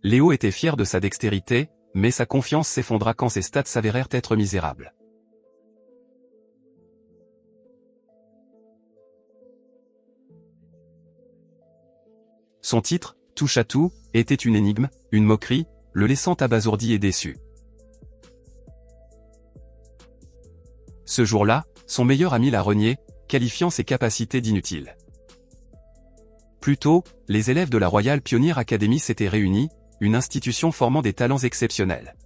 Léo était fier de sa dextérité, mais sa confiance s'effondra quand ses stats s'avérèrent être misérables. Son titre, Touche à tout, était une énigme, une moquerie, le laissant abasourdi et déçu. Ce jour-là, son meilleur ami l'a renié, qualifiant ses capacités d'inutiles. Plus tôt, les élèves de la Royal Pioneer Academy s'étaient réunis, une institution formant des talents exceptionnels.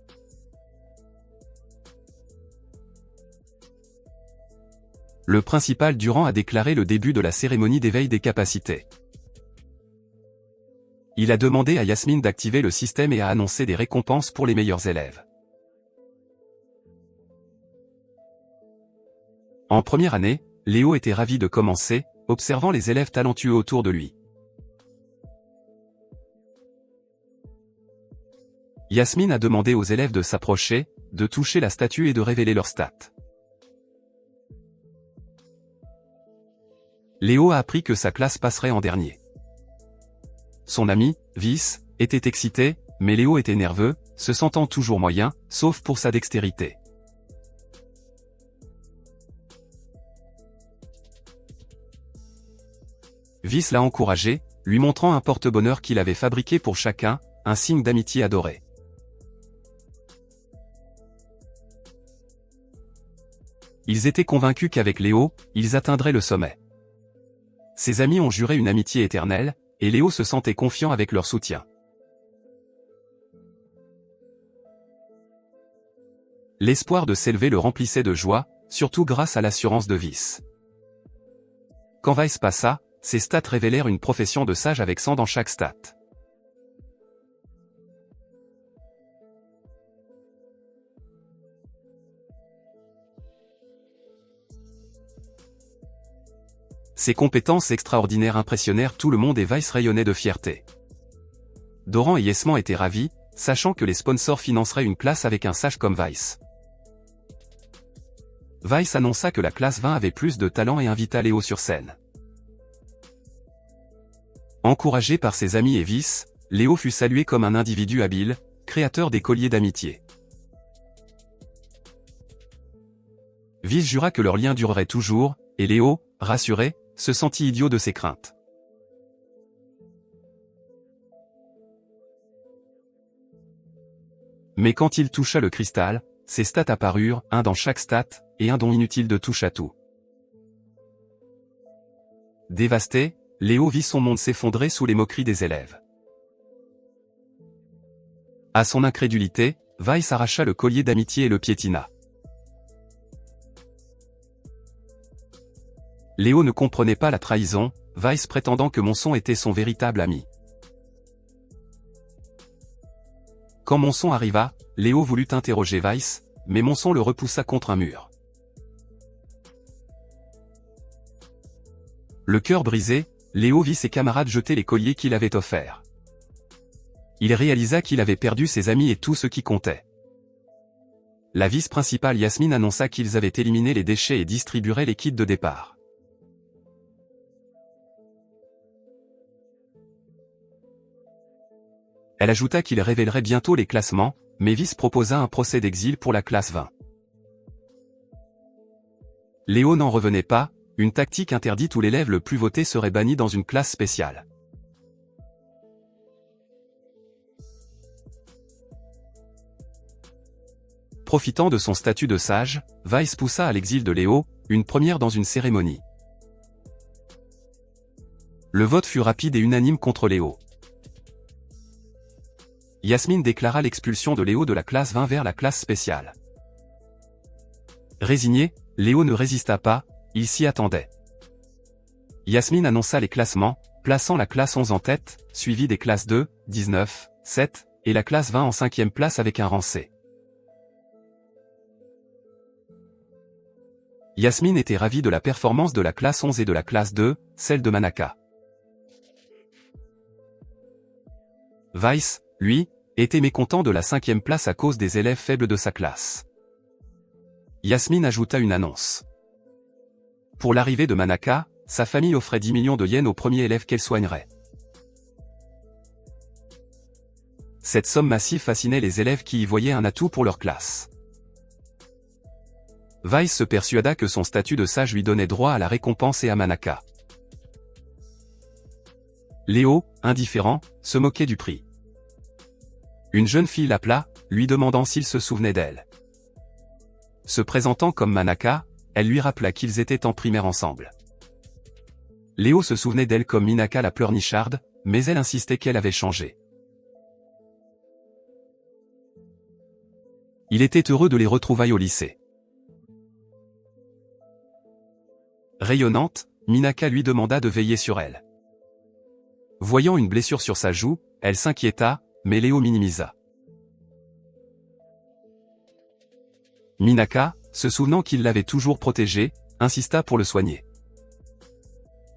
Le principal Durand a déclaré le début de la cérémonie d'éveil des capacités. Il a demandé à Yasmine d'activer le système et a annoncé des récompenses pour les meilleurs élèves. En première année, Léo était ravi de commencer, observant les élèves talentueux autour de lui. Yasmine a demandé aux élèves de s'approcher, de toucher la statue et de révéler leurs stats. Léo a appris que sa classe passerait en dernier. Son ami, Vice, était excité, mais Léo était nerveux, se sentant toujours moyen, sauf pour sa dextérité. Vice l'a encouragé, lui montrant un porte-bonheur qu'il avait fabriqué pour chacun, un signe d'amitié adoré. Ils étaient convaincus qu'avec Léo, ils atteindraient le sommet. Ses amis ont juré une amitié éternelle, et Léo se sentait confiant avec leur soutien. L'espoir de s'élever le remplissait de joie, surtout grâce à l'assurance de Vice. Quand Vice passa, ses stats révélèrent une profession de sage avec 100 dans chaque stat. Ses compétences extraordinaires impressionnèrent tout le monde et Vice rayonnait de fierté. Doran et Yesman étaient ravis, sachant que les sponsors financeraient une classe avec un sage comme Vice. Vice annonça que la classe 20 avait plus de talent et invita Léo sur scène. Encouragé par ses amis et Vice, Léo fut salué comme un individu habile, créateur des colliers d'amitié. Vice jura que leur lien durerait toujours, et Léo, rassuré, se sentit idiot de ses craintes. Mais quand il toucha le cristal, ses stats apparurent, un dans chaque stat, et un don inutile de touche à tout. Dévasté, Léo vit son monde s'effondrer sous les moqueries des élèves. À son incrédulité, Vice arracha le collier d'amitié et le piétina. Léo ne comprenait pas la trahison, Vice prétendant que Monson était son véritable ami. Quand Monson arriva, Léo voulut interroger Vice, mais Monson le repoussa contre un mur. Le cœur brisé, Léo vit ses camarades jeter les colliers qu'il avait offerts. Il réalisa qu'il avait perdu ses amis et tout ce qui comptait. La vice-principale Yasmine annonça qu'ils avaient éliminé les déchets et distribueraient les kits de départ. Elle ajouta qu'il révélerait bientôt les classements, mais Vice proposa un procès d'exil pour la classe 20. Léo n'en revenait pas, une tactique interdite où l'élève le plus voté serait banni dans une classe spéciale. Profitant de son statut de sage, Vice poussa à l'exil de Léo, une première dans une cérémonie. Le vote fut rapide et unanime contre Léo. Yasmine déclara l'expulsion de Léo de la classe 20 vers la classe spéciale. Résigné, Léo ne résista pas, il s'y attendait. Yasmine annonça les classements, plaçant la classe 11 en tête, suivie des classes 2, 19, 7, et la classe 20 en 5e place avec un rang C. Yasmine était ravie de la performance de la classe 11 et de la classe 2, celle de Manaka. Vice, lui, était mécontent de la 5e place à cause des élèves faibles de sa classe. Yasmine ajouta une annonce. Pour l'arrivée de Manaka, sa famille offrait 10 millions de yens au premier élève qu'elle soignerait. cette somme massive fascinait les élèves qui y voyaient un atout pour leur classe. Weiss se persuada que son statut de sage lui donnait droit à la récompense et à Manaka. Léo, indifférent, se moquait du prix. Une jeune fille l'appela, lui demandant s'il se souvenait d'elle. Se présentant comme Manaka, elle lui rappela qu'ils étaient en primaire ensemble. Léo se souvenait d'elle comme Minaka la pleurnicharde, mais elle insistait qu'elle avait changé. Il était heureux de les retrouvailles au lycée. Rayonnante, Minaka lui demanda de veiller sur elle. Voyant une blessure sur sa joue, elle s'inquiéta, mais Léo minimisa. Minaka, se souvenant qu'il l'avait toujours protégée, insista pour le soigner.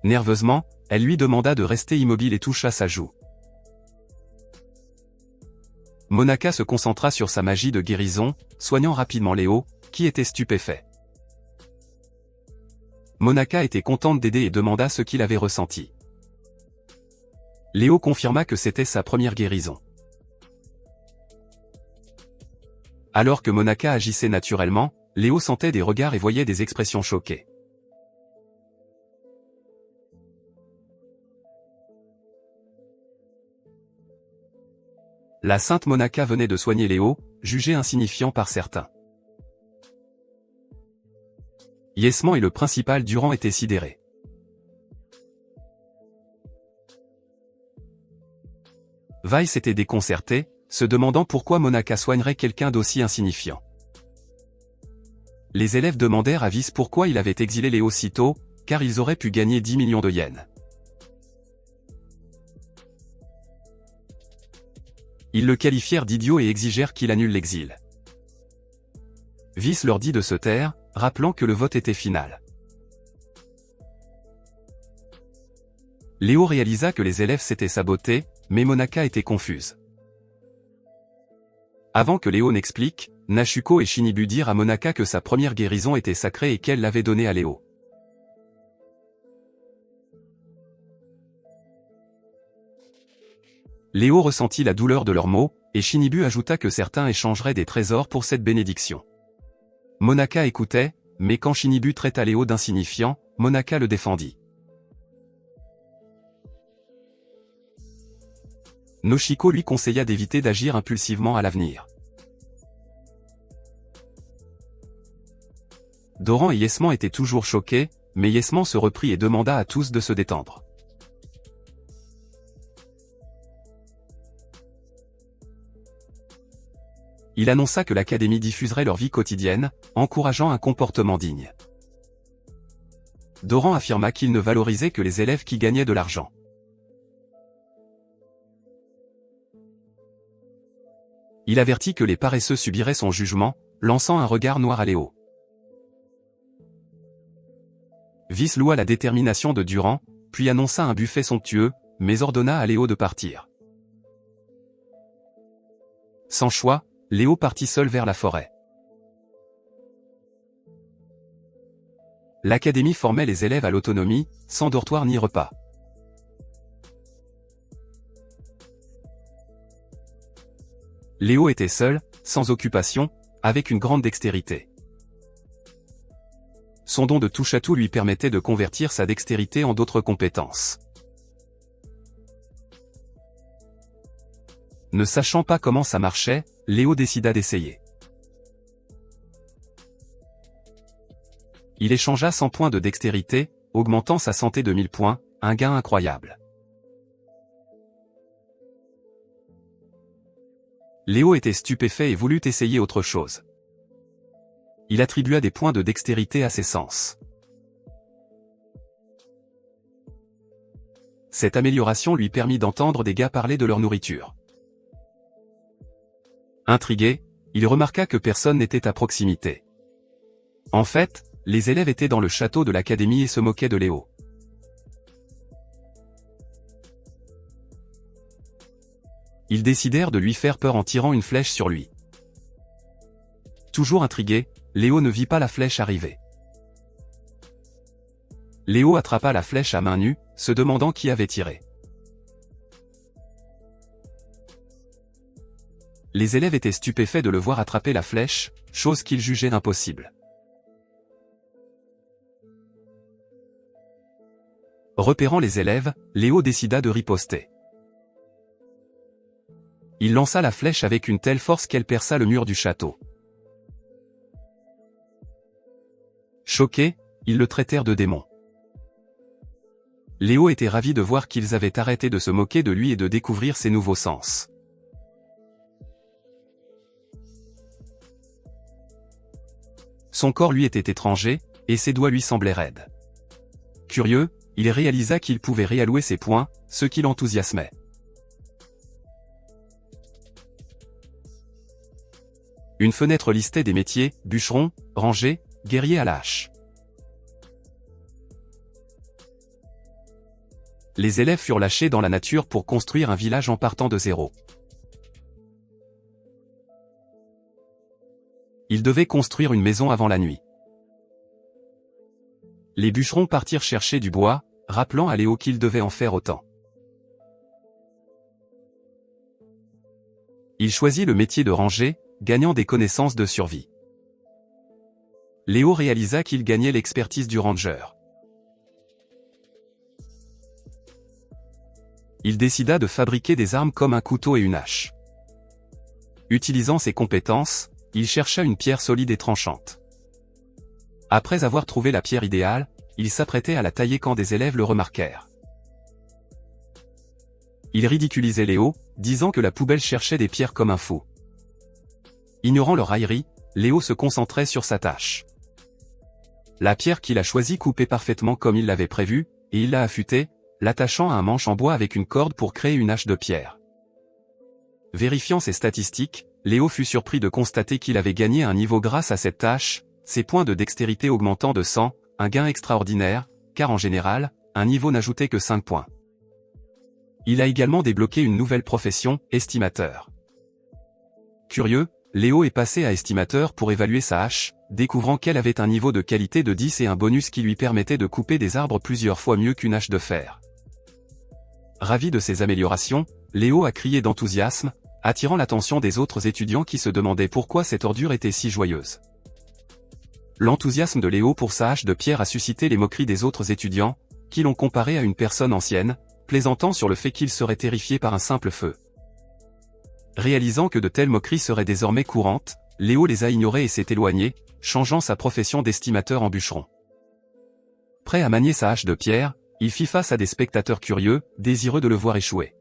Nerveusement, elle lui demanda de rester immobile et toucha sa joue. Monaka se concentra sur sa magie de guérison, soignant rapidement Léo, qui était stupéfait. Monaka était contente d'aider et demanda ce qu'il avait ressenti. Léo confirma que c'était sa première guérison. Alors que Monaka agissait naturellement, Léo sentait des regards et voyait des expressions choquées. La sainte Monaka venait de soigner Léo, jugé insignifiant par certains. Yesman et le principal Durand étaient sidérés. Weiss était déconcerté, se demandant pourquoi Monaka soignerait quelqu'un d'aussi insignifiant. Les élèves demandèrent à Weiss pourquoi il avait exilé Léo si tôt, car ils auraient pu gagner 10 millions de yens. Ils le qualifièrent d'idiot et exigèrent qu'il annule l'exil. Weiss leur dit de se taire, rappelant que le vote était final. Léo réalisa que les élèves s'étaient sabotés, mais Monaka était confuse. Avant que Léo n'explique, Nashuko et Shinibu dirent à Monaka que sa première guérison était sacrée et qu'elle l'avait donnée à Léo. Léo ressentit la douleur de leurs mots, et Shinibu ajouta que certains échangeraient des trésors pour cette bénédiction. Monaka écoutait, mais quand Shinibu traita Léo d'insignifiant, Monaka le défendit. Noshiko lui conseilla d'éviter d'agir impulsivement à l'avenir. Doran et Yesman étaient toujours choqués, mais Yesman se reprit et demanda à tous de se détendre. Il annonça que l'académie diffuserait leur vie quotidienne, encourageant un comportement digne. Doran affirma qu'il ne valorisait que les élèves qui gagnaient de l'argent. Il avertit que les paresseux subiraient son jugement, lançant un regard noir à Léo. Weiss loua la détermination de Durand, puis annonça un buffet somptueux, mais ordonna à Léo de partir. Sans choix, Léo partit seul vers la forêt. L'académie formait les élèves à l'autonomie, sans dortoir ni repas. Léo était seul, sans occupation, avec une grande dextérité. Son don de touche-à-tout lui permettait de convertir sa dextérité en d'autres compétences. Ne sachant pas comment ça marchait, Léo décida d'essayer. Il échangea 100 points de dextérité, augmentant sa santé de 1000 points, un gain incroyable. Léo était stupéfait et voulut essayer autre chose. Il attribua des points de dextérité à ses sens. Cette amélioration lui permit d'entendre des gars parler de leur nourriture. Intrigué, il remarqua que personne n'était à proximité. En fait, les élèves étaient dans le château de l'académie et se moquaient de Léo. Ils décidèrent de lui faire peur en tirant une flèche sur lui. Toujours intrigué, Léo ne vit pas la flèche arriver. Léo attrapa la flèche à main nue, se demandant qui avait tiré. les élèves étaient stupéfaits de le voir attraper la flèche, chose qu'ils jugeaient impossible. Repérant les élèves, Léo décida de riposter. Il lança la flèche avec une telle force qu'elle perça le mur du château. Choqués, ils le traitèrent de démon. Léo était ravi de voir qu'ils avaient arrêté de se moquer de lui et de découvrir ses nouveaux sens. Son corps lui était étranger, et ses doigts lui semblaient raides. Curieux, il réalisa qu'il pouvait réallouer ses poings, ce qui l'enthousiasmait. Une fenêtre listait des métiers, bûcheron, ranger, guerrier à la hache. Les élèves furent lâchés dans la nature pour construire un village en partant de zéro. Ils devaient construire une maison avant la nuit. Les bûcherons partirent chercher du bois, rappelant à Léo qu'il devait en faire autant. Il choisit le métier de ranger, gagnant des connaissances de survie. Léo réalisa qu'il gagnait l'expertise du ranger. Il décida de fabriquer des armes comme un couteau et une hache. Utilisant ses compétences, il chercha une pierre solide et tranchante. Après avoir trouvé la pierre idéale, il s'apprêtait à la tailler quand des élèves le remarquèrent. Il ridiculisait Léo, disant que la poubelle cherchait des pierres comme un fou. Ignorant leur raillerie, Léo se concentrait sur sa tâche. La pierre qu'il a choisie coupait parfaitement comme il l'avait prévu, et il l'a affûtée, l'attachant à un manche en bois avec une corde pour créer une hache de pierre. Vérifiant ses statistiques, Léo fut surpris de constater qu'il avait gagné un niveau grâce à cette tâche, ses points de dextérité augmentant de 100, un gain extraordinaire, car en général, un niveau n'ajoutait que 5 points. Il a également débloqué une nouvelle profession, estimateur. Curieux, Léo est passé à estimateur pour évaluer sa hache, découvrant qu'elle avait un niveau de qualité de 10 et un bonus qui lui permettait de couper des arbres plusieurs fois mieux qu'une hache de fer. Ravi de ces améliorations, Léo a crié d'enthousiasme, attirant l'attention des autres étudiants qui se demandaient pourquoi cette ordure était si joyeuse. L'enthousiasme de Léo pour sa hache de pierre a suscité les moqueries des autres étudiants, qui l'ont comparé à une personne ancienne, plaisantant sur le fait qu'il serait terrifié par un simple feu. Réalisant que de telles moqueries seraient désormais courantes, Léo les a ignorées et s'est éloigné, changeant sa profession d'estimateur en bûcheron. Prêt à manier sa hache de pierre, il fit face à des spectateurs curieux, désireux de le voir échouer.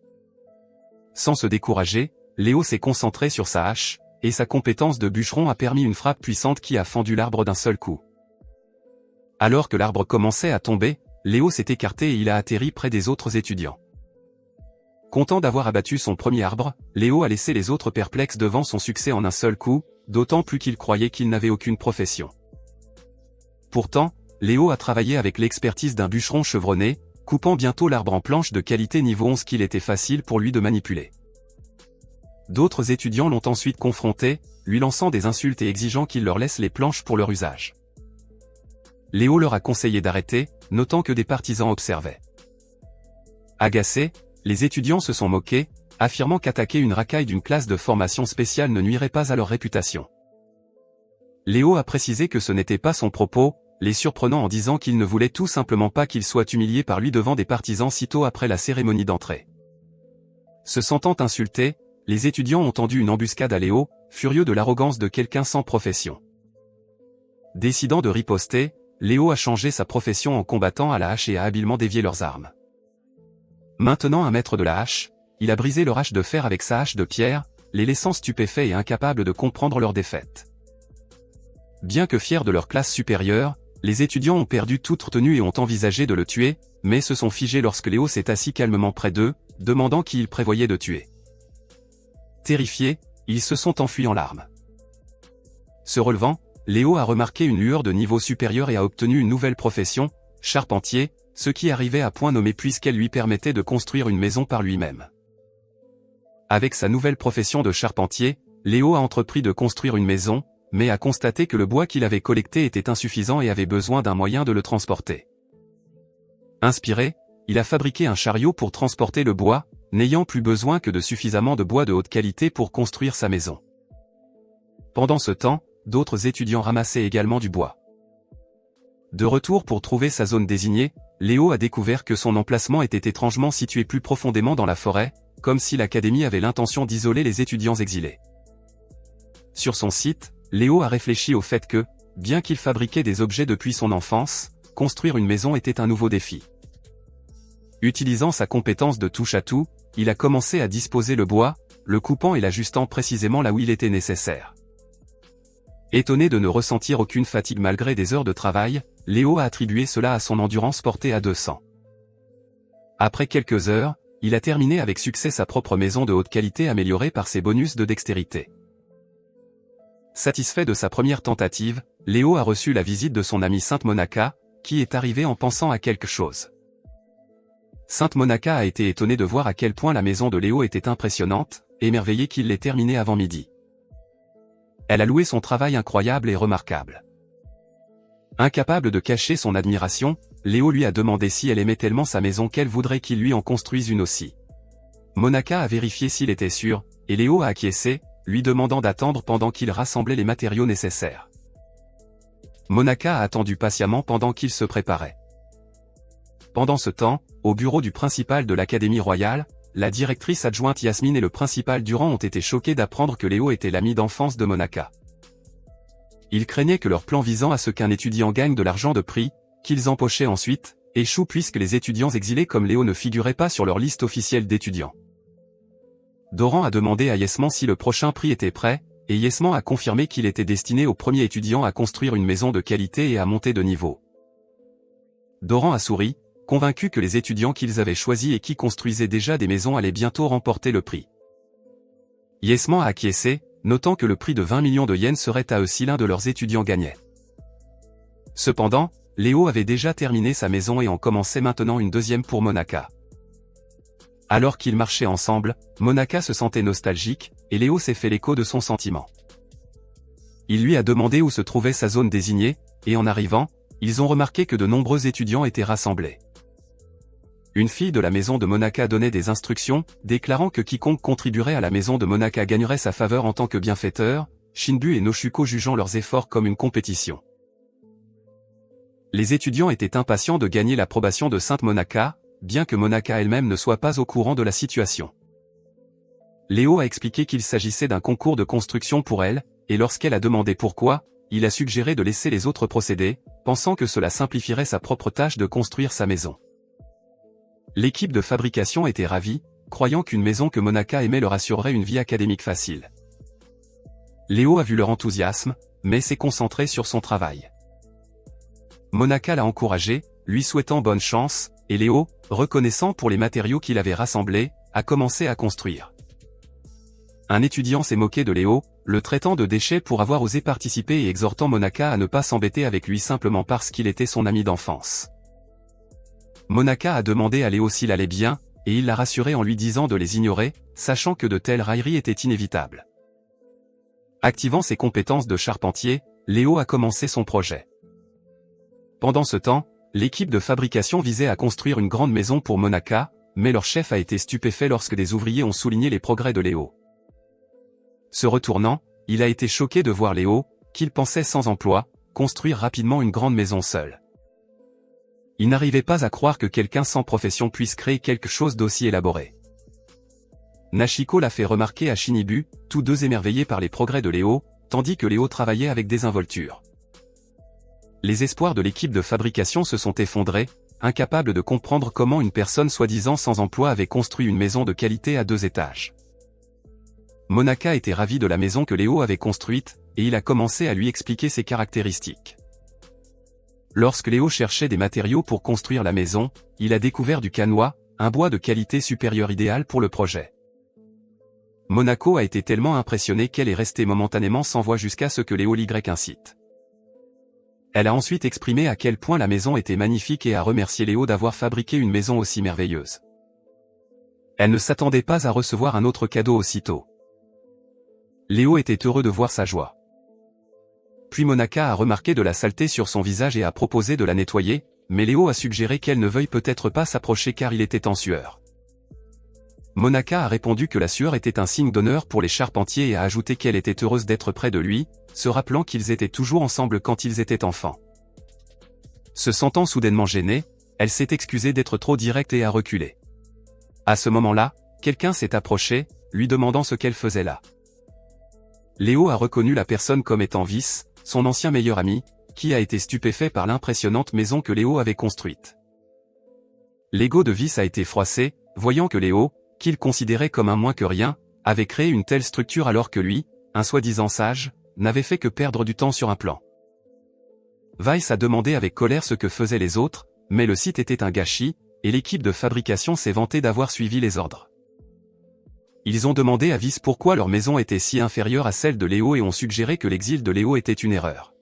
Sans se décourager, Léo s'est concentré sur sa hache, et sa compétence de bûcheron a permis une frappe puissante qui a fendu l'arbre d'un seul coup. Alors que l'arbre commençait à tomber, Léo s'est écarté et il a atterri près des autres étudiants. Content d'avoir abattu son premier arbre, Léo a laissé les autres perplexes devant son succès en un seul coup, d'autant plus qu'il croyait qu'il n'avait aucune profession. Pourtant, Léo a travaillé avec l'expertise d'un bûcheron chevronné, coupant bientôt l'arbre en planches de qualité niveau 11 qu'il était facile pour lui de manipuler. D'autres étudiants l'ont ensuite confronté, lui lançant des insultes et exigeant qu'il leur laisse les planches pour leur usage. Léo leur a conseillé d'arrêter, notant que des partisans observaient. Agacés, les étudiants se sont moqués, affirmant qu'attaquer une racaille d'une classe de formation spéciale ne nuirait pas à leur réputation. Léo a précisé que ce n'était pas son propos, les surprenant en disant qu'il ne voulait tout simplement pas qu'ils soient humiliés par lui devant des partisans sitôt après la cérémonie d'entrée. Se sentant insultés, les étudiants ont tendu une embuscade à Léo, furieux de l'arrogance de quelqu'un sans profession. Décidant de riposter, Léo a changé sa profession en combattant à la hache et a habilement dévié leurs armes. Maintenant un maître de la hache, il a brisé leur hache de fer avec sa hache de pierre, les laissant stupéfaits et incapables de comprendre leur défaite. Bien que fiers de leur classe supérieure, les étudiants ont perdu toute retenue et ont envisagé de le tuer, mais se sont figés lorsque Léo s'est assis calmement près d'eux, demandant qui il prévoyait de tuer. Terrifiés, ils se sont enfuis en larmes. Se relevant, Léo a remarqué une lueur de niveau supérieur et a obtenu une nouvelle profession, charpentier, ce qui arrivait à point nommé puisqu'elle lui permettait de construire une maison par lui-même. Avec sa nouvelle profession de charpentier, Léo a entrepris de construire une maison, mais a constaté que le bois qu'il avait collecté était insuffisant et avait besoin d'un moyen de le transporter. Inspiré, il a fabriqué un chariot pour transporter le bois, n'ayant plus besoin que de suffisamment de bois de haute qualité pour construire sa maison. Pendant ce temps, d'autres étudiants ramassaient également du bois. De retour pour trouver sa zone désignée, Léo a découvert que son emplacement était étrangement situé plus profondément dans la forêt, comme si l'académie avait l'intention d'isoler les étudiants exilés. Sur son site, Léo a réfléchi au fait que, bien qu'il fabriquait des objets depuis son enfance, construire une maison était un nouveau défi. Utilisant sa compétence de touche-à-tout, il a commencé à disposer le bois, le coupant et l'ajustant précisément là où il était nécessaire. Étonné de ne ressentir aucune fatigue malgré des heures de travail, Léo a attribué cela à son endurance portée à 200. Après quelques heures, il a terminé avec succès sa propre maison de haute qualité améliorée par ses bonus de dextérité. Satisfait de sa première tentative, Léo a reçu la visite de son ami Sainte Monaca, qui est arrivé en pensant à quelque chose. Sainte Monaca a été étonnée de voir à quel point la maison de Léo était impressionnante, émerveillée qu'il l'ait terminée avant midi. Elle a loué son travail incroyable et remarquable. Incapable de cacher son admiration, Léo lui a demandé si elle aimait tellement sa maison qu'elle voudrait qu'il lui en construise une aussi. Monaca a vérifié s'il était sûr, et Léo a acquiescé, lui demandant d'attendre pendant qu'il rassemblait les matériaux nécessaires. Monaca a attendu patiemment pendant qu'il se préparait. Pendant ce temps, au bureau du principal de l'Académie royale, la directrice adjointe Yasmine et le principal Durand ont été choqués d'apprendre que Léo était l'ami d'enfance de Monaca. Ils craignaient que leur plan visant à ce qu'un étudiant gagne de l'argent de prix, qu'ils empochaient ensuite, échoue puisque les étudiants exilés comme Léo ne figuraient pas sur leur liste officielle d'étudiants. Durand a demandé à Yasmine si le prochain prix était prêt, et Yasmine a confirmé qu'il était destiné au premier étudiant à construire une maison de qualité et à monter de niveau. Durand a souri, convaincu que les étudiants qu'ils avaient choisis et qui construisaient déjà des maisons allaient bientôt remporter le prix. Yasmine a acquiescé, notant que le prix de 20 millions de yens serait à eux si l'un de leurs étudiants gagnait. Cependant, Léo avait déjà terminé sa maison et en commençait maintenant une deuxième pour Monaca. Alors qu'ils marchaient ensemble, Monaca se sentait nostalgique, et Léo s'est fait l'écho de son sentiment. Il lui a demandé où se trouvait sa zone désignée, et en arrivant, ils ont remarqué que de nombreux étudiants étaient rassemblés. Une fille de la maison de Monaca donnait des instructions, déclarant que quiconque contribuerait à la maison de Monaca gagnerait sa faveur en tant que bienfaiteur, Shinbu et Noshuko jugeant leurs efforts comme une compétition. Les étudiants étaient impatients de gagner l'approbation de Sainte Monaca, bien que Monaca elle-même ne soit pas au courant de la situation. Léo a expliqué qu'il s'agissait d'un concours de construction pour elle, et lorsqu'elle a demandé pourquoi, il a suggéré de laisser les autres procéder, pensant que cela simplifierait sa propre tâche de construire sa maison. L'équipe de fabrication était ravie, croyant qu'une maison que Monaca aimait leur assurerait une vie académique facile. Léo a vu leur enthousiasme, mais s'est concentré sur son travail. Monaca l'a encouragé, lui souhaitant bonne chance, et Léo, reconnaissant pour les matériaux qu'il avait rassemblés, a commencé à construire. Un étudiant s'est moqué de Léo, le traitant de déchet pour avoir osé participer et exhortant Monaca à ne pas s'embêter avec lui simplement parce qu'il était son ami d'enfance. Monaca a demandé à Léo s'il allait bien, et il l'a rassuré en lui disant de les ignorer, sachant que de telles railleries étaient inévitables. Activant ses compétences de charpentier, Léo a commencé son projet. Pendant ce temps, l'équipe de fabrication visait à construire une grande maison pour Monaca, mais leur chef a été stupéfait lorsque des ouvriers ont souligné les progrès de Léo. Se retournant, il a été choqué de voir Léo, qu'il pensait sans emploi, construire rapidement une grande maison seul. Il n'arrivait pas à croire que quelqu'un sans profession puisse créer quelque chose d'aussi élaboré. Nashiko l'a fait remarquer à Shinibu, tous deux émerveillés par les progrès de Léo, tandis que Léo travaillait avec désinvolture. Les espoirs de l'équipe de fabrication se sont effondrés, incapables de comprendre comment une personne soi-disant sans emploi avait construit une maison de qualité à 2 étages. Monaca était ravi de la maison que Léo avait construite, et il a commencé à lui expliquer ses caractéristiques. Lorsque Léo cherchait des matériaux pour construire la maison, il a découvert du cannois, un bois de qualité supérieure idéal pour le projet. Monaco a été tellement impressionnée qu'elle est restée momentanément sans voix jusqu'à ce que Léo incite. Elle a ensuite exprimé à quel point la maison était magnifique et a remercié Léo d'avoir fabriqué une maison aussi merveilleuse. Elle ne s'attendait pas à recevoir un autre cadeau aussitôt. Léo était heureux de voir sa joie. Puis Monaca a remarqué de la saleté sur son visage et a proposé de la nettoyer, mais Léo a suggéré qu'elle ne veuille peut-être pas s'approcher car il était en sueur. Monaca a répondu que la sueur était un signe d'honneur pour les charpentiers et a ajouté qu'elle était heureuse d'être près de lui, se rappelant qu'ils étaient toujours ensemble quand ils étaient enfants. Se sentant soudainement gênée, elle s'est excusée d'être trop directe et a reculé. À ce moment-là, quelqu'un s'est approché, lui demandant ce qu'elle faisait là. Léo a reconnu la personne comme étant Vis, son ancien meilleur ami, qui a été stupéfait par l'impressionnante maison que Léo avait construite. L'ego de Vis a été froissé, voyant que Léo, qu'il considérait comme un moins que rien, avait créé une telle structure alors que lui, un soi-disant sage, n'avait fait que perdre du temps sur un plan. Weiss a demandé avec colère ce que faisaient les autres, mais le site était un gâchis, et l'équipe de fabrication s'est vantée d'avoir suivi les ordres. Ils ont demandé à Vis pourquoi leur maison était si inférieure à celle de Léo et ont suggéré que l'exil de Léo était une erreur.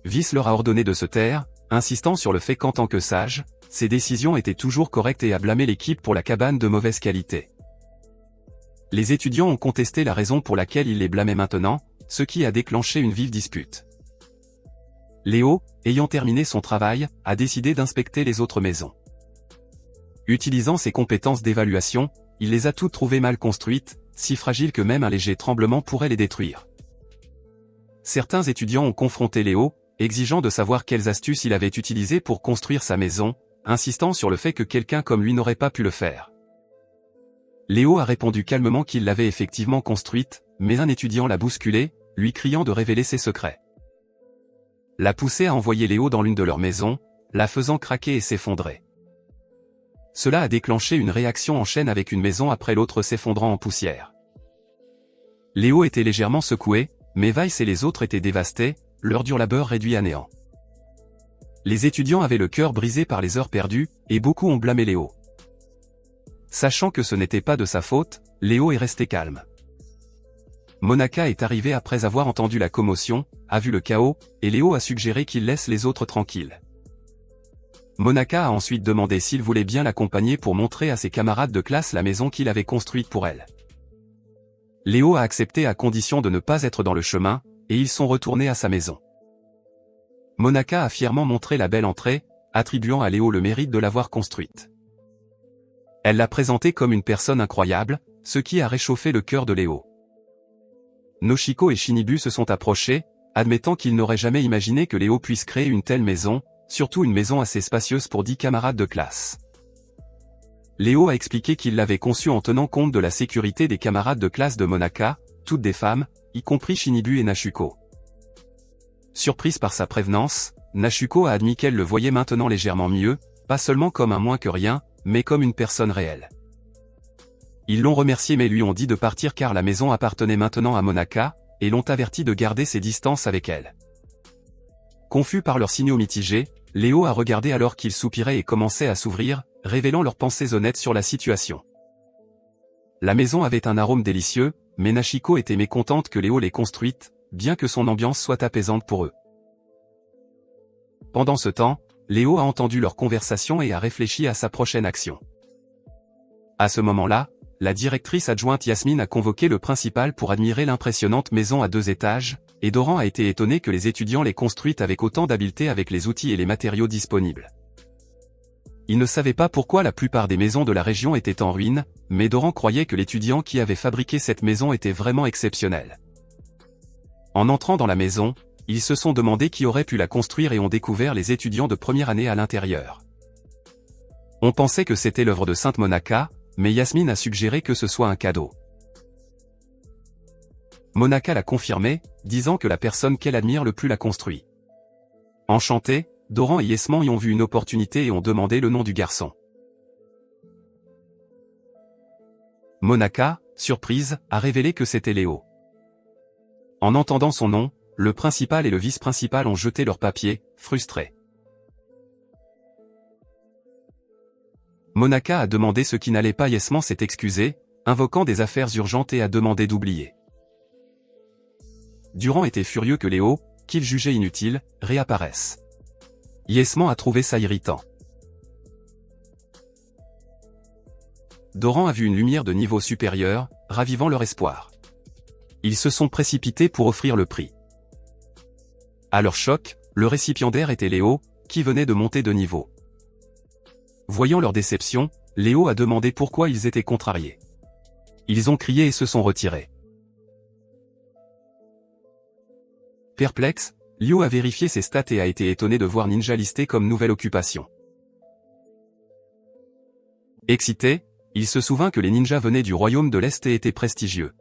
Vis leur a ordonné de se taire, insistant sur le fait qu'en tant que sage, ses décisions étaient toujours correctes et a blâmé l'équipe pour la cabane de mauvaise qualité. Les étudiants ont contesté la raison pour laquelle ils les blâmaient maintenant, ce qui a déclenché une vive dispute. Léo, ayant terminé son travail, a décidé d'inspecter les autres maisons. Utilisant ses compétences d'évaluation, il les a toutes trouvées mal construites, si fragiles que même un léger tremblement pourrait les détruire. Certains étudiants ont confronté Léo, exigeant de savoir quelles astuces il avait utilisées pour construire sa maison, insistant sur le fait que quelqu'un comme lui n'aurait pas pu le faire. Léo a répondu calmement qu'il l'avait effectivement construite, mais un étudiant l'a bousculé, lui criant de révéler ses secrets. L'a poussé à envoyer Léo dans l'une de leurs maisons, la faisant craquer et s'effondrer. Cela a déclenché une réaction en chaîne avec une maison après l'autre s'effondrant en poussière. Léo était légèrement secoué, mais Weiss et les autres étaient dévastés, leur dur labeur réduit à néant. Les étudiants avaient le cœur brisé par les heures perdues, et beaucoup ont blâmé Léo. Sachant que ce n'était pas de sa faute, Léo est resté calme. Monaca est arrivé après avoir entendu la commotion, a vu le chaos, et Léo a suggéré qu'il laisse les autres tranquilles. Monaca a ensuite demandé s'il voulait bien l'accompagner pour montrer à ses camarades de classe la maison qu'il avait construite pour elle. Léo a accepté à condition de ne pas être dans le chemin, et ils sont retournés à sa maison. Monaca a fièrement montré la belle entrée, attribuant à Léo le mérite de l'avoir construite. Elle l'a présenté comme une personne incroyable, ce qui a réchauffé le cœur de Léo. Noshiko et Shinibu se sont approchés, admettant qu'ils n'auraient jamais imaginé que Léo puisse créer une telle maison, surtout une maison assez spacieuse pour 10 camarades de classe. Léo a expliqué qu'il l'avait conçue en tenant compte de la sécurité des camarades de classe de Monaca, toutes des femmes, y compris Shinibu et Nashuko. Surprise par sa prévenance, Nashuko a admis qu'elle le voyait maintenant légèrement mieux, pas seulement comme un moins que rien, mais comme une personne réelle. Ils l'ont remercié mais lui ont dit de partir car la maison appartenait maintenant à Monaca, et l'ont averti de garder ses distances avec elle. Confus par leurs signaux mitigés, Léo a regardé alors qu'ils soupiraient et commençaient à s'ouvrir, révélant leurs pensées honnêtes sur la situation. La maison avait un arôme délicieux, mais Nashiko était mécontente que Léo l'ait construite, bien que son ambiance soit apaisante pour eux. Pendant ce temps, Léo a entendu leur conversation et a réfléchi à sa prochaine action. À ce moment-là, la directrice adjointe Yasmine a convoqué le principal pour admirer l'impressionnante maison à 2 étages, et Doran a été étonné que les étudiants l'aient construite avec autant d'habileté avec les outils et les matériaux disponibles. Il ne savait pas pourquoi la plupart des maisons de la région étaient en ruine, mais Doran croyait que l'étudiant qui avait fabriqué cette maison était vraiment exceptionnel. En entrant dans la maison, ils se sont demandé qui aurait pu la construire et ont découvert les étudiants de première année à l'intérieur. On pensait que c'était l'œuvre de Sainte Monaca, mais Yasmine a suggéré que ce soit un cadeau. Monaca l'a confirmé, disant que la personne qu'elle admire le plus l'a construit. Enchantés, Doran et Yesman y ont vu une opportunité et ont demandé le nom du garçon. Monaca, surprise, a révélé que c'était Léo. En entendant son nom, le principal et le vice-principal ont jeté leurs papiers, frustrés. Monaca a demandé ce qui n'allait pas. Yesman s'est excusé, invoquant des affaires urgentes et a demandé d'oublier. Durand était furieux que Léo, qu'il jugeait inutile, réapparaisse. Yesman a trouvé ça irritant. Doran a vu une lumière de niveau supérieur, ravivant leur espoir. Ils se sont précipités pour offrir le prix. À leur choc, le récipiendaire était Léo, qui venait de monter de niveau. Voyant leur déception, Léo a demandé pourquoi ils étaient contrariés. Ils ont crié et se sont retirés. Perplexe, Liu a vérifié ses stats et a été étonné de voir ninja listé comme nouvelle occupation. Excité, il se souvint que les ninjas venaient du royaume de l'Est et étaient prestigieux.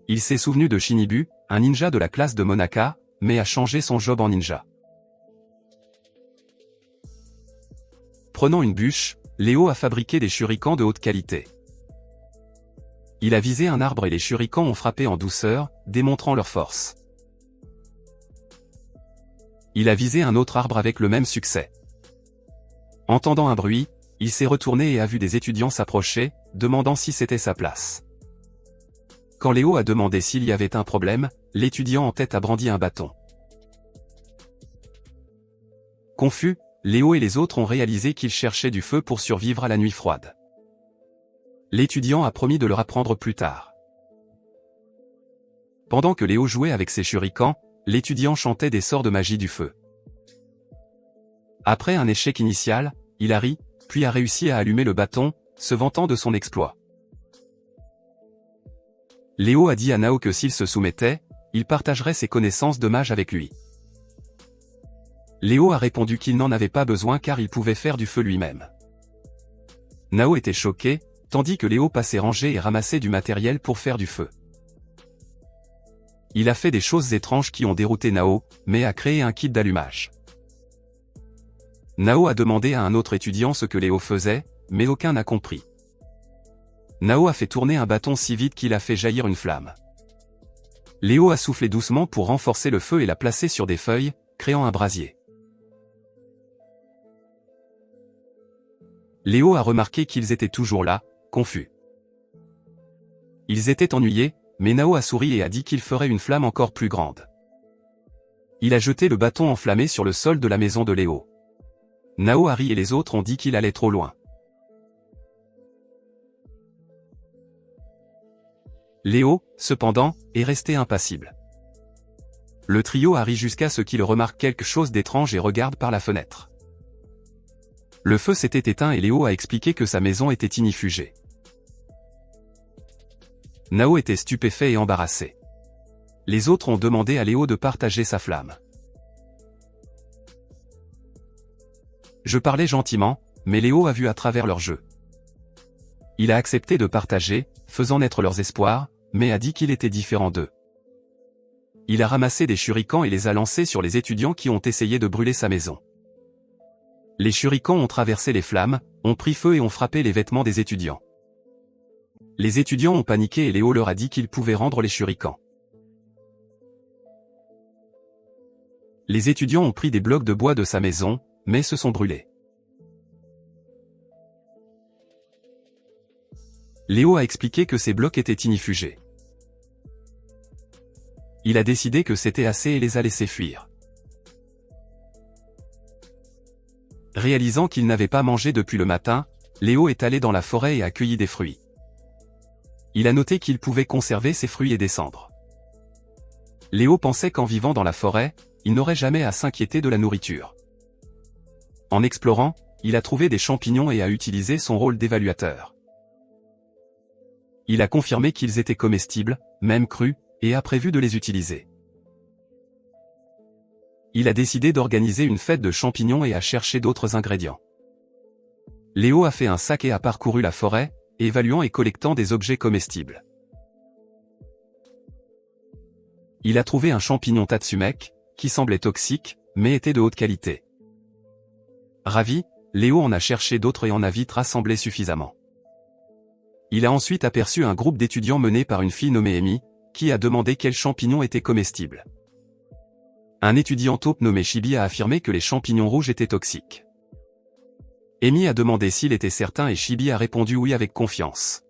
Il s'est souvenu de Shinibu, un ninja de la classe de Monaka, mais a changé son job en ninja. Prenant une bûche, Léo a fabriqué des shurikens de haute qualité. Il a visé un arbre et les shurikens ont frappé en douceur, démontrant leur force. Il a visé un autre arbre avec le même succès. Entendant un bruit, il s'est retourné et a vu des étudiants s'approcher, demandant si c'était sa place. Quand Léo a demandé s'il y avait un problème, l'étudiant en tête a brandi un bâton. Confus, Léo et les autres ont réalisé qu'ils cherchaient du feu pour survivre à la nuit froide. L'étudiant a promis de leur apprendre plus tard. Pendant que Léo jouait avec ses shurikens, l'étudiant chantait des sorts de magie du feu. Après un échec initial, il a ri, puis a réussi à allumer le bâton, se vantant de son exploit. Léo a dit à Nao que s'il se soumettait, il partagerait ses connaissances de mage avec lui. Léo a répondu qu'il n'en avait pas besoin car il pouvait faire du feu lui-même. Nao était choqué, tandis que Léo passait ranger et ramassait du matériel pour faire du feu. Il a fait des choses étranges qui ont dérouté Nao, mais a créé un kit d'allumage. Nao a demandé à un autre étudiant ce que Léo faisait, mais aucun n'a compris. Nao a fait tourner un bâton si vite qu'il a fait jaillir une flamme. Léo a soufflé doucement pour renforcer le feu et l'a placé sur des feuilles, créant un brasier. Léo a remarqué qu'ils étaient toujours là, confus. Ils étaient ennuyés, mais Nao a souri et a dit qu'il ferait une flamme encore plus grande. Il a jeté le bâton enflammé sur le sol de la maison de Léo. Nao a ri et les autres ont dit qu'il allait trop loin. Léo, cependant, est resté impassible. Le trio a ri jusqu'à ce qu'il remarque quelque chose d'étrange et regarde par la fenêtre. Le feu s'était éteint et Léo a expliqué que sa maison était inifugée. Nao était stupéfait et embarrassé. Les autres ont demandé à Léo de partager sa flamme. Je parlais gentiment, mais Léo a vu à travers leur jeu. Il a accepté de partager, faisant naître leurs espoirs, mais a dit qu'il était différent d'eux. Il a ramassé des shurikens et les a lancés sur les étudiants qui ont essayé de brûler sa maison. Les shurikens ont traversé les flammes, ont pris feu et ont frappé les vêtements des étudiants. Les étudiants ont paniqué et Léo leur a dit qu'il pouvait rendre les shurikens. Les étudiants ont pris des blocs de bois de sa maison, mais se sont brûlés. Léo a expliqué que ces blocs étaient inifugés. Il a décidé que c'était assez et les a laissés fuir. Réalisant qu'il n'avait pas mangé depuis le matin, Léo est allé dans la forêt et a cueilli des fruits. Il a noté qu'il pouvait conserver ses fruits et descendre. Léo pensait qu'en vivant dans la forêt, il n'aurait jamais à s'inquiéter de la nourriture. En explorant, il a trouvé des champignons et a utilisé son rôle d'évaluateur. Il a confirmé qu'ils étaient comestibles, même crus, et a prévu de les utiliser. Il a décidé d'organiser une fête de champignons et a cherché d'autres ingrédients. Léo a fait un sac et a parcouru la forêt, évaluant et collectant des objets comestibles. Il a trouvé un champignon Tatsumek, qui semblait toxique, mais était de haute qualité. Ravi, Léo en a cherché d'autres et en a vite rassemblé suffisamment. Il a ensuite aperçu un groupe d'étudiants mené par une fille nommée Emi, qui a demandé quels champignons étaient comestibles. Un étudiant taupe nommé Shibi a affirmé que les champignons rouges étaient toxiques. Emi a demandé s'il était certain et Shibi a répondu oui avec confiance.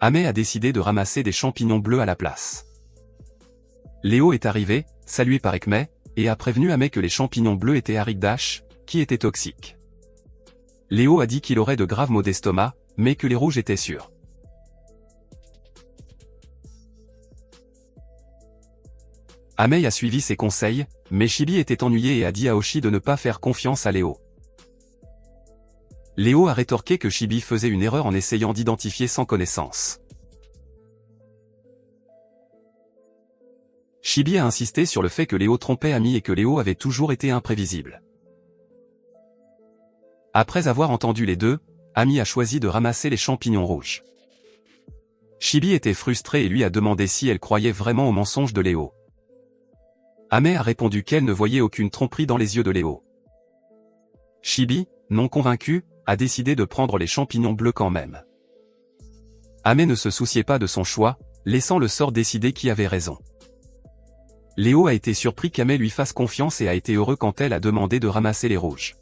Ame a décidé de ramasser des champignons bleus à la place. Léo est arrivé, salué par Ekme, et a prévenu Ame que les champignons bleus étaient Harikdash, qui étaient toxiques. Léo a dit qu'il aurait de graves maux d'estomac, mais que les rouges étaient sûrs. Amei a suivi ses conseils, mais Shibi était ennuyé et a dit à Oshi de ne pas faire confiance à Léo. Léo a rétorqué que Chibi faisait une erreur en essayant d'identifier sans connaissance. Chibi a insisté sur le fait que Léo trompait Ami et que Léo avait toujours été imprévisible. Après avoir entendu les deux, Ami a choisi de ramasser les champignons rouges. Chibi était frustrée et lui a demandé si elle croyait vraiment au mensonge de Léo. Ami a répondu qu'elle ne voyait aucune tromperie dans les yeux de Léo. Chibi, non convaincue, a décidé de prendre les champignons bleus quand même. Ami ne se souciait pas de son choix, laissant le sort décider qui avait raison. Léo a été surpris qu'Ami lui fasse confiance et a été heureux quand elle a demandé de ramasser les rouges.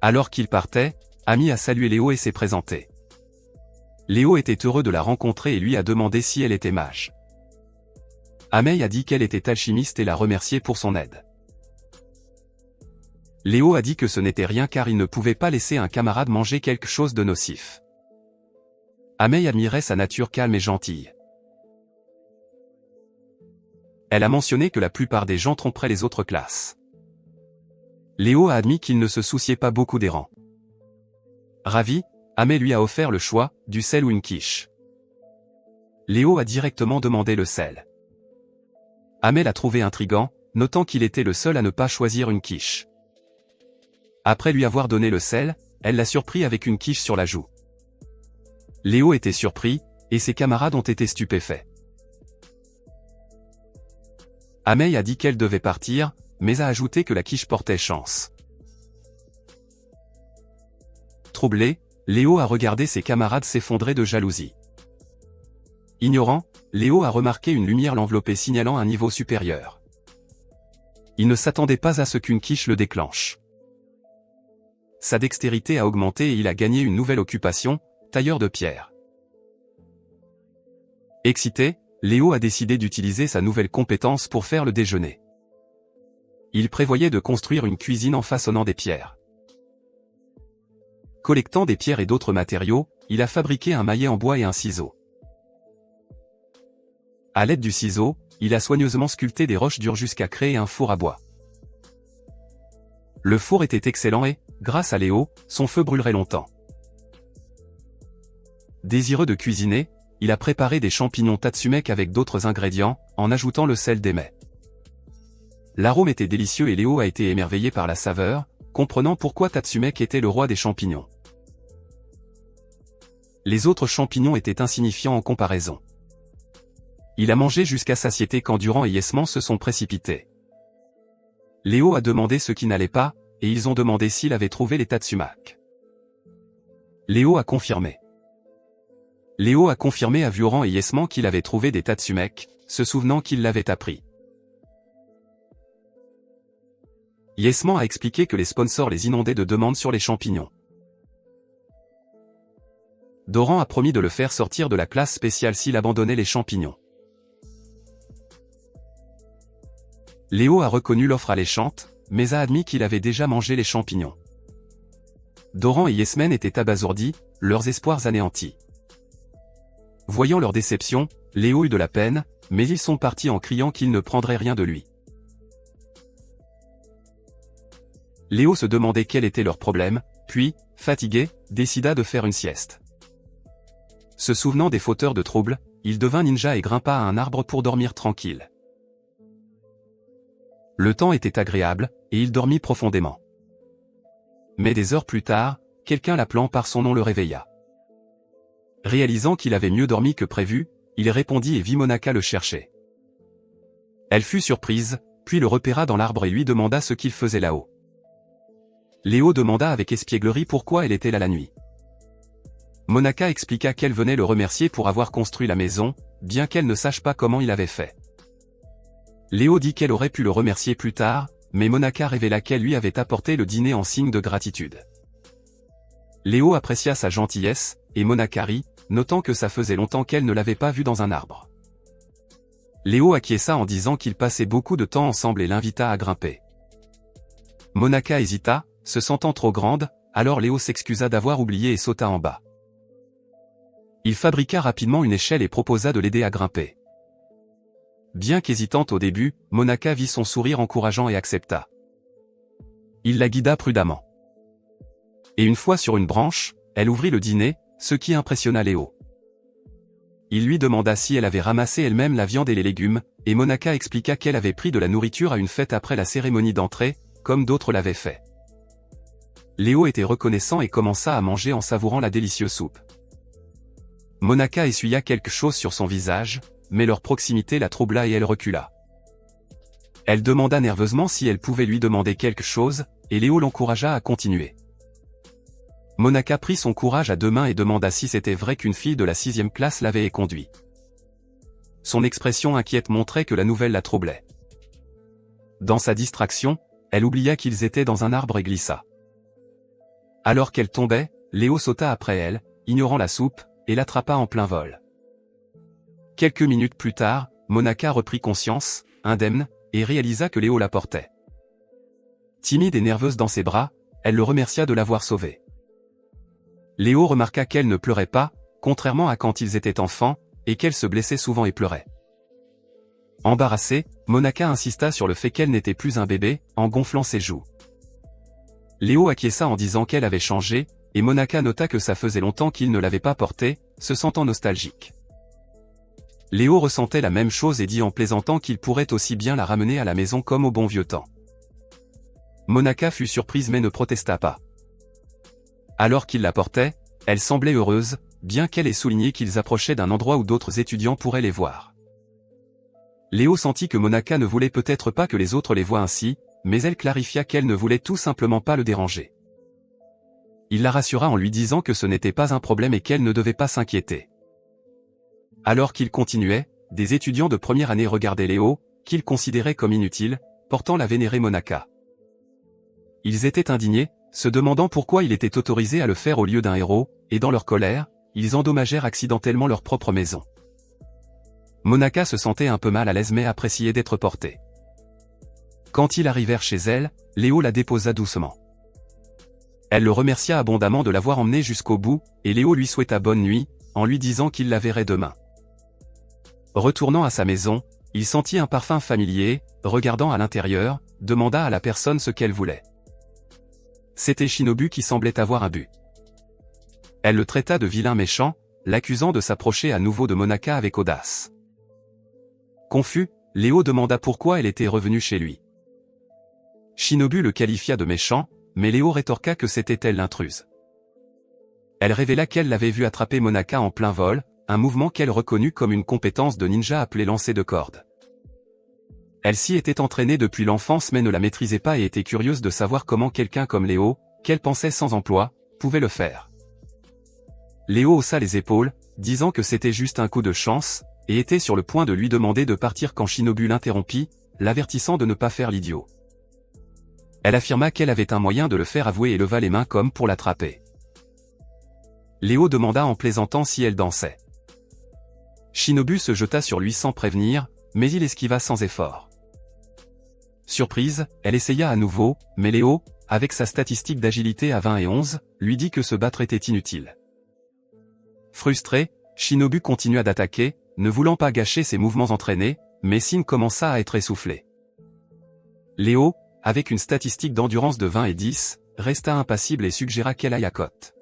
Alors qu'il partait, Ami a salué Léo et s'est présenté. Léo était heureux de la rencontrer et lui a demandé si elle était mage. Ami a dit qu'elle était alchimiste et l'a remercié pour son aide. Léo a dit que ce n'était rien car il ne pouvait pas laisser un camarade manger quelque chose de nocif. Ami admirait sa nature calme et gentille. Elle a mentionné que la plupart des gens tromperaient les autres classes. Léo a admis qu'il ne se souciait pas beaucoup des rangs. Ravi, Ami lui a offert le choix, du sel ou une quiche. Léo a directement demandé le sel. Ami l'a trouvé intriguant, notant qu'il était le seul à ne pas choisir une quiche. Après lui avoir donné le sel, elle l'a surpris avec une quiche sur la joue. Léo était surpris, et ses camarades ont été stupéfaits. Ami a dit qu'elle devait partir, mais a ajouté que la quiche portait chance. Troublé, Léo a regardé ses camarades s'effondrer de jalousie. Ignorant, Léo a remarqué une lumière l'envelopper signalant un niveau supérieur. Il ne s'attendait pas à ce qu'une quiche le déclenche. Sa dextérité a augmenté et il a gagné une nouvelle occupation, tailleur de pierre. Excité, Léo a décidé d'utiliser sa nouvelle compétence pour faire le déjeuner. Il prévoyait de construire une cuisine en façonnant des pierres. Collectant des pierres et d'autres matériaux, il a fabriqué un maillet en bois et un ciseau. À l'aide du ciseau, il a soigneusement sculpté des roches dures jusqu'à créer un four à bois. Le four était excellent et, grâce à Léo, son feu brûlerait longtemps. Désireux de cuisiner, il a préparé des champignons Tatsumek avec d'autres ingrédients, en ajoutant le sel d'Ami. L'arôme était délicieux et Léo a été émerveillé par la saveur, comprenant pourquoi Tatsumek était le roi des champignons. Les autres champignons étaient insignifiants en comparaison. Il a mangé jusqu'à satiété quand Durand et Yesman se sont précipités. Léo a demandé ce qui n'allait pas, et ils ont demandé s'il avait trouvé les Tatsumak. Léo a confirmé. Léo a confirmé à Durand et Yesman qu'il avait trouvé des Tatsumek, se souvenant qu'il l'avait appris. Yesman a expliqué que les sponsors les inondaient de demandes sur les champignons. Doran a promis de le faire sortir de la classe spéciale s'il abandonnait les champignons. Léo a reconnu l'offre alléchante, mais a admis qu'il avait déjà mangé les champignons. Doran et Yesman étaient abasourdis, leurs espoirs anéantis. Voyant leur déception, Léo eut de la peine, mais ils sont partis en criant qu'ils ne prendraient rien de lui. Léo se demandait quel était leur problème, puis, fatigué, décida de faire une sieste. Se souvenant des fauteurs de troubles, il devint ninja et grimpa à un arbre pour dormir tranquille. Le temps était agréable, et il dormit profondément. Mais des heures plus tard, quelqu'un l'appelant par son nom le réveilla. Réalisant qu'il avait mieux dormi que prévu, il répondit et vit Monaka le chercher. Elle fut surprise, puis le repéra dans l'arbre et lui demanda ce qu'il faisait là-haut. Léo demanda avec espièglerie pourquoi elle était là la nuit. Monaka expliqua qu'elle venait le remercier pour avoir construit la maison, bien qu'elle ne sache pas comment il avait fait. Léo dit qu'elle aurait pu le remercier plus tard, mais Monaka révéla qu'elle lui avait apporté le dîner en signe de gratitude. Léo apprécia sa gentillesse, et Monaka rit, notant que ça faisait longtemps qu'elle ne l'avait pas vu dans un arbre. Léo acquiesça en disant qu'ils passaient beaucoup de temps ensemble et l'invita à grimper. Monaka hésita, se sentant trop grande, alors Léo s'excusa d'avoir oublié et sauta en bas. Il fabriqua rapidement une échelle et proposa de l'aider à grimper. Bien qu'hésitante au début, Monaka vit son sourire encourageant et accepta. Il la guida prudemment. Et une fois sur une branche, elle ouvrit le dîner, ce qui impressionna Léo. Il lui demanda si elle avait ramassé elle-même la viande et les légumes, et Monaka expliqua qu'elle avait pris de la nourriture à une fête après la cérémonie d'entrée, comme d'autres l'avaient fait. Léo était reconnaissant et commença à manger en savourant la délicieuse soupe. Monaka essuya quelque chose sur son visage, mais leur proximité la troubla et elle recula. Elle demanda nerveusement si elle pouvait lui demander quelque chose, et Léo l'encouragea à continuer. Monaka prit son courage à deux mains et demanda si c'était vrai qu'une fille de la 6e classe l'avait éconduit. Son expression inquiète montrait que la nouvelle la troublait. Dans sa distraction, elle oublia qu'ils étaient dans un arbre et glissa. Alors qu'elle tombait, Léo sauta après elle, ignorant la soupe, et l'attrapa en plein vol. Quelques minutes plus tard, Monaka reprit conscience, indemne, et réalisa que Léo la portait. Timide et nerveuse dans ses bras, elle le remercia de l'avoir sauvée. Léo remarqua qu'elle ne pleurait pas, contrairement à quand ils étaient enfants, et qu'elle se blessait souvent et pleurait. Embarrassée, Monaka insista sur le fait qu'elle n'était plus un bébé, en gonflant ses joues. Léo acquiesça en disant qu'elle avait changé, et Monaka nota que ça faisait longtemps qu'il ne l'avait pas portée, se sentant nostalgique. Léo ressentait la même chose et dit en plaisantant qu'il pourrait aussi bien la ramener à la maison comme au bon vieux temps. Monaka fut surprise mais ne protesta pas. Alors qu'il la portait, elle semblait heureuse, bien qu'elle ait souligné qu'ils approchaient d'un endroit où d'autres étudiants pourraient les voir. Léo sentit que Monaka ne voulait peut-être pas que les autres les voient ainsi, mais elle clarifia qu'elle ne voulait tout simplement pas le déranger. Il la rassura en lui disant que ce n'était pas un problème et qu'elle ne devait pas s'inquiéter. Alors qu'il continuait, des étudiants de première année regardaient Léo, qu'ils considéraient comme inutile, portant la vénérée Monaka. Ils étaient indignés, se demandant pourquoi il était autorisé à le faire au lieu d'un héros, et dans leur colère, ils endommagèrent accidentellement leur propre maison. Monaka se sentait un peu mal à l'aise mais appréciait d'être portée. Quand ils arrivèrent chez elle, Léo la déposa doucement. Elle le remercia abondamment de l'avoir emmené jusqu'au bout, et Léo lui souhaita bonne nuit, en lui disant qu'il la verrait demain. Retournant à sa maison, il sentit un parfum familier, regardant à l'intérieur, demanda à la personne ce qu'elle voulait. C'était Shinobu qui semblait avoir un but. Elle le traita de vilain méchant, l'accusant de s'approcher à nouveau de Monaka avec audace. Confus, Léo demanda pourquoi elle était revenue chez lui. Shinobu le qualifia de méchant, mais Léo rétorqua que c'était elle l'intruse. Elle révéla qu'elle l'avait vu attraper Monaka en plein vol, un mouvement qu'elle reconnut comme une compétence de ninja appelée lancer de corde. Elle s'y était entraînée depuis l'enfance mais ne la maîtrisait pas et était curieuse de savoir comment quelqu'un comme Léo, qu'elle pensait sans emploi, pouvait le faire. Léo haussa les épaules, disant que c'était juste un coup de chance, et était sur le point de lui demander de partir quand Shinobu l'interrompit, l'avertissant de ne pas faire l'idiot. Elle affirma qu'elle avait un moyen de le faire avouer et leva les mains comme pour l'attraper. Léo demanda en plaisantant si elle dansait. Shinobu se jeta sur lui sans prévenir, mais il esquiva sans effort. Surprise, elle essaya à nouveau, mais Léo, avec sa statistique d'agilité à 20 et 11, lui dit que se battre était inutile. Frustré, Shinobu continua d'attaquer, ne voulant pas gâcher ses mouvements entraînés, mais Sin commença à être essoufflé. Léo, avec une statistique d'endurance de 20 et 10, resta impassible et suggéra qu'elle aille à côte.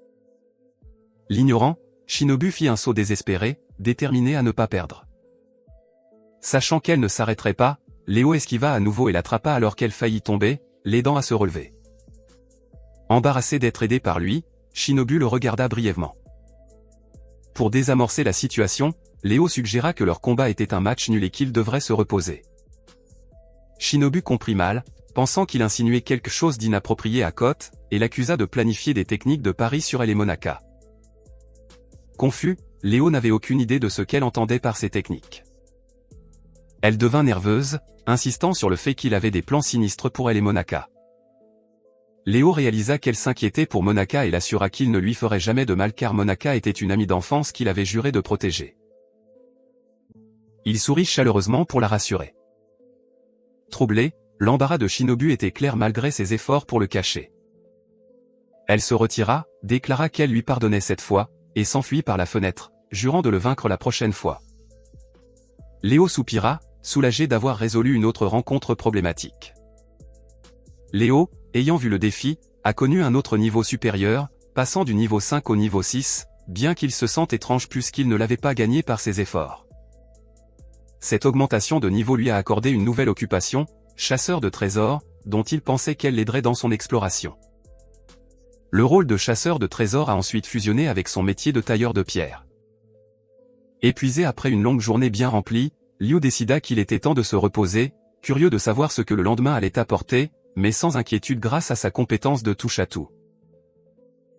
L'ignorant, Shinobu fit un saut désespéré, déterminé à ne pas perdre. Sachant qu'elle ne s'arrêterait pas, Léo esquiva à nouveau et l'attrapa alors qu'elle faillit tomber, l'aidant à se relever. Embarrassé d'être aidé par lui, Shinobu le regarda brièvement. Pour désamorcer la situation, Léo suggéra que leur combat était un match nul et qu'ils devraient se reposer. Shinobu comprit mal, pensant qu'il insinuait quelque chose d'inapproprié à Kote, et l'accusa de planifier des techniques de pari sur elle et Monaka. Confus, Léo n'avait aucune idée de ce qu'elle entendait par ces techniques. Elle devint nerveuse, insistant sur le fait qu'il avait des plans sinistres pour elle et Monaka. Léo réalisa qu'elle s'inquiétait pour Monaka et l'assura qu'il ne lui ferait jamais de mal car Monaka était une amie d'enfance qu'il avait juré de protéger. Il sourit chaleureusement pour la rassurer. Troublée, l'embarras de Shinobu était clair malgré ses efforts pour le cacher. Elle se retira, déclara qu'elle lui pardonnait cette fois, et s'enfuit par la fenêtre, jurant de le vaincre la prochaine fois. Léo soupira, soulagé d'avoir résolu une autre rencontre problématique. Léo, ayant vu le défi, a connu un autre niveau supérieur, passant du niveau 5 au niveau 6, bien qu'il se sente étrange puisqu'il ne l'avait pas gagné par ses efforts. Cette augmentation de niveau lui a accordé une nouvelle occupation, chasseur de trésors, dont il pensait qu'elle l'aiderait dans son exploration. Le rôle de chasseur de trésors a ensuite fusionné avec son métier de tailleur de pierre. Épuisé après une longue journée bien remplie, Liu décida qu'il était temps de se reposer, curieux de savoir ce que le lendemain allait apporter, mais sans inquiétude grâce à sa compétence de touche-à-tout.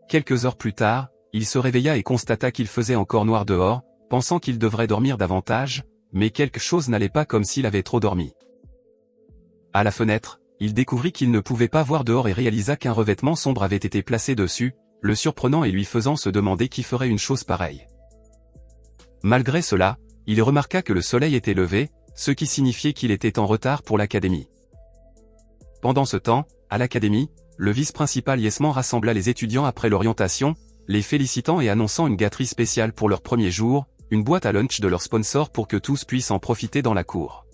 Quelques heures plus tard, il se réveilla et constata qu'il faisait encore noir dehors, pensant qu'il devrait dormir davantage, mais quelque chose n'allait pas comme s'il avait trop dormi. À la fenêtre, il découvrit qu'il ne pouvait pas voir dehors et réalisa qu'un revêtement sombre avait été placé dessus, le surprenant et lui faisant se demander qui ferait une chose pareille. Malgré cela, il remarqua que le soleil était levé, ce qui signifiait qu'il était en retard pour l'académie. Pendant ce temps, à l'académie, le vice-principal Yesman rassembla les étudiants après l'orientation, les félicitant et annonçant une gâterie spéciale pour leur premier jour, une boîte à lunch de leur sponsor pour que tous puissent en profiter dans la cour.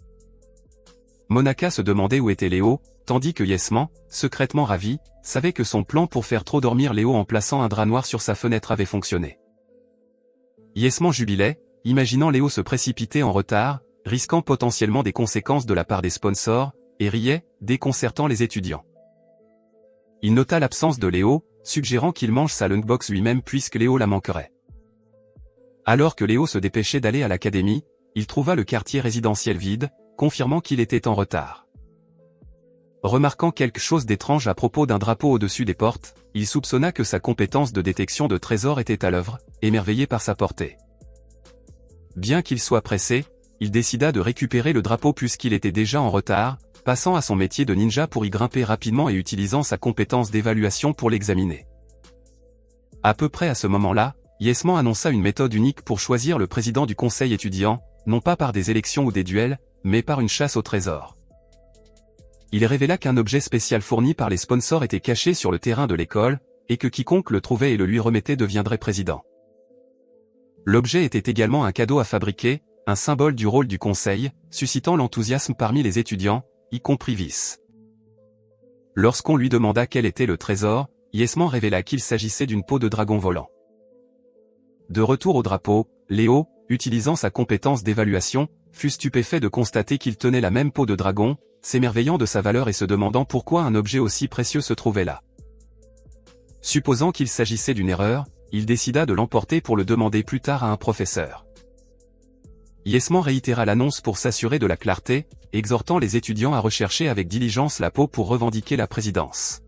Monaka se demandait où était Léo, tandis que Yesman, secrètement ravi, savait que son plan pour faire trop dormir Léo en plaçant un drap noir sur sa fenêtre avait fonctionné. Yesman jubilait, imaginant Léo se précipiter en retard, risquant potentiellement des conséquences de la part des sponsors, et riait, déconcertant les étudiants. Il nota l'absence de Léo, suggérant qu'il mange sa lunchbox lui-même puisque Léo la manquerait. Alors que Léo se dépêchait d'aller à l'académie, il trouva le quartier résidentiel vide, confirmant qu'il était en retard. Remarquant quelque chose d'étrange à propos d'un drapeau au-dessus des portes, il soupçonna que sa compétence de détection de trésors était à l'œuvre, émerveillé par sa portée. Bien qu'il soit pressé, il décida de récupérer le drapeau puisqu'il était déjà en retard, passant à son métier de ninja pour y grimper rapidement et utilisant sa compétence d'évaluation pour l'examiner. À peu près à ce moment-là, Yesman annonça une méthode unique pour choisir le président du conseil étudiant, non pas par des élections ou des duels, mais par une chasse au trésor. Il révéla qu'un objet spécial fourni par les sponsors était caché sur le terrain de l'école, et que quiconque le trouvait et le lui remettait deviendrait président. L'objet était également un cadeau à fabriquer, un symbole du rôle du conseil, suscitant l'enthousiasme parmi les étudiants, y compris Vice. Lorsqu'on lui demanda quel était le trésor, Yesman révéla qu'il s'agissait d'une peau de dragon volant. De retour au drapeau, Léo, utilisant sa compétence d'évaluation, fut stupéfait de constater qu'il tenait la même peau de dragon, s'émerveillant de sa valeur et se demandant pourquoi un objet aussi précieux se trouvait là. Supposant qu'il s'agissait d'une erreur, il décida de l'emporter pour le demander plus tard à un professeur. Yesman réitéra l'annonce pour s'assurer de la clarté, exhortant les étudiants à rechercher avec diligence la peau pour revendiquer la présidence.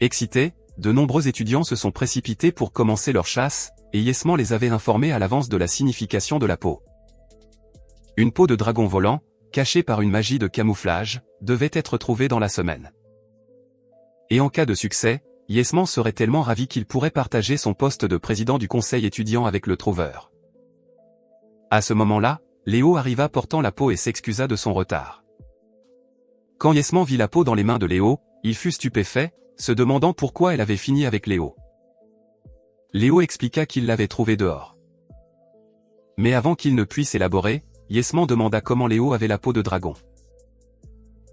Excités, de nombreux étudiants se sont précipités pour commencer leur chasse, et Yesman les avait informés à l'avance de la signification de la peau. Une peau de dragon volant, cachée par une magie de camouflage, devait être trouvée dans la semaine. Et en cas de succès, Yesman serait tellement ravi qu'il pourrait partager son poste de président du conseil étudiant avec le trouveur. À ce moment-là, Léo arriva portant la peau et s'excusa de son retard. Quand Yesman vit la peau dans les mains de Léo, il fut stupéfait, se demandant pourquoi elle avait fini avec Léo. Léo expliqua qu'il l'avait trouvée dehors. Mais avant qu'il ne puisse élaborer, Yesman demanda comment Léo avait la peau de dragon.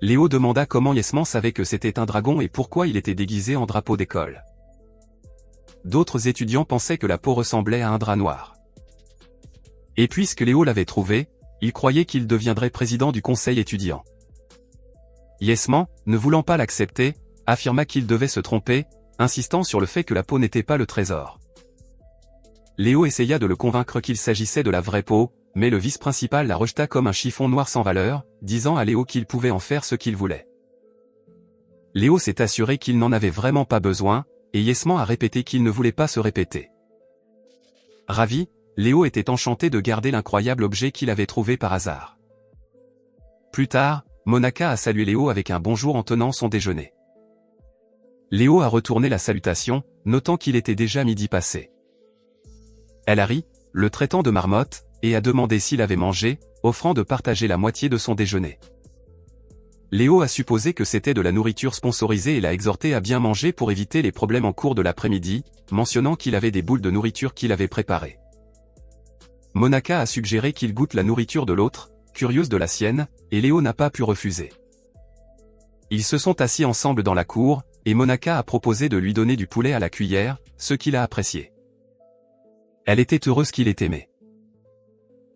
Léo demanda comment Yesman savait que c'était un dragon et pourquoi il était déguisé en drapeau d'école. D'autres étudiants pensaient que la peau ressemblait à un drap noir. Et puisque Léo l'avait trouvé, il croyait qu'il deviendrait président du conseil étudiant. Yesman, ne voulant pas l'accepter, affirma qu'il devait se tromper, insistant sur le fait que la peau n'était pas le trésor. Léo essaya de le convaincre qu'il s'agissait de la vraie peau, mais le vice-principal la rejeta comme un chiffon noir sans valeur, disant à Léo qu'il pouvait en faire ce qu'il voulait. Léo s'est assuré qu'il n'en avait vraiment pas besoin, et Yesman a répété qu'il ne voulait pas se répéter. Ravi, Léo était enchanté de garder l'incroyable objet qu'il avait trouvé par hasard. Plus tard, Monaka a salué Léo avec un bonjour en tenant son déjeuner. Léo a retourné la salutation, notant qu'il était déjà midi passé. Elle a ri, le traitant de marmotte, et a demandé s'il avait mangé, offrant de partager la moitié de son déjeuner. Léo a supposé que c'était de la nourriture sponsorisée et l'a exhorté à bien manger pour éviter les problèmes en cours de l'après-midi, mentionnant qu'il avait des boules de nourriture qu'il avait préparées. Monaka a suggéré qu'il goûte la nourriture de l'autre, curieuse de la sienne, et Léo n'a pas pu refuser. Ils se sont assis ensemble dans la cour, et Monaka a proposé de lui donner du poulet à la cuillère, ce qu'il a apprécié. Elle était heureuse qu'il ait aimé.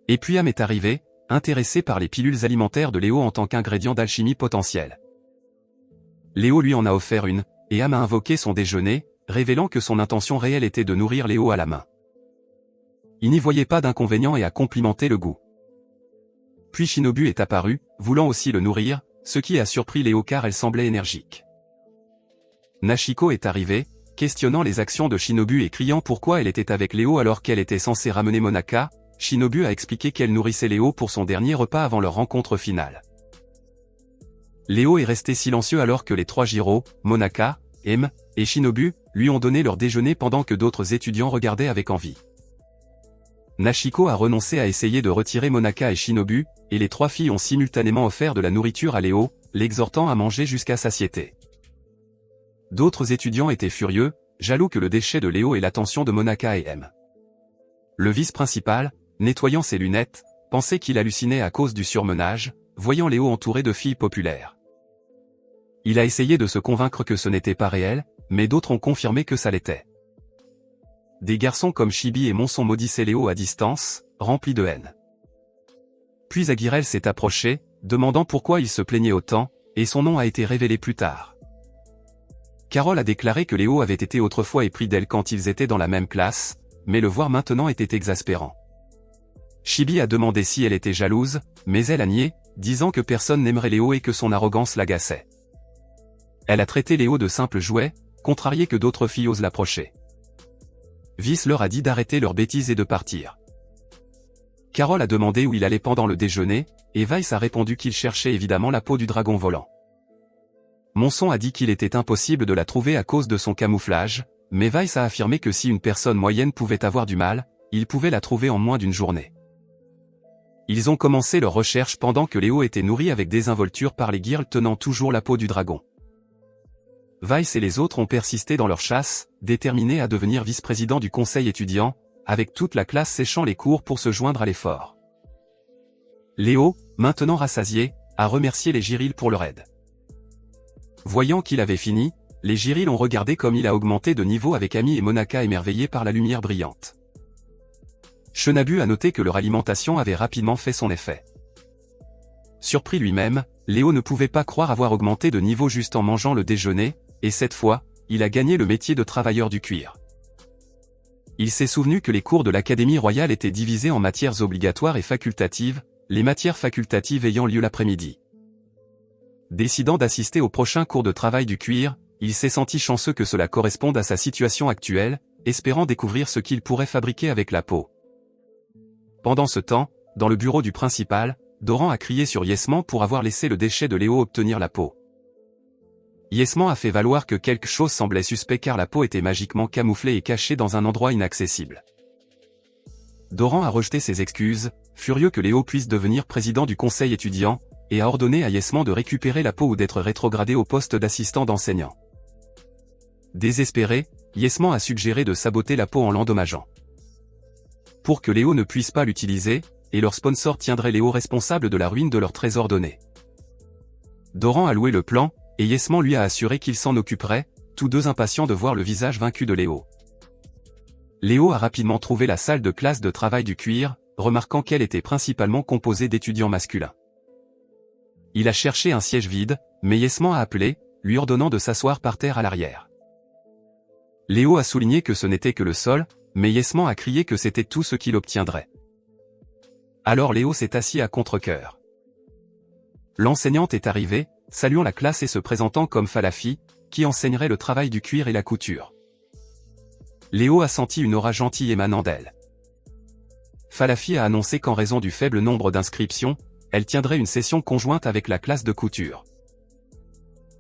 Et puis Am est arrivé, intéressé par les pilules alimentaires de Léo en tant qu'ingrédient d'alchimie potentiel. Léo lui en a offert une, et Am a invoqué son déjeuner, révélant que son intention réelle était de nourrir Léo à la main. Il n'y voyait pas d'inconvénient et a complimenté le goût. Puis Shinobu est apparu, voulant aussi le nourrir, ce qui a surpris Léo car elle semblait énergique. Nashiko est arrivée, questionnant les actions de Shinobu et criant pourquoi elle était avec Léo alors qu'elle était censée ramener Monaka. Shinobu a expliqué qu'elle nourrissait Léo pour son dernier repas avant leur rencontre finale. Léo est resté silencieux alors que les trois Jiro, Monaka, M, et Shinobu, lui ont donné leur déjeuner pendant que d'autres étudiants regardaient avec envie. Nashiko a renoncé à essayer de retirer Monaka et Shinobu, et les trois filles ont simultanément offert de la nourriture à Léo, l'exhortant à manger jusqu'à satiété. D'autres étudiants étaient furieux, jaloux que le déchet de Léo ait l'attention de Monaka et M. Le vice-principal, nettoyant ses lunettes, pensait qu'il hallucinait à cause du surmenage, voyant Léo entouré de filles populaires. Il a essayé de se convaincre que ce n'était pas réel, mais d'autres ont confirmé que ça l'était. Des garçons comme Chibi et Monson maudissaient Léo à distance, remplis de haine. Puis Aguirel s'est approché, demandant pourquoi il se plaignait autant, et son nom a été révélé plus tard. Carole a déclaré que Léo avait été autrefois épris d'elle quand ils étaient dans la même classe, mais le voir maintenant était exaspérant. Chibi a demandé si elle était jalouse, mais elle a nié, disant que personne n'aimerait Léo et que son arrogance l'agaçait. Elle a traité Léo de simple jouet, contrarié que d'autres filles osent l'approcher. Vice leur a dit d'arrêter leurs bêtises et de partir. Carole a demandé où il allait pendant le déjeuner, et Vice a répondu qu'il cherchait évidemment la peau du dragon volant. Monson a dit qu'il était impossible de la trouver à cause de son camouflage, mais Vice a affirmé que si une personne moyenne pouvait avoir du mal, il pouvait la trouver en moins d'une journée. Ils ont commencé leur recherche pendant que Léo était nourri avec désinvolture par les Girls tenant toujours la peau du dragon. Vice et les autres ont persisté dans leur chasse, déterminés à devenir vice-président du conseil étudiant, avec toute la classe séchant les cours pour se joindre à l'effort. Léo, maintenant rassasié, a remercié les Jirils pour leur aide. Voyant qu'il avait fini, les Jirils ont regardé comme il a augmenté de niveau avec Ami et Monaka émerveillés par la lumière brillante. Shinobu a noté que leur alimentation avait rapidement fait son effet. Surpris lui-même, Léo ne pouvait pas croire avoir augmenté de niveau juste en mangeant le déjeuner, et cette fois, il a gagné le métier de travailleur du cuir. Il s'est souvenu que les cours de l'Académie royale étaient divisés en matières obligatoires et facultatives, les matières facultatives ayant lieu l'après-midi. Décidant d'assister au prochain cours de travail du cuir, il s'est senti chanceux que cela corresponde à sa situation actuelle, espérant découvrir ce qu'il pourrait fabriquer avec la peau. Pendant ce temps, dans le bureau du principal, Doran a crié sur Yesman pour avoir laissé le déchet de Léo obtenir la peau. Yesman a fait valoir que quelque chose semblait suspect car la peau était magiquement camouflée et cachée dans un endroit inaccessible. Doran a rejeté ses excuses, furieux que Léo puisse devenir président du conseil étudiant, et a ordonné à Yesman de récupérer la peau ou d'être rétrogradé au poste d'assistant d'enseignant. Désespéré, Yesman a suggéré de saboter la peau en l'endommageant. Pour que Léo ne puisse pas l'utiliser, et leur sponsor tiendrait Léo responsable de la ruine de leur trésor donné. Doran a loué le plan, et Yesman lui a assuré qu'il s'en occuperait, tous deux impatients de voir le visage vaincu de Léo. Léo a rapidement trouvé la salle de classe de travail du cuir, remarquant qu'elle était principalement composée d'étudiants masculins. Il a cherché un siège vide, mais Yesman a appelé, lui ordonnant de s'asseoir par terre à l'arrière. Léo a souligné que ce n'était que le sol, mais Yesman a crié que c'était tout ce qu'il obtiendrait. Alors Léo s'est assis à contre-cœur. L'enseignante est arrivée, saluant la classe et se présentant comme Falafi, qui enseignerait le travail du cuir et la couture. Léo a senti une aura gentille émanant d'elle. Falafi a annoncé qu'en raison du faible nombre d'inscriptions, elle tiendrait une session conjointe avec la classe de couture.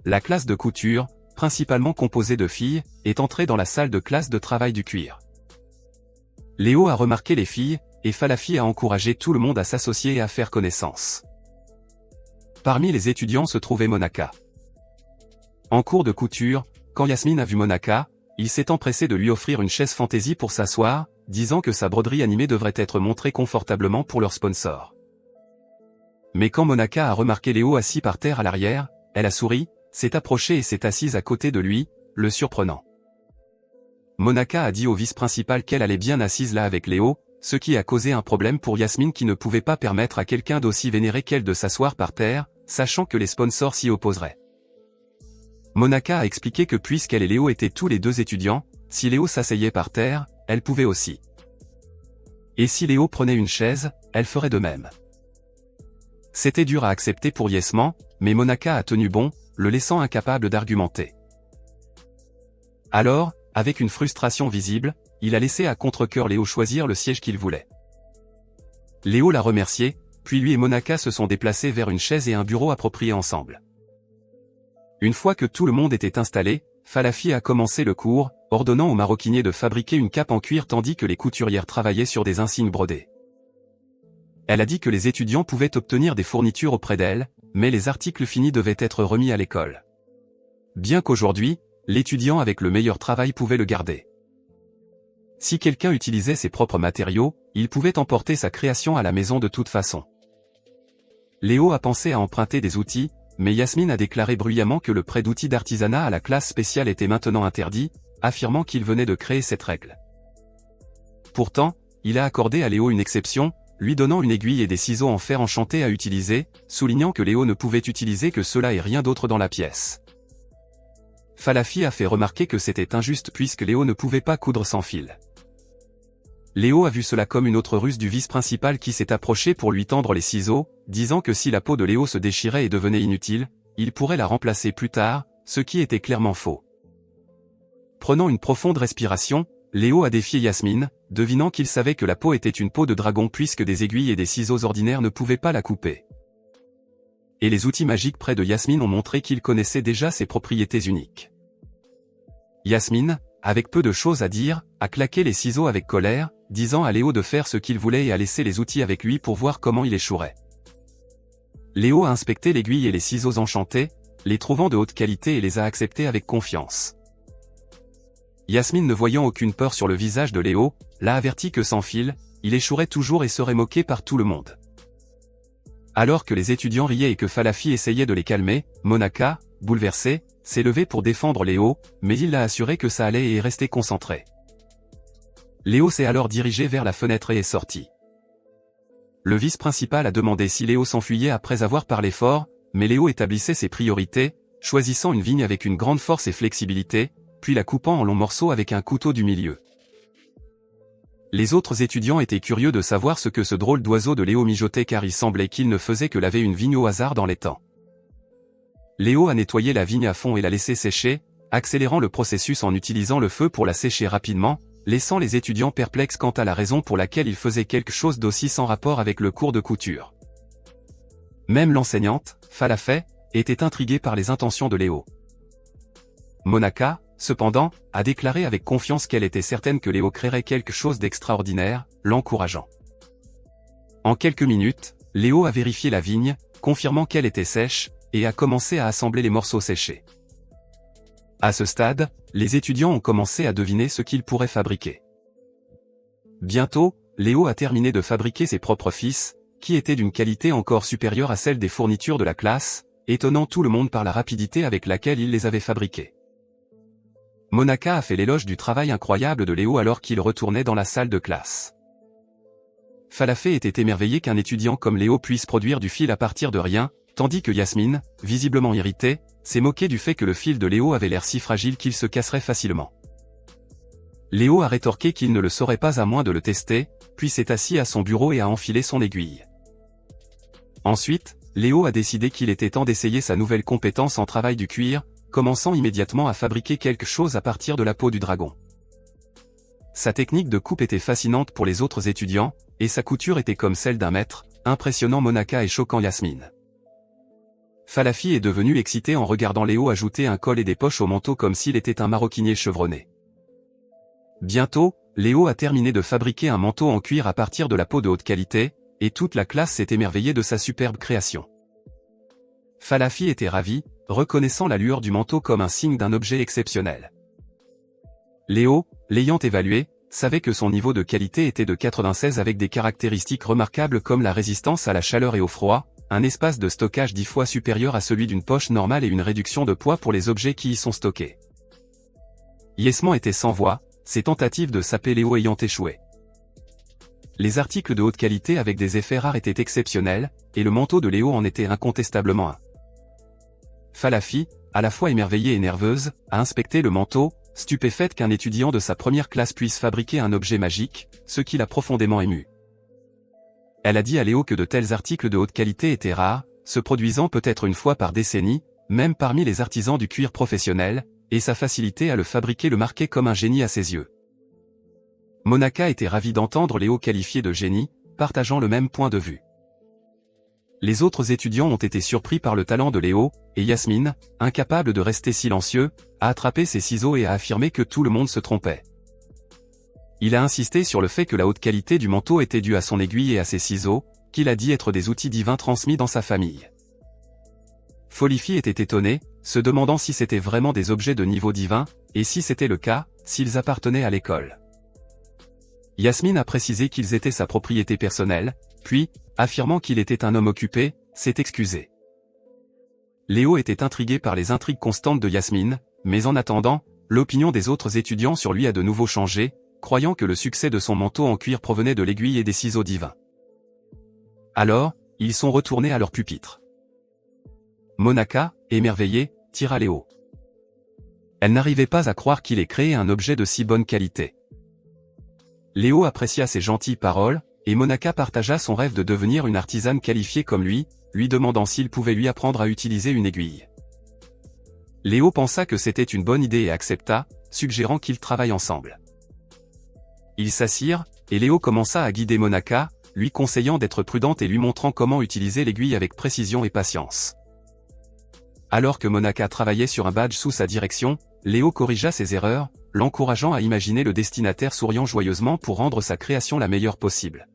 La classe de couture, principalement composée de filles, est entrée dans la salle de classe de travail du cuir. Léo a remarqué les filles, et Falafi a encouragé tout le monde à s'associer et à faire connaissance. Parmi les étudiants se trouvait Monaka. En cours de couture, quand Yasmine a vu Monaka, il s'est empressé de lui offrir une chaise fantaisie pour s'asseoir, disant que sa broderie animée devrait être montrée confortablement pour leur sponsor. Mais quand Monaka a remarqué Léo assis par terre à l'arrière, elle a souri, s'est approchée et s'est assise à côté de lui, le surprenant. Monaca a dit au vice-principal qu'elle allait bien assise là avec Léo, ce qui a causé un problème pour Yasmine qui ne pouvait pas permettre à quelqu'un d'aussi vénéré qu'elle de s'asseoir par terre, sachant que les sponsors s'y opposeraient. Monaca a expliqué que puisqu'elle et Léo étaient tous les deux étudiants, si Léo s'asseyait par terre, elle pouvait aussi. Et si Léo prenait une chaise, elle ferait de même. C'était dur à accepter pour Yasmine, mais Monaca a tenu bon, le laissant incapable d'argumenter. Alors, avec une frustration visible, il a laissé à contre-cœur Léo choisir le siège qu'il voulait. Léo l'a remercié, puis lui et Monaca se sont déplacés vers une chaise et un bureau appropriés ensemble. Une fois que tout le monde était installé, Falafi a commencé le cours, ordonnant aux maroquiniers de fabriquer une cape en cuir tandis que les couturières travaillaient sur des insignes brodés. Elle a dit que les étudiants pouvaient obtenir des fournitures auprès d'elle, mais les articles finis devaient être remis à l'école. Bien qu'aujourd'hui, l'étudiant avec le meilleur travail pouvait le garder. Si quelqu'un utilisait ses propres matériaux, il pouvait emporter sa création à la maison de toute façon. Léo a pensé à emprunter des outils, mais Yasmine a déclaré bruyamment que le prêt d'outils d'artisanat à la classe spéciale était maintenant interdit, affirmant qu'il venait de créer cette règle. Pourtant, il a accordé à Léo une exception, lui donnant une aiguille et des ciseaux en fer enchanté à utiliser, soulignant que Léo ne pouvait utiliser que cela et rien d'autre dans la pièce. Falafi a fait remarquer que c'était injuste puisque Léo ne pouvait pas coudre sans fil. Léo a vu cela comme une autre ruse du vice-principal qui s'est approché pour lui tendre les ciseaux, disant que si la peau de Léo se déchirait et devenait inutile, il pourrait la remplacer plus tard, ce qui était clairement faux. Prenant une profonde respiration, Léo a défié Yasmine, devinant qu'il savait que la peau était une peau de dragon puisque des aiguilles et des ciseaux ordinaires ne pouvaient pas la couper. Et les outils magiques près de Yasmine ont montré qu'il connaissait déjà ses propriétés uniques. Yasmine, avec peu de choses à dire, a claqué les ciseaux avec colère, disant à Léo de faire ce qu'il voulait et a laissé les outils avec lui pour voir comment il échouerait. Léo a inspecté l'aiguille et les ciseaux enchantés, les trouvant de haute qualité et les a acceptés avec confiance. Yasmine ne voyant aucune peur sur le visage de Léo, l'a averti que sans fil, il échouerait toujours et serait moqué par tout le monde. Alors que les étudiants riaient et que Falafi essayait de les calmer, Monaca, bouleversé, s'est levé pour défendre Léo, mais il l'a assuré que ça allait et est resté concentré. Léo s'est alors dirigé vers la fenêtre et est sorti. Le vice-principal a demandé si Léo s'enfuyait après avoir parlé fort, mais Léo établissait ses priorités, choisissant une vigne avec une grande force et flexibilité, puis la coupant en longs morceaux avec un couteau du milieu. Les autres étudiants étaient curieux de savoir ce que ce drôle d'oiseau de Léo mijotait car il semblait qu'il ne faisait que laver une vigne au hasard dans l'étang. Léo a nettoyé la vigne à fond et l'a laissée sécher, accélérant le processus en utilisant le feu pour la sécher rapidement, laissant les étudiants perplexes quant à la raison pour laquelle il faisait quelque chose d'aussi sans rapport avec le cours de couture. Même l'enseignante, Falafé, était intriguée par les intentions de Léo. Monaca, cependant, a déclaré avec confiance qu'elle était certaine que Léo créerait quelque chose d'extraordinaire, l'encourageant. En quelques minutes, Léo a vérifié la vigne, confirmant qu'elle était sèche, et a commencé à assembler les morceaux séchés. À ce stade, les étudiants ont commencé à deviner ce qu'ils pourraient fabriquer. Bientôt, Léo a terminé de fabriquer ses propres fils, qui étaient d'une qualité encore supérieure à celle des fournitures de la classe, étonnant tout le monde par la rapidité avec laquelle il les avait fabriqués. Monaca a fait l'éloge du travail incroyable de Léo alors qu'il retournait dans la salle de classe. Falafé était émerveillé qu'un étudiant comme Léo puisse produire du fil à partir de rien, tandis que Yasmine, visiblement irritée, s'est moquée du fait que le fil de Léo avait l'air si fragile qu'il se casserait facilement. Léo a rétorqué qu'il ne le saurait pas à moins de le tester, puis s'est assis à son bureau et a enfilé son aiguille. Ensuite, Léo a décidé qu'il était temps d'essayer sa nouvelle compétence en travail du cuir, commençant immédiatement à fabriquer quelque chose à partir de la peau du dragon. Sa technique de coupe était fascinante pour les autres étudiants, et sa couture était comme celle d'un maître, impressionnant Monaca et choquant Yasmine. Falafi est devenu excité en regardant Léo ajouter un col et des poches au manteau comme s'il était un maroquinier chevronné. Bientôt, Léo a terminé de fabriquer un manteau en cuir à partir de la peau de haute qualité, et toute la classe s'est émerveillée de sa superbe création. Falafi était ravi, reconnaissant la lueur du manteau comme un signe d'un objet exceptionnel. Léo, l'ayant évalué, savait que son niveau de qualité était de 96 avec des caractéristiques remarquables comme la résistance à la chaleur et au froid, un espace de stockage 10 fois supérieur à celui d'une poche normale et une réduction de poids pour les objets qui y sont stockés. Yesman était sans voix, ses tentatives de saper Léo ayant échoué. Les articles de haute qualité avec des effets rares étaient exceptionnels, et le manteau de Léo en était incontestablement un. Falafi, à la fois émerveillée et nerveuse, a inspecté le manteau, stupéfaite qu'un étudiant de sa première classe puisse fabriquer un objet magique, ce qui l'a profondément émue. Elle a dit à Léo que de tels articles de haute qualité étaient rares, se produisant peut-être une fois par décennie, même parmi les artisans du cuir professionnel, et sa facilité à le fabriquer le marquait comme un génie à ses yeux. Monaka était ravie d'entendre Léo qualifié de génie, partageant le même point de vue. Les autres étudiants ont été surpris par le talent de Léo, et Yasmine, incapable de rester silencieux, a attrapé ses ciseaux et a affirmé que tout le monde se trompait. Il a insisté sur le fait que la haute qualité du manteau était due à son aiguille et à ses ciseaux, qu'il a dit être des outils divins transmis dans sa famille. Folifi était étonné, se demandant si c'était vraiment des objets de niveau divin, et si c'était le cas, s'ils appartenaient à l'école. Yasmine a précisé qu'ils étaient sa propriété personnelle, puis, affirmant qu'il était un homme occupé, s'est excusé. Léo était intrigué par les intrigues constantes de Yasmine, mais en attendant, l'opinion des autres étudiants sur lui a de nouveau changé, croyant que le succès de son manteau en cuir provenait de l'aiguille et des ciseaux divins. Alors, ils sont retournés à leur pupitre. Monaka, émerveillée, tira Léo. Elle n'arrivait pas à croire qu'il ait créé un objet de si bonne qualité. Léo apprécia ses gentilles paroles, et Monaka partagea son rêve de devenir une artisane qualifiée comme lui demandant s'il pouvait lui apprendre à utiliser une aiguille. Léo pensa que c'était une bonne idée et accepta, suggérant qu'ils travaillent ensemble. Ils s'assirent, et Léo commença à guider Monaka, lui conseillant d'être prudente et lui montrant comment utiliser l'aiguille avec précision et patience. Alors que Monaka travaillait sur un badge sous sa direction, Léo corrigea ses erreurs, l'encourageant à imaginer le destinataire souriant joyeusement pour rendre sa création la meilleure possible.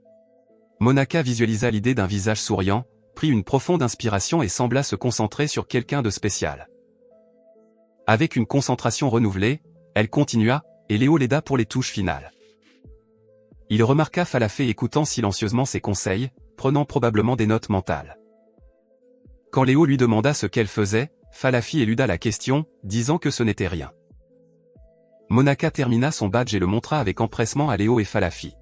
Monaka visualisa l'idée d'un visage souriant, prit une profonde inspiration et sembla se concentrer sur quelqu'un de spécial. Avec une concentration renouvelée, elle continua, et Léo l'aida pour les touches finales. Il remarqua Falafé écoutant silencieusement ses conseils, prenant probablement des notes mentales. Quand Léo lui demanda ce qu'elle faisait, Falafi éluda la question, disant que ce n'était rien. Monaka termina son badge et le montra avec empressement à Léo et Falafi.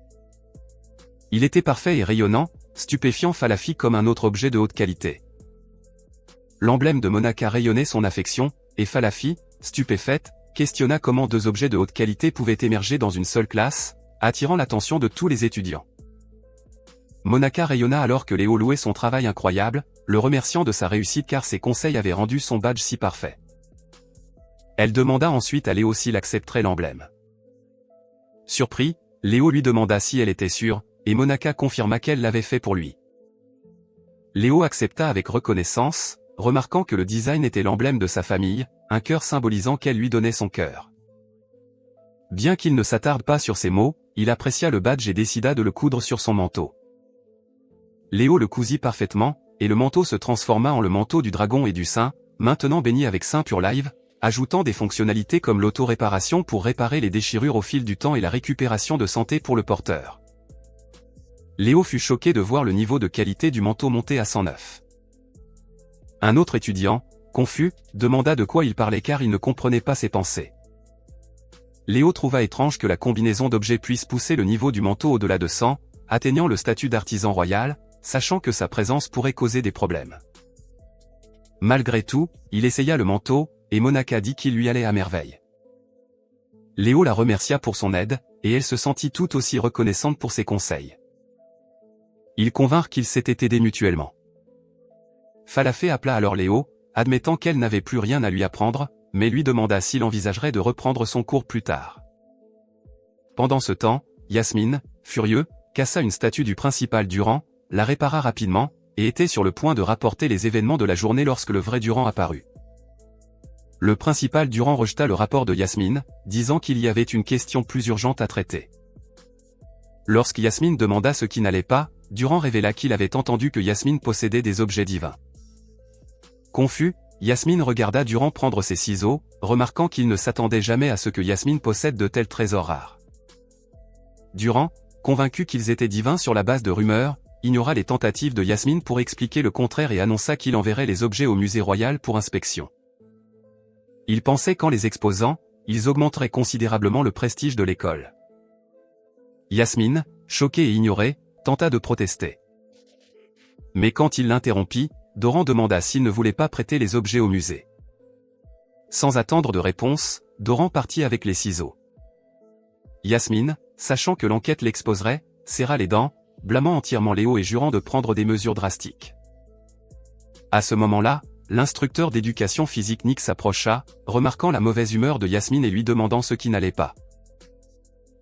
Il était parfait et rayonnant, stupéfiant Falafi comme un autre objet de haute qualité. L'emblème de Monaka rayonnait son affection, et Falafi, stupéfaite, questionna comment deux objets de haute qualité pouvaient émerger dans une seule classe, attirant l'attention de tous les étudiants. Monaka rayonna alors que Léo louait son travail incroyable, le remerciant de sa réussite car ses conseils avaient rendu son badge si parfait. Elle demanda ensuite à Léo s'il accepterait l'emblème. Surpris, Léo lui demanda si elle était sûre, et Monaka confirma qu'elle l'avait fait pour lui. Léo accepta avec reconnaissance, remarquant que le design était l'emblème de sa famille, un cœur symbolisant qu'elle lui donnait son cœur. Bien qu'il ne s'attarde pas sur ces mots, il apprécia le badge et décida de le coudre sur son manteau. Léo le cousit parfaitement, et le manteau se transforma en le manteau du dragon et du saint, maintenant béni avec Saint Pure Live, ajoutant des fonctionnalités comme l'auto-réparation pour réparer les déchirures au fil du temps et la récupération de santé pour le porteur. Léo fut choqué de voir le niveau de qualité du manteau monter à 109. Un autre étudiant, confus, demanda de quoi il parlait car il ne comprenait pas ses pensées. Léo trouva étrange que la combinaison d'objets puisse pousser le niveau du manteau au-delà de 100, atteignant le statut d'artisan royal, sachant que sa présence pourrait causer des problèmes. Malgré tout, il essaya le manteau, et Monaka dit qu'il lui allait à merveille. Léo la remercia pour son aide, et elle se sentit tout aussi reconnaissante pour ses conseils. Ils convinrent qu'ils s'étaient aidés mutuellement. Falafé appela alors Léo, admettant qu'elle n'avait plus rien à lui apprendre, mais lui demanda s'il envisagerait de reprendre son cours plus tard. Pendant ce temps, Yasmine, furieux, cassa une statue du principal Durand, la répara rapidement, et était sur le point de rapporter les événements de la journée lorsque le vrai Durand apparut. Le principal Durand rejeta le rapport de Yasmine, disant qu'il y avait une question plus urgente à traiter. Lorsque Yasmine demanda ce qui n'allait pas, Durand révéla qu'il avait entendu que Yasmine possédait des objets divins. Confus, Yasmine regarda Durand prendre ses ciseaux, remarquant qu'il ne s'attendait jamais à ce que Yasmine possède de tels trésors rares. Durand, convaincu qu'ils étaient divins sur la base de rumeurs, ignora les tentatives de Yasmine pour expliquer le contraire et annonça qu'il enverrait les objets au musée royal pour inspection. Il pensait qu'en les exposant, ils augmenteraient considérablement le prestige de l'école. Yasmine, choquée et ignorée, tenta de protester. Mais quand il l'interrompit, Doran demanda s'il ne voulait pas prêter les objets au musée. Sans attendre de réponse, Doran partit avec les ciseaux. Yasmine, sachant que l'enquête l'exposerait, serra les dents, blâmant entièrement Léo et jurant de prendre des mesures drastiques. À ce moment-là, l'instructeur d'éducation physique Nick s'approcha, remarquant la mauvaise humeur de Yasmine et lui demandant ce qui n'allait pas.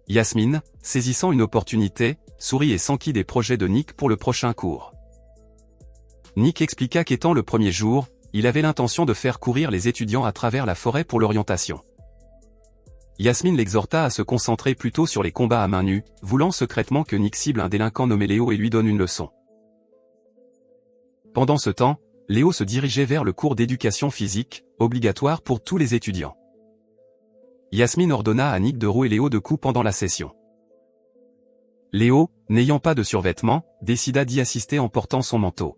Yasmine, saisissant une opportunité, sourit et s'enquit des projets de Nick pour le prochain cours. Nick expliqua qu'étant le premier jour, il avait l'intention de faire courir les étudiants à travers la forêt pour l'orientation. Yasmine l'exhorta à se concentrer plutôt sur les combats à main nue, voulant secrètement que Nick cible un délinquant nommé Léo et lui donne une leçon. Pendant ce temps, Léo se dirigeait vers le cours d'éducation physique, obligatoire pour tous les étudiants. Yasmine ordonna à Nick de rouer Léo de coups pendant la session. Léo, n'ayant pas de survêtement, décida d'y assister en portant son manteau.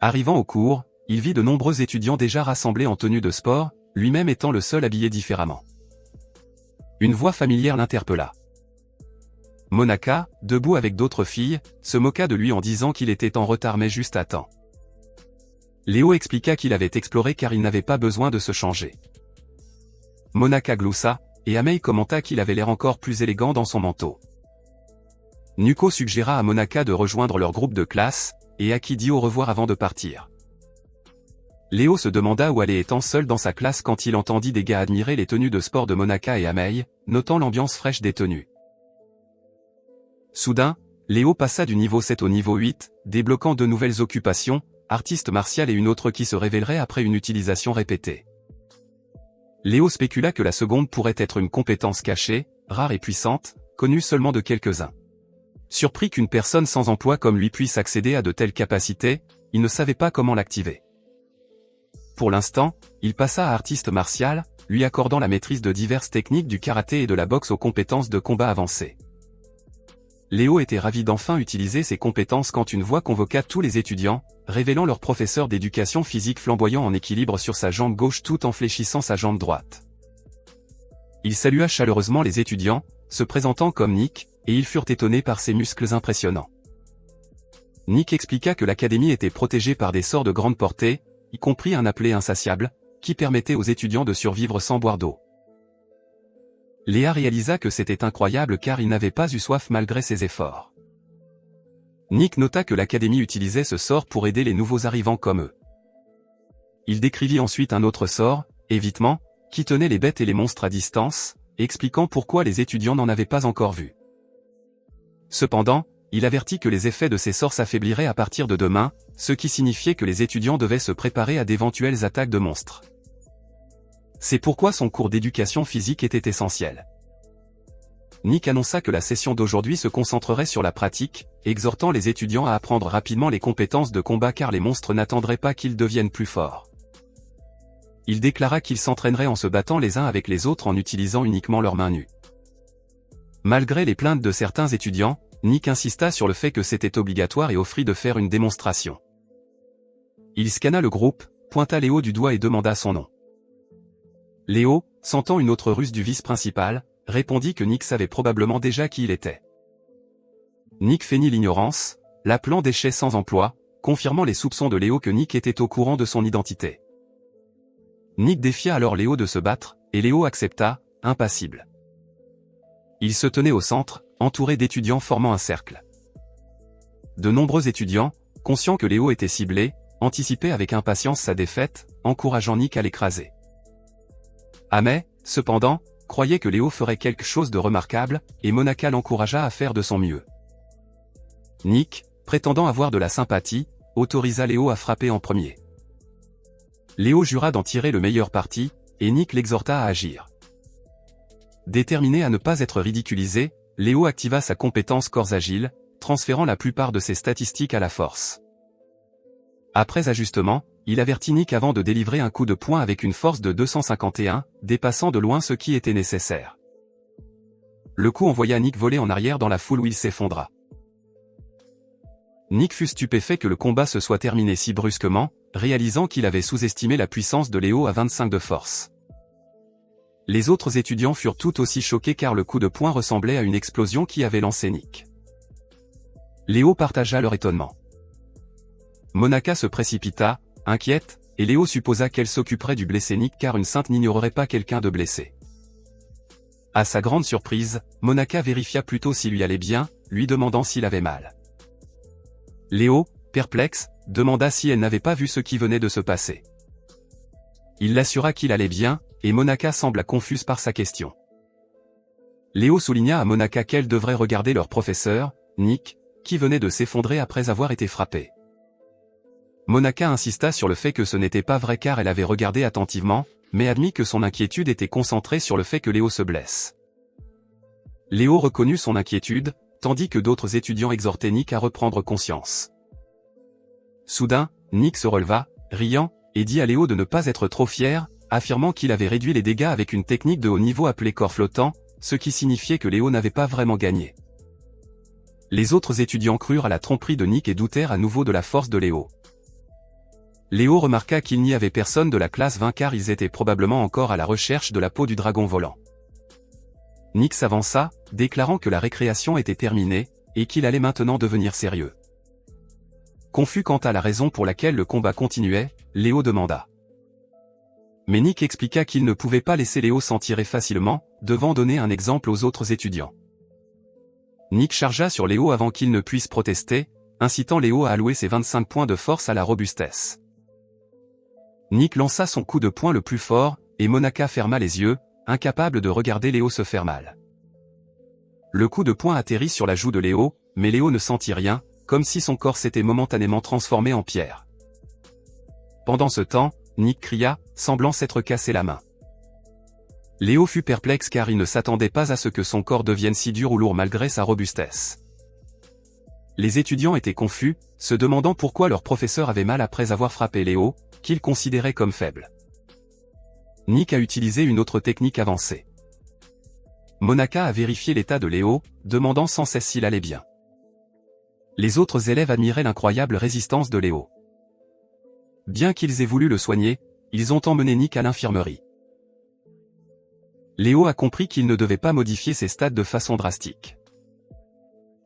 Arrivant au cours, il vit de nombreux étudiants déjà rassemblés en tenue de sport, lui-même étant le seul habillé différemment. Une voix familière l'interpella. Monaka, debout avec d'autres filles, se moqua de lui en disant qu'il était en retard mais juste à temps. Léo expliqua qu'il avait exploré car il n'avait pas besoin de se changer. Monaka gloussa, et Amei commenta qu'il avait l'air encore plus élégant dans son manteau. Nuko suggéra à Monaka de rejoindre leur groupe de classe, et Aki dit au revoir avant de partir. Léo se demanda où allait étant seul dans sa classe quand il entendit des gars admirer les tenues de sport de Monaka et Amei, notant l'ambiance fraîche des tenues. Soudain, Léo passa du niveau 7 au niveau 8, débloquant de nouvelles occupations, artiste martial et une autre qui se révélerait après une utilisation répétée. Léo spécula que la seconde pourrait être une compétence cachée, rare et puissante, connue seulement de quelques-uns. Surpris qu'une personne sans emploi comme lui puisse accéder à de telles capacités, il ne savait pas comment l'activer. Pour l'instant, il passa à artiste martial, lui accordant la maîtrise de diverses techniques du karaté et de la boxe aux compétences de combat avancées. Léo était ravi d'enfin utiliser ses compétences quand une voix convoqua tous les étudiants, révélant leur professeur d'éducation physique flamboyant en équilibre sur sa jambe gauche tout en fléchissant sa jambe droite. Il salua chaleureusement les étudiants, se présentant comme Nick, et ils furent étonnés par ses muscles impressionnants. Nick expliqua que l'académie était protégée par des sorts de grande portée, y compris un appelé insatiable, qui permettait aux étudiants de survivre sans boire d'eau. Léa réalisa que c'était incroyable car il n'avait pas eu soif malgré ses efforts. Nick nota que l'académie utilisait ce sort pour aider les nouveaux arrivants comme eux. Il décrivit ensuite un autre sort, évitement, qui tenait les bêtes et les monstres à distance, expliquant pourquoi les étudiants n'en avaient pas encore vu. Cependant, il avertit que les effets de ces sorts s'affaibliraient à partir de demain, ce qui signifiait que les étudiants devaient se préparer à d'éventuelles attaques de monstres. C'est pourquoi son cours d'éducation physique était essentiel. Nick annonça que la session d'aujourd'hui se concentrerait sur la pratique, exhortant les étudiants à apprendre rapidement les compétences de combat car les monstres n'attendraient pas qu'ils deviennent plus forts. Il déclara qu'ils s'entraîneraient en se battant les uns avec les autres en utilisant uniquement leurs mains nues. Malgré les plaintes de certains étudiants, Nick insista sur le fait que c'était obligatoire et offrit de faire une démonstration. Il scanna le groupe, pointa Léo du doigt et demanda son nom. Léo, sentant une autre ruse du vice-principal, répondit que Nick savait probablement déjà qui il était. Nick feignit l'ignorance, l'appelant déchet sans emploi, confirmant les soupçons de Léo que Nick était au courant de son identité. Nick défia alors Léo de se battre, et Léo accepta, impassible. Il se tenait au centre, entouré d'étudiants formant un cercle. De nombreux étudiants, conscients que Léo était ciblé, anticipaient avec impatience sa défaite, encourageant Nick à l'écraser. Amei, cependant, croyait que Léo ferait quelque chose de remarquable, et Monaka l'encouragea à faire de son mieux. Nick, prétendant avoir de la sympathie, autorisa Léo à frapper en premier. Léo jura d'en tirer le meilleur parti, et Nick l'exhorta à agir. Déterminé à ne pas être ridiculisé, Léo activa sa compétence corps agile, transférant la plupart de ses statistiques à la force. Après ajustement, il avertit Nick avant de délivrer un coup de poing avec une force de 251, dépassant de loin ce qui était nécessaire. Le coup envoya Nick voler en arrière dans la foule où il s'effondra. Nick fut stupéfait que le combat se soit terminé si brusquement, réalisant qu'il avait sous-estimé la puissance de Léo à 25 de force. Les autres étudiants furent tout aussi choqués car le coup de poing ressemblait à une explosion qui avait lancé Nick. Léo partagea leur étonnement. Monaka se précipita, inquiète, et Léo supposa qu'elle s'occuperait du blessé Nick car une sainte n'ignorerait pas quelqu'un de blessé. À sa grande surprise, Monaka vérifia plutôt s'il lui allait bien, lui demandant s'il avait mal. Léo, perplexe, demanda si elle n'avait pas vu ce qui venait de se passer. Il l'assura qu'il allait bien, et Monaka sembla confuse par sa question. Léo souligna à Monaka qu'elle devrait regarder leur professeur, Nick, qui venait de s'effondrer après avoir été frappé. Monaka insista sur le fait que ce n'était pas vrai car elle avait regardé attentivement, mais admit que son inquiétude était concentrée sur le fait que Léo se blesse. Léo reconnut son inquiétude, tandis que d'autres étudiants exhortaient Nick à reprendre conscience. Soudain, Nick se releva, riant, et dit à Léo de ne pas être trop fier, affirmant qu'il avait réduit les dégâts avec une technique de haut niveau appelée corps flottant, ce qui signifiait que Léo n'avait pas vraiment gagné. Les autres étudiants crurent à la tromperie de Nick et doutèrent à nouveau de la force de Léo. Léo remarqua qu'il n'y avait personne de la classe 20 car ils étaient probablement encore à la recherche de la peau du dragon volant. Nick s'avança, déclarant que la récréation était terminée, et qu'il allait maintenant devenir sérieux. Confus quant à la raison pour laquelle le combat continuait, Léo demanda. Mais Nick expliqua qu'il ne pouvait pas laisser Léo s'en tirer facilement, devant donner un exemple aux autres étudiants. Nick chargea sur Léo avant qu'il ne puisse protester, incitant Léo à allouer ses 25 points de force à la robustesse. Nick lança son coup de poing le plus fort, et Monaka ferma les yeux, incapable de regarder Léo se faire mal. Le coup de poing atterrit sur la joue de Léo, mais Léo ne sentit rien, comme si son corps s'était momentanément transformé en pierre. Pendant ce temps, Nick cria, semblant s'être cassé la main. Léo fut perplexe car il ne s'attendait pas à ce que son corps devienne si dur ou lourd malgré sa robustesse. Les étudiants étaient confus, se demandant pourquoi leur professeur avait mal après avoir frappé Léo, qu'ils considéraient comme faible. Nick a utilisé une autre technique avancée. Monaka a vérifié l'état de Léo, demandant sans cesse s'il allait bien. Les autres élèves admiraient l'incroyable résistance de Léo. Bien qu'ils aient voulu le soigner, ils ont emmené Nick à l'infirmerie. Léo a compris qu'il ne devait pas modifier ses stats de façon drastique.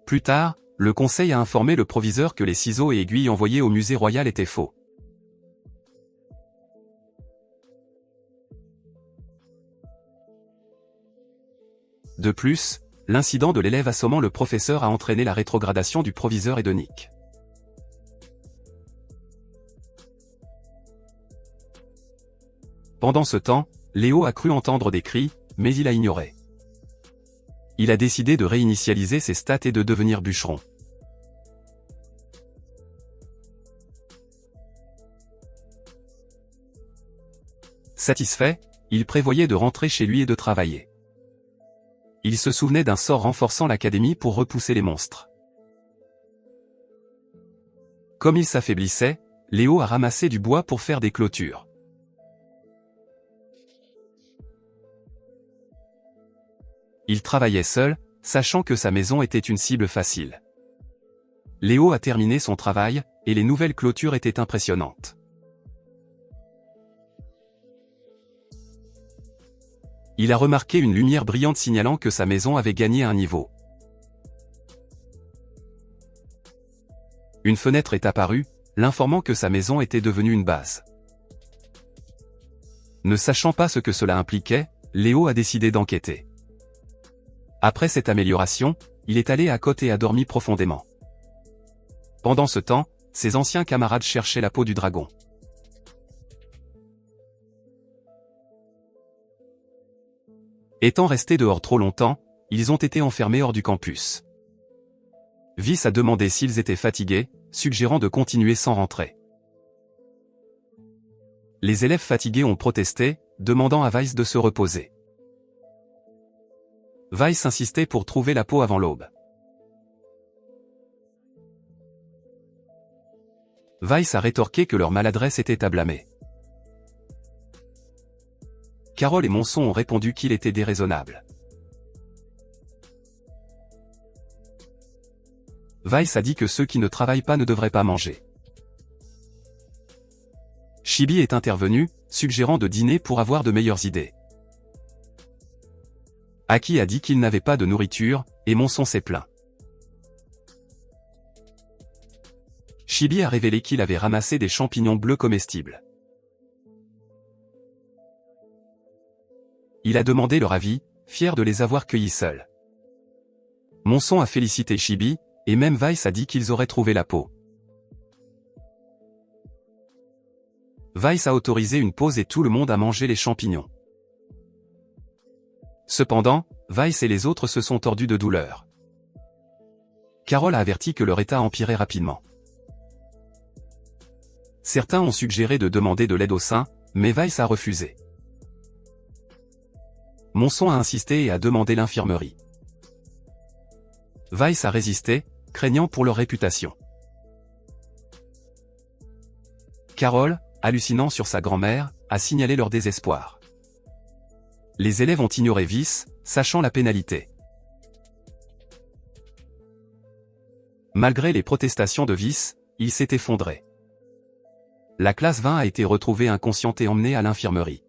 Plus tard, le conseil a informé le proviseur que les ciseaux et aiguilles envoyés au musée royal étaient faux. De plus, l'incident de l'élève assommant le professeur a entraîné la rétrogradation du proviseur et de Nick. Pendant ce temps, Léo a cru entendre des cris, mais il a ignoré. Il a décidé de réinitialiser ses stats et de devenir bûcheron. Satisfait, il prévoyait de rentrer chez lui et de travailler. Il se souvenait d'un sort renforçant l'académie pour repousser les monstres. Comme il s'affaiblissait, Léo a ramassé du bois pour faire des clôtures. Il travaillait seul, sachant que sa maison était une cible facile. Léo a terminé son travail, et les nouvelles clôtures étaient impressionnantes. Il a remarqué une lumière brillante signalant que sa maison avait gagné un niveau. Une fenêtre est apparue, l'informant que sa maison était devenue une base. Ne sachant pas ce que cela impliquait, Léo a décidé d'enquêter. Après cette amélioration, il est allé à côté et a dormi profondément. Pendant ce temps, ses anciens camarades cherchaient la peau du dragon. Étant restés dehors trop longtemps, ils ont été enfermés hors du campus. Vice a demandé s'ils étaient fatigués, suggérant de continuer sans rentrer. Les élèves fatigués ont protesté, demandant à Vice de se reposer. Vice insistait pour trouver la peau avant l'aube. Vice a rétorqué que leur maladresse était à blâmer. Carole et Monson ont répondu qu'il était déraisonnable. Weiss a dit que ceux qui ne travaillent pas ne devraient pas manger. Chibi est intervenu, suggérant de dîner pour avoir de meilleures idées. Aki a dit qu'il n'avait pas de nourriture, et Monson s'est plaint. Chibi a révélé qu'il avait ramassé des champignons bleus comestibles. Il a demandé leur avis, fier de les avoir cueillis seul. Monson a félicité Chibi, et même Weiss a dit qu'ils auraient trouvé la peau. Weiss a autorisé une pause et tout le monde a mangé les champignons. Cependant, Weiss et les autres se sont tordus de douleur. Carole a averti que leur état empirait rapidement. Certains ont suggéré de demander de l'aide au sein, mais Weiss a refusé. Monson a insisté et a demandé l'infirmerie. Weiss a résisté, craignant pour leur réputation. Carole, hallucinant sur sa grand-mère, a signalé leur désespoir. Les élèves ont ignoré Weiss, sachant la pénalité. Malgré les protestations de Weiss, il s'est effondré. La classe 20 a été retrouvée inconsciente et emmenée à l'infirmerie.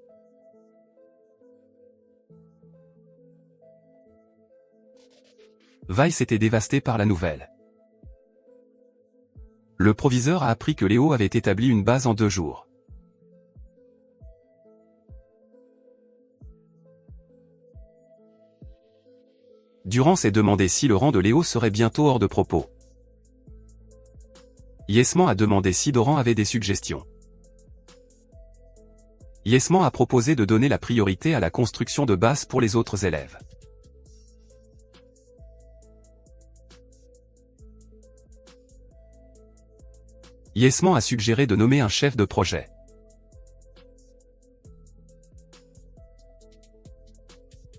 Weiss était dévasté par la nouvelle. Le proviseur a appris que Léo avait établi une base en 2 jours. Durand s'est demandé si le rang de Léo serait bientôt hors de propos. Yesman a demandé si Doran avait des suggestions. Yesman a proposé de donner la priorité à la construction de bases pour les autres élèves. Yesman a suggéré de nommer un chef de projet.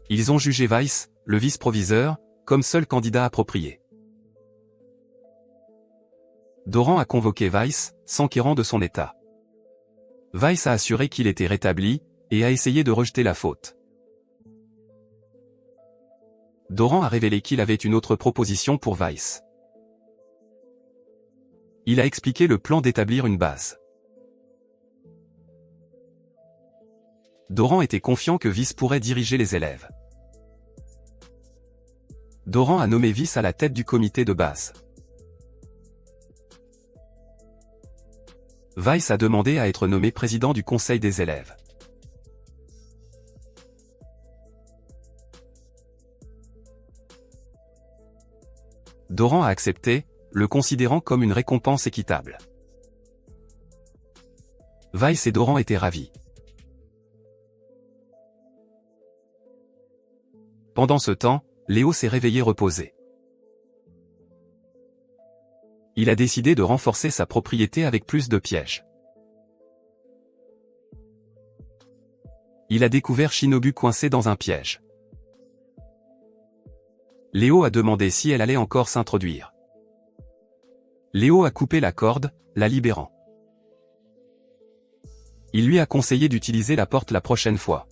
Ils ont jugé Weiss, le vice-proviseur, comme seul candidat approprié. Doran a convoqué Weiss, s'enquérant de son état. Weiss a assuré qu'il était rétabli, et a essayé de rejeter la faute. Doran a révélé qu'il avait une autre proposition pour Weiss. Il a expliqué le plan d'établir une base. Doran était confiant que Weiss pourrait diriger les élèves. Doran a nommé Weiss à la tête du comité de base. Weiss a demandé à être nommé président du conseil des élèves. Doran a accepté, le considérant comme une récompense équitable. Weiss et Doran étaient ravis. Pendant ce temps, Léo s'est réveillé reposé. Il a décidé de renforcer sa propriété avec plus de pièges. Il a découvert Shinobu coincé dans un piège. Léo a demandé si elle allait encore s'introduire. Léo a coupé la corde, la libérant. Il lui a conseillé d'utiliser la porte la prochaine fois.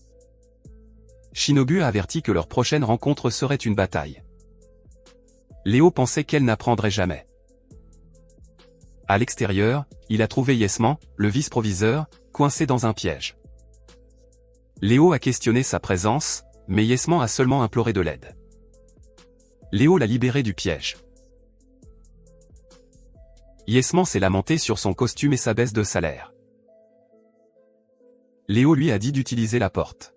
Shinobu a averti que leur prochaine rencontre serait une bataille. Léo pensait qu'elle n'apprendrait jamais. À l'extérieur, il a trouvé Yesman, le vice-proviseur, coincé dans un piège. Léo a questionné sa présence, mais Yesman a seulement imploré de l'aide. Léo l'a libéré du piège. Yesman s'est lamenté sur son costume et sa baisse de salaire. Léo lui a dit d'utiliser la porte.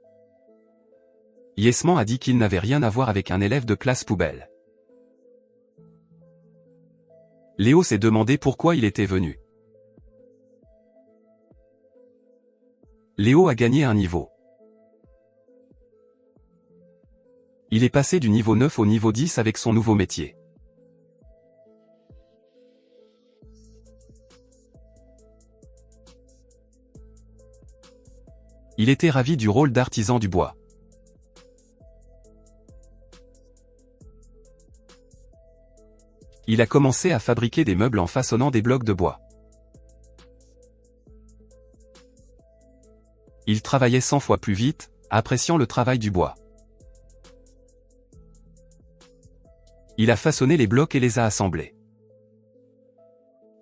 Yesman a dit qu'il n'avait rien à voir avec un élève de classe poubelle. Léo s'est demandé pourquoi il était venu. Léo a gagné un niveau. Il est passé du niveau 9 au niveau 10 avec son nouveau métier. Il était ravi du rôle d'artisan du bois. Il a commencé à fabriquer des meubles en façonnant des blocs de bois. Il travaillait 100 fois plus vite, appréciant le travail du bois. Il a façonné les blocs et les a assemblés.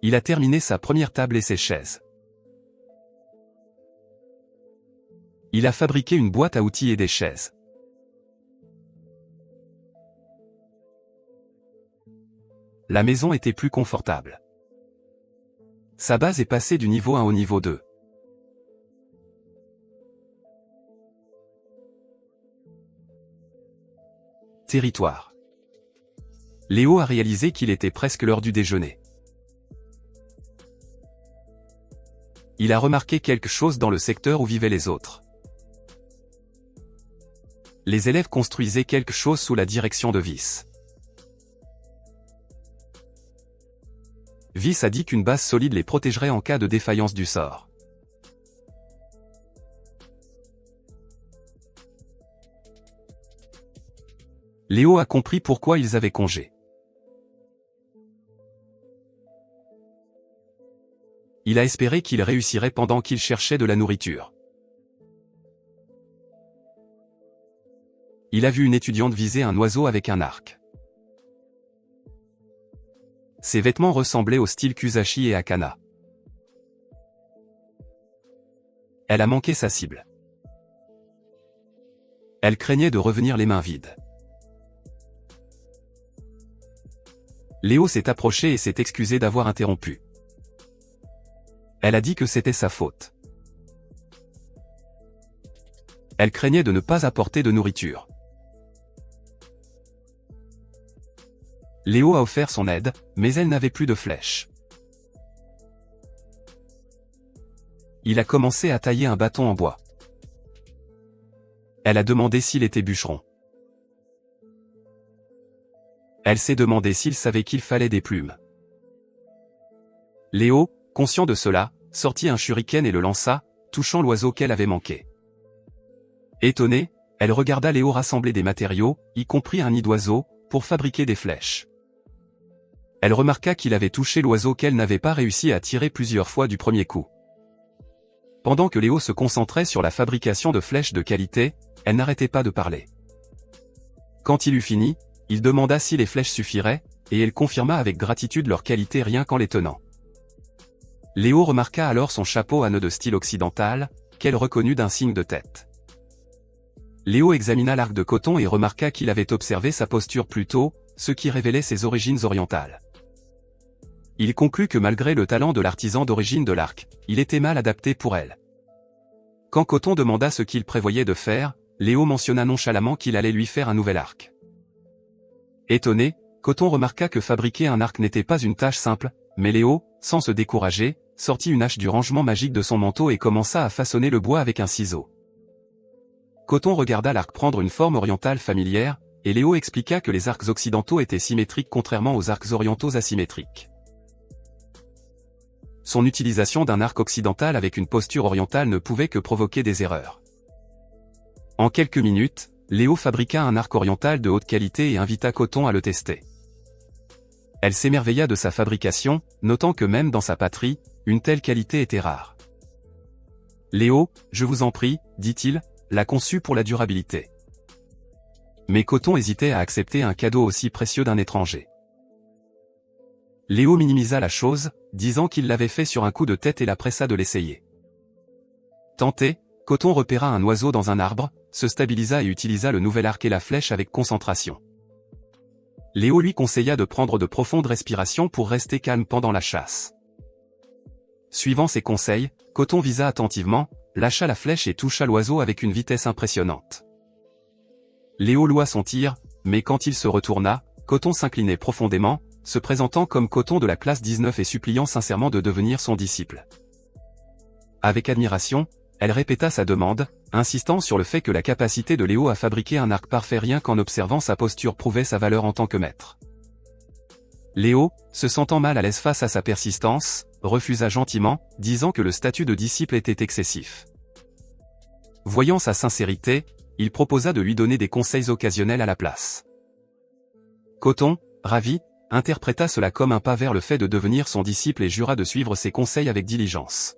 Il a terminé sa première table et ses chaises. Il a fabriqué une boîte à outils et des chaises. La maison était plus confortable. Sa base est passée du niveau 1 au niveau 2. Territoire. Léo a réalisé qu'il était presque l'heure du déjeuner. Il a remarqué quelque chose dans le secteur où vivaient les autres. Les élèves construisaient quelque chose sous la direction de Vice. Vice a dit qu'une base solide les protégerait en cas de défaillance du sort. Léo a compris pourquoi ils avaient congé. Il a espéré qu'il réussirait pendant qu'il cherchait de la nourriture. Il a vu une étudiante viser un oiseau avec un arc. Ses vêtements ressemblaient au style Kusashi et Akana. Elle a manqué sa cible. Elle craignait de revenir les mains vides. Léo s'est approché et s'est excusé d'avoir interrompu. Elle a dit que c'était sa faute. Elle craignait de ne pas apporter de nourriture. Léo a offert son aide, mais elle n'avait plus de flèches. Il a commencé à tailler un bâton en bois. Elle a demandé s'il était bûcheron. Elle s'est demandé s'il savait qu'il fallait des plumes. Léo, conscient de cela, sortit un shuriken et le lança, touchant l'oiseau qu'elle avait manqué. Étonnée, elle regarda Léo rassembler des matériaux, y compris un nid d'oiseau, pour fabriquer des flèches. Elle remarqua qu'il avait touché l'oiseau qu'elle n'avait pas réussi à tirer plusieurs fois du premier coup. Pendant que Léo se concentrait sur la fabrication de flèches de qualité, elle n'arrêtait pas de parler. Quand il eut fini, il demanda si les flèches suffiraient, et elle confirma avec gratitude leur qualité rien qu'en les tenant. Léo remarqua alors son chapeau à nœud de style occidental, qu'elle reconnut d'un signe de tête. Léo examina l'arc de coton et remarqua qu'il avait observé sa posture plus tôt, ce qui révélait ses origines orientales. Il conclut que malgré le talent de l'artisan d'origine de l'arc, il était mal adapté pour elle. Quand Coton demanda ce qu'il prévoyait de faire, Léo mentionna nonchalamment qu'il allait lui faire un nouvel arc. Étonné, Coton remarqua que fabriquer un arc n'était pas une tâche simple, mais Léo, sans se décourager, sortit une hache du rangement magique de son manteau et commença à façonner le bois avec un ciseau. Coton regarda l'arc prendre une forme orientale familière, et Léo expliqua que les arcs occidentaux étaient symétriques contrairement aux arcs orientaux asymétriques. Son utilisation d'un arc occidental avec une posture orientale ne pouvait que provoquer des erreurs. En quelques minutes, Léo fabriqua un arc oriental de haute qualité et invita Coton à le tester. Elle s'émerveilla de sa fabrication, notant que même dans sa patrie, une telle qualité était rare. « Léo, je vous en prie, dit-il, l'a conçu pour la durabilité. » Mais Coton hésitait à accepter un cadeau aussi précieux d'un étranger. Léo minimisa la chose, disant qu'il l'avait fait sur un coup de tête et la pressa de l'essayer. Tenté, Coton repéra un oiseau dans un arbre, se stabilisa et utilisa le nouvel arc et la flèche avec concentration. Léo lui conseilla de prendre de profondes respirations pour rester calme pendant la chasse. Suivant ses conseils, Coton visa attentivement, lâcha la flèche et toucha l'oiseau avec une vitesse impressionnante. Léo loua son tir, mais quand il se retourna, Coton s'inclinait profondément, se présentant comme Coton de la classe 19 et suppliant sincèrement de devenir son disciple. Avec admiration, elle répéta sa demande, insistant sur le fait que la capacité de Léo à fabriquer un arc parfait rien qu'en observant sa posture prouvait sa valeur en tant que maître. Léo, se sentant mal à l'aise face à sa persistance, refusa gentiment, disant que le statut de disciple était excessif. Voyant sa sincérité, il proposa de lui donner des conseils occasionnels à la place. Coton, ravi, interpréta cela comme un pas vers le fait de devenir son disciple et jura de suivre ses conseils avec diligence.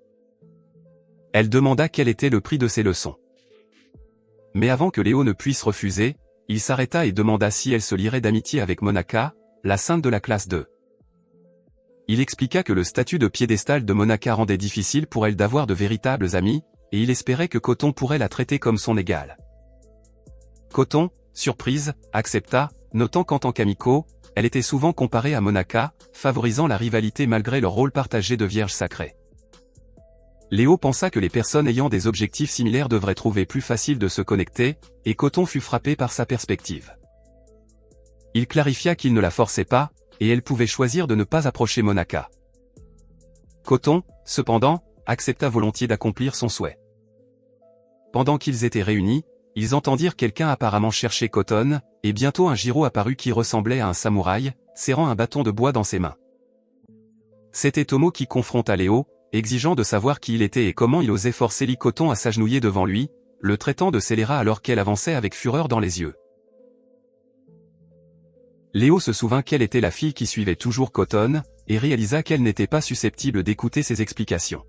Elle demanda quel était le prix de ses leçons. Mais avant que Léo ne puisse refuser, il s'arrêta et demanda si elle se lierait d'amitié avec Monaka, la sainte de la classe 2. Il expliqua que le statut de piédestal de Monaca rendait difficile pour elle d'avoir de véritables amis, et il espérait que Coton pourrait la traiter comme son égal. Coton, surprise, accepta, notant qu'en tant qu'amicaux, elle était souvent comparée à Monaca, favorisant la rivalité malgré leur rôle partagé de vierge sacrée. Léo pensa que les personnes ayant des objectifs similaires devraient trouver plus facile de se connecter, et Coton fut frappé par sa perspective. Il clarifia qu'il ne la forçait pas, et elle pouvait choisir de ne pas approcher Monaca. Coton, cependant, accepta volontiers d'accomplir son souhait. Pendant qu'ils étaient réunis, ils entendirent quelqu'un apparemment chercher Coton, et bientôt un gyro apparut qui ressemblait à un samouraï, serrant un bâton de bois dans ses mains. C'était Tomo qui confronta Léo, exigeant de savoir qui il était et comment il osait forcer Coton à s'agenouiller devant lui, le traitant de scélérat alors qu'elle avançait avec fureur dans les yeux. Léo se souvint qu'elle était la fille qui suivait toujours Coton, et réalisa qu'elle n'était pas susceptible d'écouter ses explications.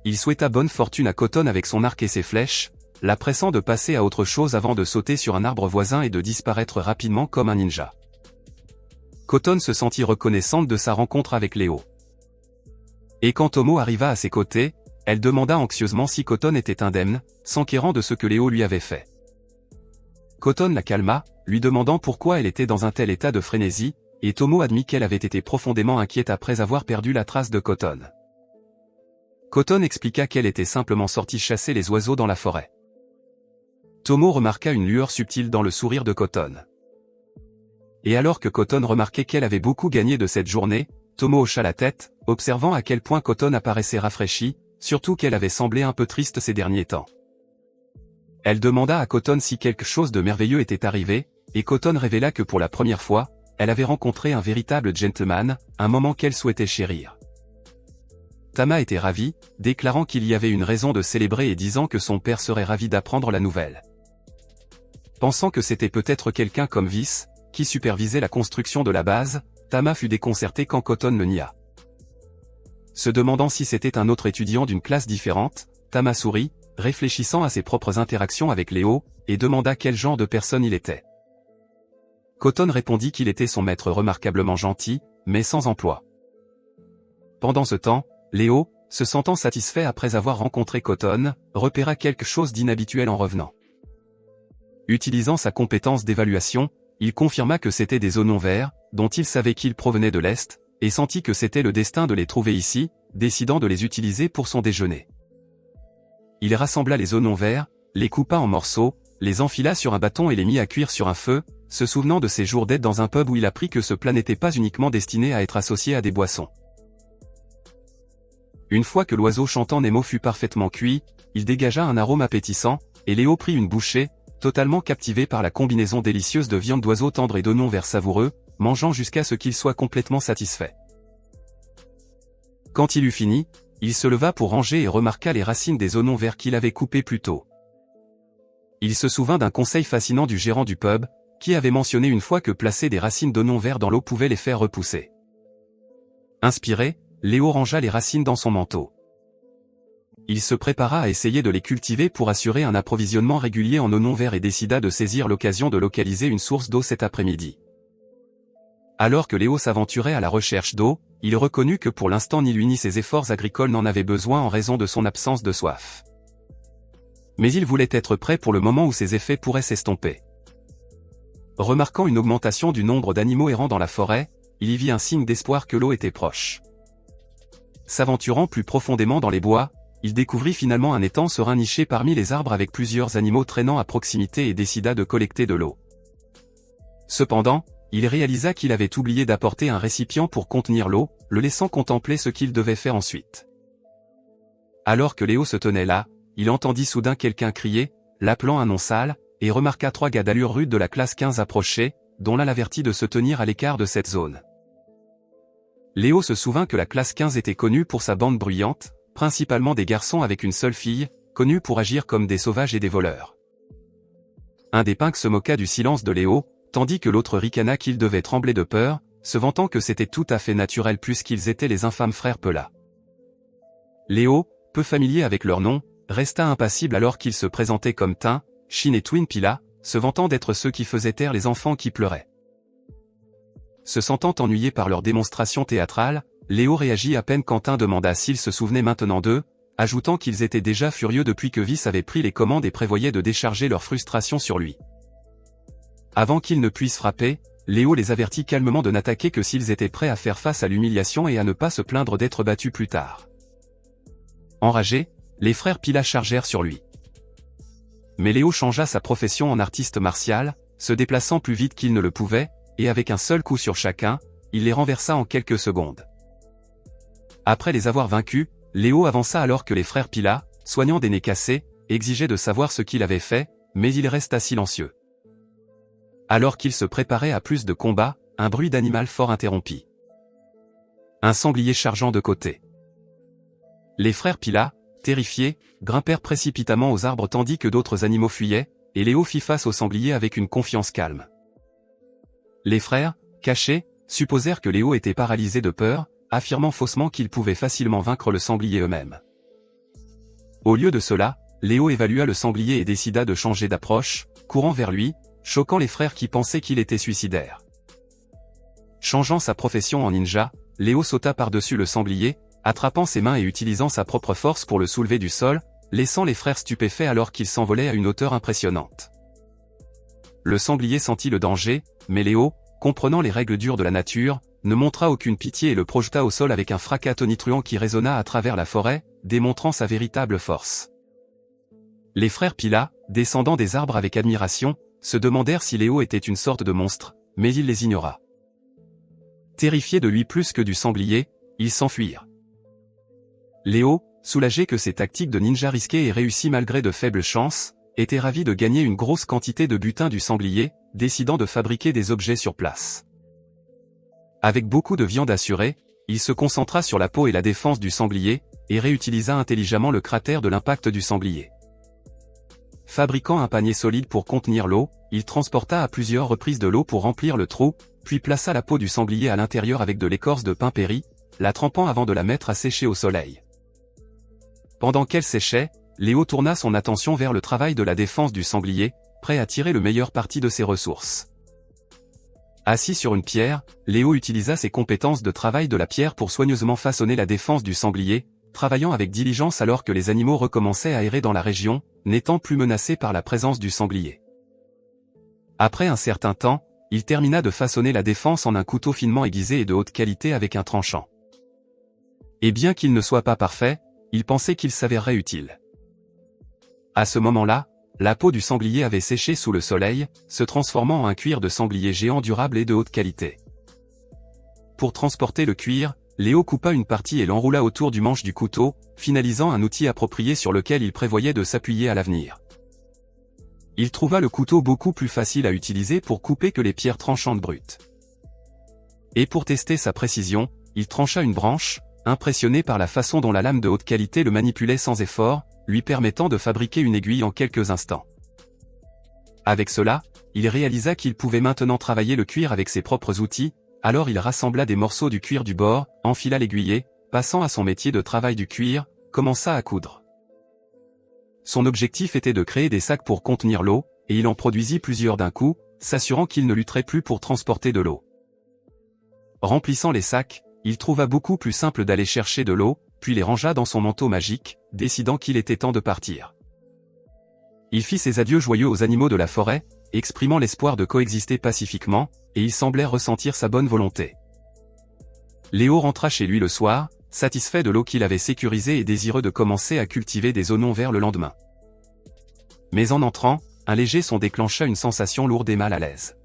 Il souhaita bonne fortune à Coton avec son arc et ses flèches, la pressant de passer à autre chose avant de sauter sur un arbre voisin et de disparaître rapidement comme un ninja. Coton se sentit reconnaissante de sa rencontre avec Léo. Et quand Tomo arriva à ses côtés, elle demanda anxieusement si Coton était indemne, s'enquérant de ce que Léo lui avait fait. Coton la calma, lui demandant pourquoi elle était dans un tel état de frénésie, et Tomo admit qu'elle avait été profondément inquiète après avoir perdu la trace de Coton. Coton expliqua qu'elle était simplement sortie chasser les oiseaux dans la forêt. Tomo remarqua une lueur subtile dans le sourire de Coton. Et alors que Coton remarquait qu'elle avait beaucoup gagné de cette journée, Tomo hocha la tête, observant à quel point Coton apparaissait rafraîchie, surtout qu'elle avait semblé un peu triste ces derniers temps. Elle demanda à Coton si quelque chose de merveilleux était arrivé, et Coton révéla que pour la première fois, elle avait rencontré un véritable gentleman, un moment qu'elle souhaitait chérir. Tama était ravi, déclarant qu'il y avait une raison de célébrer et disant que son père serait ravi d'apprendre la nouvelle. Pensant que c'était peut-être quelqu'un comme Vice, qui supervisait la construction de la base, Tama fut déconcerté quand Coton le nia. Se demandant si c'était un autre étudiant d'une classe différente, Tama sourit, réfléchissant à ses propres interactions avec Léo, et demanda quel genre de personne il était. Coton répondit qu'il était son maître remarquablement gentil, mais sans emploi. Pendant ce temps, Léo, se sentant satisfait après avoir rencontré Coton, repéra quelque chose d'inhabituel en revenant. Utilisant sa compétence d'évaluation, il confirma que c'était des oignons verts, dont il savait qu'ils provenaient de l'Est, et sentit que c'était le destin de les trouver ici, décidant de les utiliser pour son déjeuner. Il rassembla les oignons verts, les coupa en morceaux, les enfila sur un bâton et les mit à cuire sur un feu, se souvenant de ses jours d'aide dans un pub où il apprit que ce plat n'était pas uniquement destiné à être associé à des boissons. Une fois que l'oiseau chantant Nemo fut parfaitement cuit, il dégagea un arôme appétissant, et Léo prit une bouchée, totalement captivé par la combinaison délicieuse de viande d'oiseau tendre et d'oignons verts savoureux, mangeant jusqu'à ce qu'il soit complètement satisfait. Quand il eut fini, il se leva pour ranger et remarqua les racines des oignons verts qu'il avait coupés plus tôt. Il se souvint d'un conseil fascinant du gérant du pub, qui avait mentionné une fois que placer des racines d'oignons verts dans l'eau pouvait les faire repousser. Inspiré, Léo rangea les racines dans son manteau. Il se prépara à essayer de les cultiver pour assurer un approvisionnement régulier en oignons verts et décida de saisir l'occasion de localiser une source d'eau cet après-midi. Alors que Léo s'aventurait à la recherche d'eau, il reconnut que pour l'instant ni lui ni ses efforts agricoles n'en avaient besoin en raison de son absence de soif. Mais il voulait être prêt pour le moment où ses effets pourraient s'estomper. Remarquant une augmentation du nombre d'animaux errant dans la forêt, il y vit un signe d'espoir que l'eau était proche. S'aventurant plus profondément dans les bois, il découvrit finalement un étang serein niché parmi les arbres avec plusieurs animaux traînant à proximité et décida de collecter de l'eau. Cependant, il réalisa qu'il avait oublié d'apporter un récipient pour contenir l'eau, le laissant contempler ce qu'il devait faire ensuite. Alors que Léo se tenait là, il entendit soudain quelqu'un crier, l'appelant un nom sale, et remarqua 3 gars d'allure rude de la classe 15 approcher, dont l'un l'avertit de se tenir à l'écart de cette zone. Léo se souvint que la classe 15 était connue pour sa bande bruyante, principalement des garçons avec une seule fille, connus pour agir comme des sauvages et des voleurs. Un des punks se moqua du silence de Léo, tandis que l'autre ricana qu'il devait trembler de peur, se vantant que c'était tout à fait naturel puisqu'ils étaient les infâmes frères Pela. Léo, peu familier avec leur nom, resta impassible alors qu'ils se présentaient comme Tin, Shin et Twin Pila, se vantant d'être ceux qui faisaient taire les enfants qui pleuraient. se sentant ennuyé par leur démonstration théâtrale, Léo réagit à peine Quentin demanda s'ils se souvenaient maintenant d'eux, ajoutant qu'ils étaient déjà furieux depuis que Vice avait pris les commandes et prévoyait de décharger leur frustration sur lui. Avant qu'ils ne puissent frapper, Léo les avertit calmement de n'attaquer que s'ils étaient prêts à faire face à l'humiliation et à ne pas se plaindre d'être battus plus tard. Enragés, les frères Pila chargèrent sur lui. Mais Léo changea sa profession en artiste martial, se déplaçant plus vite qu'il ne le pouvait, et avec un seul coup sur chacun, il les renversa en quelques secondes. Après les avoir vaincus, Léo avança alors que les frères Pila, soignant des nez cassés, exigeaient de savoir ce qu'il avait fait, mais il resta silencieux. Alors qu'il se préparait à plus de combats, un bruit d'animal fort interrompit. Un sanglier chargeant de côté. Les frères Pila, terrifiés, grimpèrent précipitamment aux arbres tandis que d'autres animaux fuyaient, et Léo fit face au sanglier avec une confiance calme. Les frères, cachés, supposèrent que Léo était paralysé de peur, affirmant faussement qu'ils pouvaient facilement vaincre le sanglier eux-mêmes. Au lieu de cela, Léo évalua le sanglier et décida de changer d'approche, courant vers lui, choquant les frères qui pensaient qu'il était suicidaire. Changeant sa profession en ninja, Léo sauta par-dessus le sanglier, attrapant ses mains et utilisant sa propre force pour le soulever du sol, laissant les frères stupéfaits alors qu'il s'envolait à une hauteur impressionnante. Le sanglier sentit le danger, mais Léo, comprenant les règles dures de la nature, ne montra aucune pitié et le projeta au sol avec un fracas tonitruant qui résonna à travers la forêt, démontrant sa véritable force. Les frères Pila, descendant des arbres avec admiration, se demandèrent si Léo était une sorte de monstre, mais il les ignora. Terrifiés de lui plus que du sanglier, ils s'enfuirent. Léo, soulagé que ses tactiques de ninja risquées aient réussi malgré de faibles chances, était ravi de gagner une grosse quantité de butin du sanglier, décidant de fabriquer des objets sur place. Avec beaucoup de viande assurée, il se concentra sur la peau et la défense du sanglier, et réutilisa intelligemment le cratère de l'impact du sanglier. Fabriquant un panier solide pour contenir l'eau, il transporta à plusieurs reprises de l'eau pour remplir le trou, puis plaça la peau du sanglier à l'intérieur avec de l'écorce de pin péri, la trempant avant de la mettre à sécher au soleil. Pendant qu'elle séchait, Léo tourna son attention vers le travail de la défense du sanglier, prêt à tirer le meilleur parti de ses ressources. Assis sur une pierre, Léo utilisa ses compétences de travail de la pierre pour soigneusement façonner la défense du sanglier, travaillant avec diligence alors que les animaux recommençaient à errer dans la région, n'étant plus menacés par la présence du sanglier. Après un certain temps, il termina de façonner la défense en un couteau finement aiguisé et de haute qualité avec un tranchant. Et bien qu'il ne soit pas parfait, il pensait qu'il s'avérerait utile. À ce moment-là, la peau du sanglier avait séché sous le soleil, se transformant en un cuir de sanglier géant durable et de haute qualité. Pour transporter le cuir, Léo coupa une partie et l'enroula autour du manche du couteau, finalisant un outil approprié sur lequel il prévoyait de s'appuyer à l'avenir. Il trouva le couteau beaucoup plus facile à utiliser pour couper que les pierres tranchantes brutes. Et pour tester sa précision, il trancha une branche, impressionné par la façon dont la lame de haute qualité le manipulait sans effort, lui permettant de fabriquer une aiguille en quelques instants. Avec cela, il réalisa qu'il pouvait maintenant travailler le cuir avec ses propres outils, alors il rassembla des morceaux du cuir du bord, enfila l'aiguiller, passant à son métier de travail du cuir, commença à coudre. Son objectif était de créer des sacs pour contenir l'eau, et il en produisit plusieurs d'un coup, s'assurant qu'il ne lutterait plus pour transporter de l'eau. Remplissant les sacs, il trouva beaucoup plus simple d'aller chercher de l'eau, puis les rangea dans son manteau magique, décidant qu'il était temps de partir. Il fit ses adieux joyeux aux animaux de la forêt, exprimant l'espoir de coexister pacifiquement, et il semblait ressentir sa bonne volonté. Léo rentra chez lui le soir, satisfait de l'eau qu'il avait sécurisée et désireux de commencer à cultiver des oignons verts le lendemain. Mais en entrant, un léger son déclencha une sensation lourde et mal à l'aise.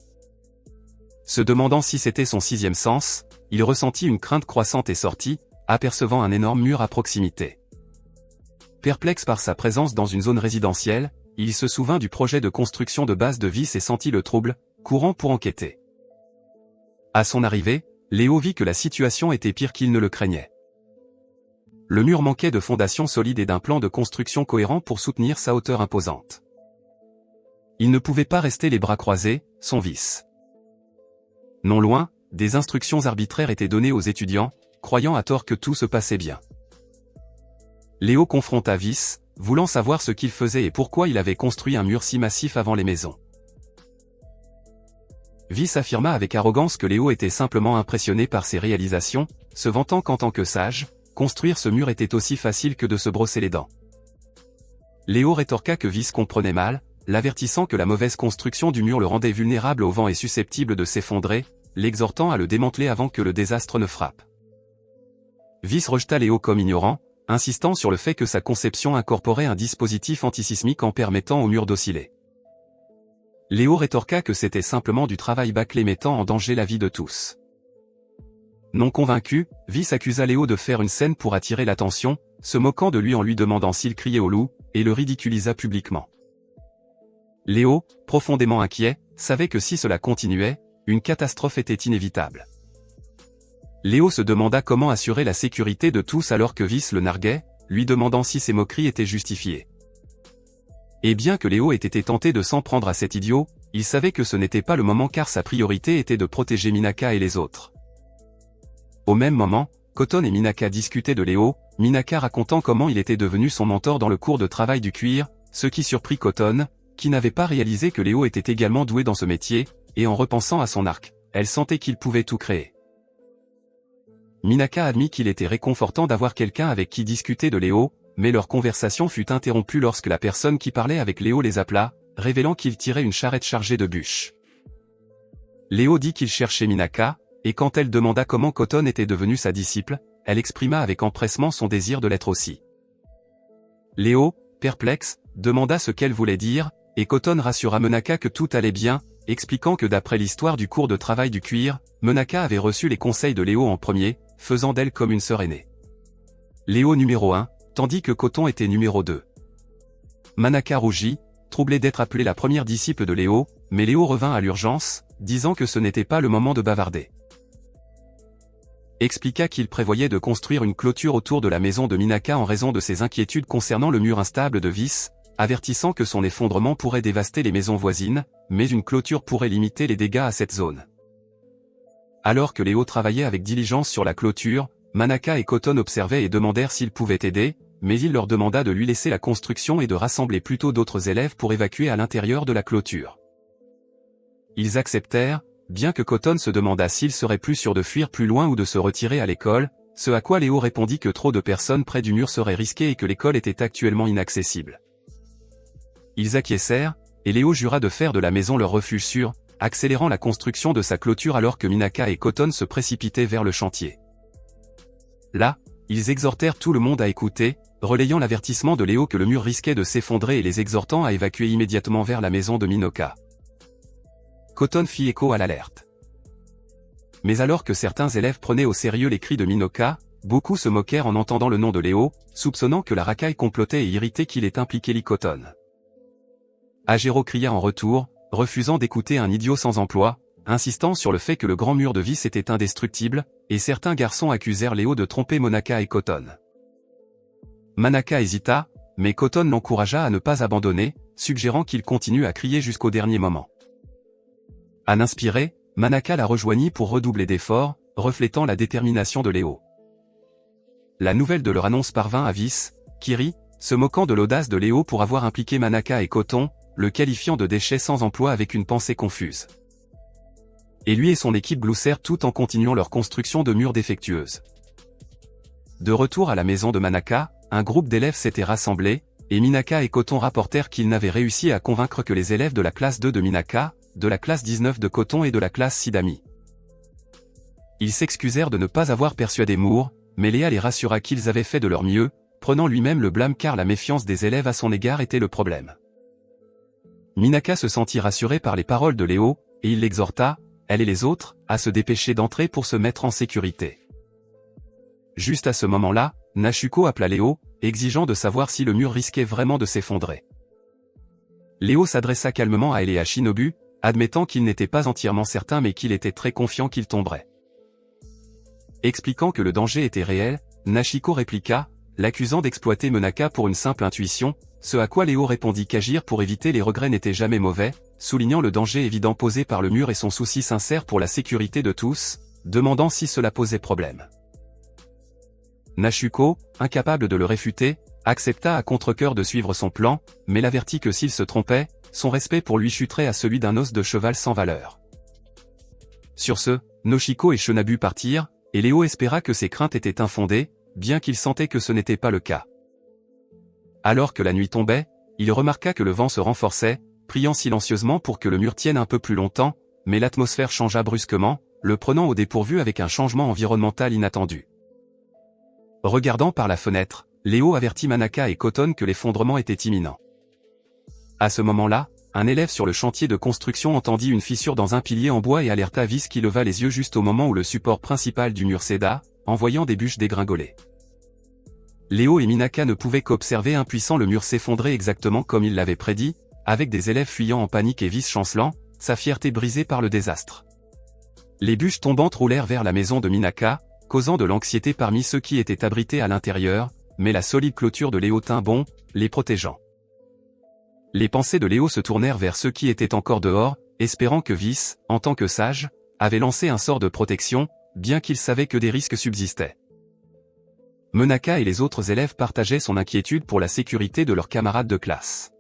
Se demandant si c'était son sixième sens, il ressentit une crainte croissante et sortit, apercevant un énorme mur à proximité. Perplexe par sa présence dans une zone résidentielle, il se souvint du projet de construction de base de Vice et sentit le trouble, courant pour enquêter. À son arrivée, Léo vit que la situation était pire qu'il ne le craignait. Le mur manquait de fondations solides et d'un plan de construction cohérent pour soutenir sa hauteur imposante. Il ne pouvait pas rester les bras croisés, son Vice. Non loin, des instructions arbitraires étaient données aux étudiants, croyant à tort que tout se passait bien. Léo confronta Vice, voulant savoir ce qu'il faisait et pourquoi il avait construit un mur si massif avant les maisons. Vice affirma avec arrogance que Léo était simplement impressionné par ses réalisations, se vantant qu'en tant que sage, construire ce mur était aussi facile que de se brosser les dents. Léo rétorqua que Vice comprenait mal, l'avertissant que la mauvaise construction du mur le rendait vulnérable au vent et susceptible de s'effondrer, l'exhortant à le démanteler avant que le désastre ne frappe. Vice rejeta Léo comme ignorant, insistant sur le fait que sa conception incorporait un dispositif antisismique en permettant au mur d'osciller. Léo rétorqua que c'était simplement du travail bâclé mettant en danger la vie de tous. Non convaincu, Vice accusa Léo de faire une scène pour attirer l'attention, se moquant de lui en lui demandant s'il criait au loup, et le ridiculisa publiquement. Léo, profondément inquiet, savait que si cela continuait, une catastrophe était inévitable. Léo se demanda comment assurer la sécurité de tous alors que Vice le narguait, lui demandant si ses moqueries étaient justifiées. Et bien que Léo ait été tenté de s'en prendre à cet idiot, il savait que ce n'était pas le moment car sa priorité était de protéger Minaka et les autres. Au même moment, Koton et Minaka discutaient de Léo, Minaka racontant comment il était devenu son mentor dans le cours de travail du cuir, ce qui surprit Koton, qui n'avait pas réalisé que Léo était également doué dans ce métier, et en repensant à son arc, elle sentait qu'il pouvait tout créer. Minaka admit qu'il était réconfortant d'avoir quelqu'un avec qui discuter de Léo, mais leur conversation fut interrompue lorsque la personne qui parlait avec Léo les appela, révélant qu'il tirait une charrette chargée de bûches. Léo dit qu'il cherchait Minaka, et quand elle demanda comment Koton était devenu sa disciple, elle exprima avec empressement son désir de l'être aussi. Léo, perplexe, demanda ce qu'elle voulait dire, et Koton rassura Menaka que tout allait bien, expliquant que d'après l'histoire du cours de travail du cuir, Menaka avait reçu les conseils de Léo en premier, faisant d'elle comme une sœur aînée. Léo numéro 1, tandis que Koton était numéro 2. Manaka rougit, troublée d'être appelée la première disciple de Léo, mais Léo revint à l'urgence, disant que ce n'était pas le moment de bavarder. Expliqua qu'il prévoyait de construire une clôture autour de la maison de Minaka en raison de ses inquiétudes concernant le mur instable de Vice, avertissant que son effondrement pourrait dévaster les maisons voisines, mais une clôture pourrait limiter les dégâts à cette zone. Alors que Léo travaillait avec diligence sur la clôture, Manaka et Koton observaient et demandèrent s'ils pouvaient aider, mais il leur demanda de lui laisser la construction et de rassembler plutôt d'autres élèves pour évacuer à l'intérieur de la clôture. Ils acceptèrent, bien que Koton se demanda s'il serait plus sûr de fuir plus loin ou de se retirer à l'école, ce à quoi Léo répondit que trop de personnes près du mur seraient risquées et que l'école était actuellement inaccessible. Ils acquiescèrent, et Léo jura de faire de la maison leur refuge sûr, accélérant la construction de sa clôture alors que Minaka et Koton se précipitaient vers le chantier. Là, ils exhortèrent tout le monde à écouter, relayant l'avertissement de Léo que le mur risquait de s'effondrer et les exhortant à évacuer immédiatement vers la maison de Minoka. Koton fit écho à l'alerte. Mais alors que certains élèves prenaient au sérieux les cris de Minoka, beaucoup se moquèrent en entendant le nom de Léo, soupçonnant que la racaille complotait et irritait qu'il ait impliqué Koton. Agero cria en retour, refusant d'écouter un idiot sans emploi, insistant sur le fait que le grand mur de Vice était indestructible, et certains garçons accusèrent Léo de tromper Monaka et Koton. Manaka hésita, mais Koton l'encouragea à ne pas abandonner, suggérant qu'il continue à crier jusqu'au dernier moment. À inspiré, Manaka la rejoignit pour redoubler d'efforts, reflétant la détermination de Léo. La nouvelle de leur annonce parvint à Vice, qui rit, se moquant de l'audace de Léo pour avoir impliqué Manaka et Koton, le qualifiant de déchet sans emploi avec une pensée confuse. Et lui et son équipe gloussèrent tout en continuant leur construction de murs défectueuses. De retour à la maison de Manaka, un groupe d'élèves s'était rassemblé, et Minaka et Koton rapportèrent qu'ils n'avaient réussi à convaincre que les élèves de la classe 2 de Minaka, de la classe 19 de Koton et de la classe 6 d'Ami. Ils s'excusèrent de ne pas avoir persuadé Moore, mais Léa les rassura qu'ils avaient fait de leur mieux, prenant lui-même le blâme car la méfiance des élèves à son égard était le problème. Minaka se sentit rassurée par les paroles de Léo, et il l'exhorta, elle et les autres, à se dépêcher d'entrer pour se mettre en sécurité. Juste à ce moment-là, Nashuko appela Léo, exigeant de savoir si le mur risquait vraiment de s'effondrer. Léo s'adressa calmement à elle et à Shinobu, admettant qu'il n'était pas entièrement certain mais qu'il était très confiant qu'il tomberait. Expliquant que le danger était réel, Nashiko répliqua, l'accusant d'exploiter Monaka pour une simple intuition, ce à quoi Léo répondit qu'agir pour éviter les regrets n'était jamais mauvais, soulignant le danger évident posé par le mur et son souci sincère pour la sécurité de tous, demandant si cela posait problème. Nashuko, incapable de le réfuter, accepta à contre-cœur de suivre son plan, mais l'avertit que s'il se trompait, son respect pour lui chuterait à celui d'un os de cheval sans valeur. Sur ce, Noshiko et Shinobu partirent, et Léo espéra que ses craintes étaient infondées, bien qu'il sentait que ce n'était pas le cas. Alors que la nuit tombait, il remarqua que le vent se renforçait, priant silencieusement pour que le mur tienne un peu plus longtemps, mais l'atmosphère changea brusquement, le prenant au dépourvu avec un changement environnemental inattendu. Regardant par la fenêtre, Léo avertit Manaka et Koton que l'effondrement était imminent. À ce moment-là, un élève sur le chantier de construction entendit une fissure dans un pilier en bois et alerta Viz qui leva les yeux juste au moment où le support principal du mur céda, en voyant des bûches dégringoler. Léo et Minaka ne pouvaient qu'observer impuissants le mur s'effondrer exactement comme il l'avait prédit, avec des élèves fuyant en panique et Viz chancelant, sa fierté brisée par le désastre. Les bûches tombantes roulèrent vers la maison de Minaka, causant de l'anxiété parmi ceux qui étaient abrités à l'intérieur, mais la solide clôture de Léo tint bon, les protégeant. Les pensées de Léo se tournèrent vers ceux qui étaient encore dehors, espérant que Viz, en tant que sage, avait lancé un sort de protection, bien qu'il savait que des risques subsistaient. Manaka et les autres élèves partageaient son inquiétude pour la sécurité de leurs camarades de classe.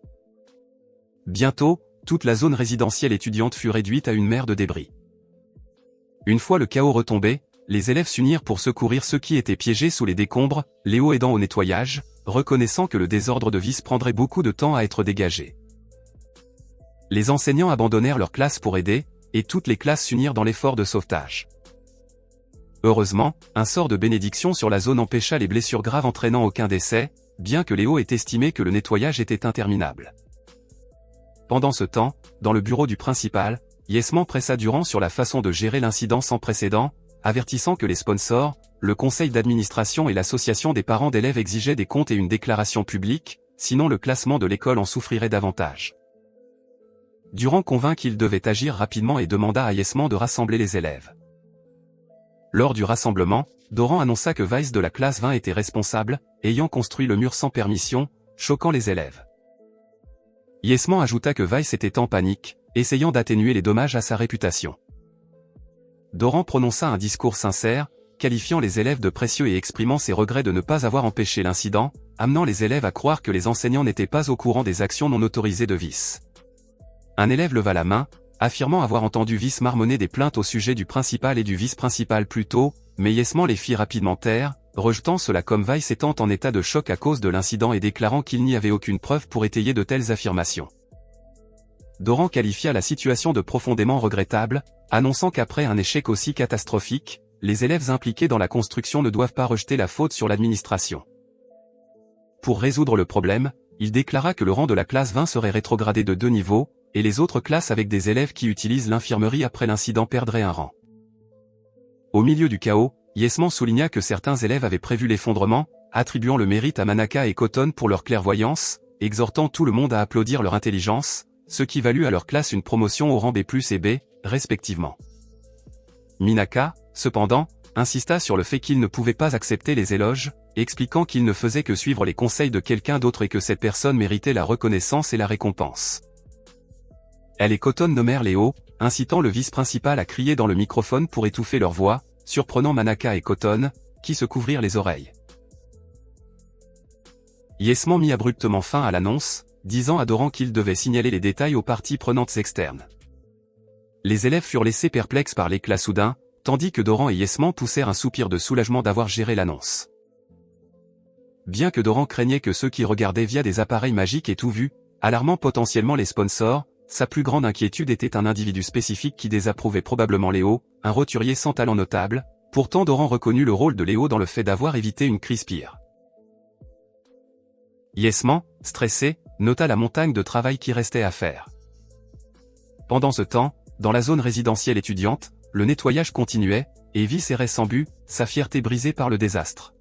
Bientôt, toute la zone résidentielle étudiante fut réduite à une mer de débris. Une fois le chaos retombé, les élèves s'unirent pour secourir ceux qui étaient piégés sous les décombres, Léo aidant au nettoyage, reconnaissant que le désordre de Viz prendrait beaucoup de temps à être dégagé. Les enseignants abandonnèrent leur classe pour aider, et toutes les classes s'unirent dans l'effort de sauvetage. Heureusement, un sort de bénédiction sur la zone empêcha les blessures graves entraînant aucun décès, bien que Léo ait estimé que le nettoyage était interminable. Pendant ce temps, dans le bureau du principal, Yesman pressa Durand sur la façon de gérer l'incident sans précédent, avertissant que les sponsors, le conseil d'administration et l'association des parents d'élèves exigeaient des comptes et une déclaration publique, sinon le classement de l'école en souffrirait davantage. Durand convint qu'il devait agir rapidement et demanda à Yesman de rassembler les élèves. Lors du rassemblement, Doran annonça que Viz de la classe 20 était responsable, ayant construit le mur sans permission, choquant les élèves. Yesman ajouta que Viz était en panique, essayant d'atténuer les dommages à sa réputation. Doran prononça un discours sincère, qualifiant les élèves de précieux et exprimant ses regrets de ne pas avoir empêché l'incident, amenant les élèves à croire que les enseignants n'étaient pas au courant des actions non autorisées de Viz. Un élève leva la main, affirmant avoir entendu Viz marmonner des plaintes au sujet du principal et du vice-principal plus tôt, mais Yesman les fit rapidement taire, rejetant cela comme Viz étant en état de choc à cause de l'incident et déclarant qu'il n'y avait aucune preuve pour étayer de telles affirmations. Doran qualifia la situation de profondément regrettable, annonçant qu'après un échec aussi catastrophique, les élèves impliqués dans la construction ne doivent pas rejeter la faute sur l'administration. Pour résoudre le problème, il déclara que le rang de la classe 20 serait rétrogradé de 2 niveaux, et les autres classes avec des élèves qui utilisent l'infirmerie après l'incident perdraient un rang. Au milieu du chaos, Yesman souligna que certains élèves avaient prévu l'effondrement, attribuant le mérite à Manaka et Koton pour leur clairvoyance, exhortant tout le monde à applaudir leur intelligence, ce qui valut à leur classe une promotion au rang B+ et B, respectivement. Minaka, cependant, insista sur le fait qu'il ne pouvait pas accepter les éloges, expliquant qu'il ne faisait que suivre les conseils de quelqu'un d'autre et que cette personne méritait la reconnaissance et la récompense. Elle et Koton nommèrent Léo, incitant le vice-principal à crier dans le microphone pour étouffer leur voix, surprenant Manaka et Koton, qui se couvrirent les oreilles. Yesman mit abruptement fin à l'annonce, disant à Doran qu'il devait signaler les détails aux parties prenantes externes. Les élèves furent laissés perplexes par l'éclat soudain, tandis que Doran et Yesman poussèrent un soupir de soulagement d'avoir géré l'annonce. Bien que Doran craignait que ceux qui regardaient via des appareils magiques aient tout vu, alarmant potentiellement les sponsors, sa plus grande inquiétude était un individu spécifique qui désapprouvait probablement Léo, un roturier sans talent notable, pourtant Doran reconnut le rôle de Léo dans le fait d'avoir évité une crise pire. Yesman, stressé, nota la montagne de travail qui restait à faire. Pendant ce temps, dans la zone résidentielle étudiante, le nettoyage continuait, et Viz errait sans but, sa fierté brisée par le désastre.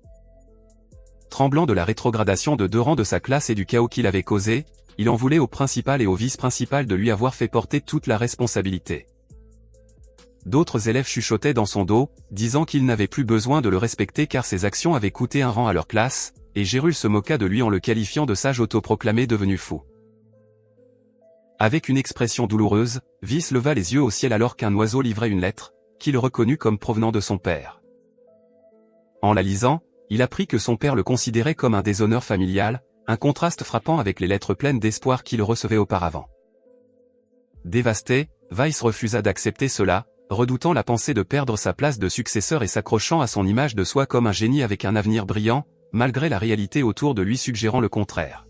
Tremblant de la rétrogradation de 2 rangs de sa classe et du chaos qu'il avait causé, il en voulait au principal et au vice-principal de lui avoir fait porter toute la responsabilité. D'autres élèves chuchotaient dans son dos, disant qu'ils n'avaient plus besoin de le respecter car ses actions avaient coûté un rang à leur classe, et Gérul se moqua de lui en le qualifiant de sage autoproclamé devenu fou. Avec une expression douloureuse, Viz leva les yeux au ciel alors qu'un oiseau livrait une lettre, qu'il reconnut comme provenant de son père. En la lisant, il apprit que son père le considérait comme un déshonneur familial, un contraste frappant avec les lettres pleines d'espoir qu'il recevait auparavant. Dévasté, Viz refusa d'accepter cela, redoutant la pensée de perdre sa place de successeur et s'accrochant à son image de soi comme un génie avec un avenir brillant, malgré la réalité autour de lui suggérant le contraire.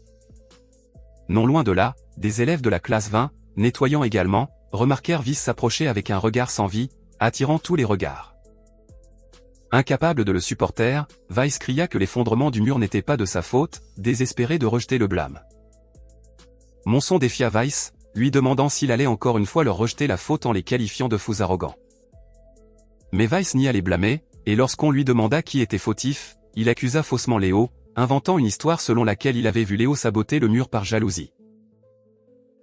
Non loin de là, des élèves de la classe 20, nettoyant également, remarquèrent Vice s'approcher avec un regard sans vie, attirant tous les regards. Incapable de le supporter, Vice cria que l'effondrement du mur n'était pas de sa faute, désespéré de rejeter le blâme. Monson défia Vice, lui demandant s'il allait encore une fois leur rejeter la faute en les qualifiant de fous arrogants. Mais Vice nia les blâmer, et lorsqu'on lui demanda qui était fautif, il accusa faussement Léo, inventant une histoire selon laquelle il avait vu Léo saboter le mur par jalousie.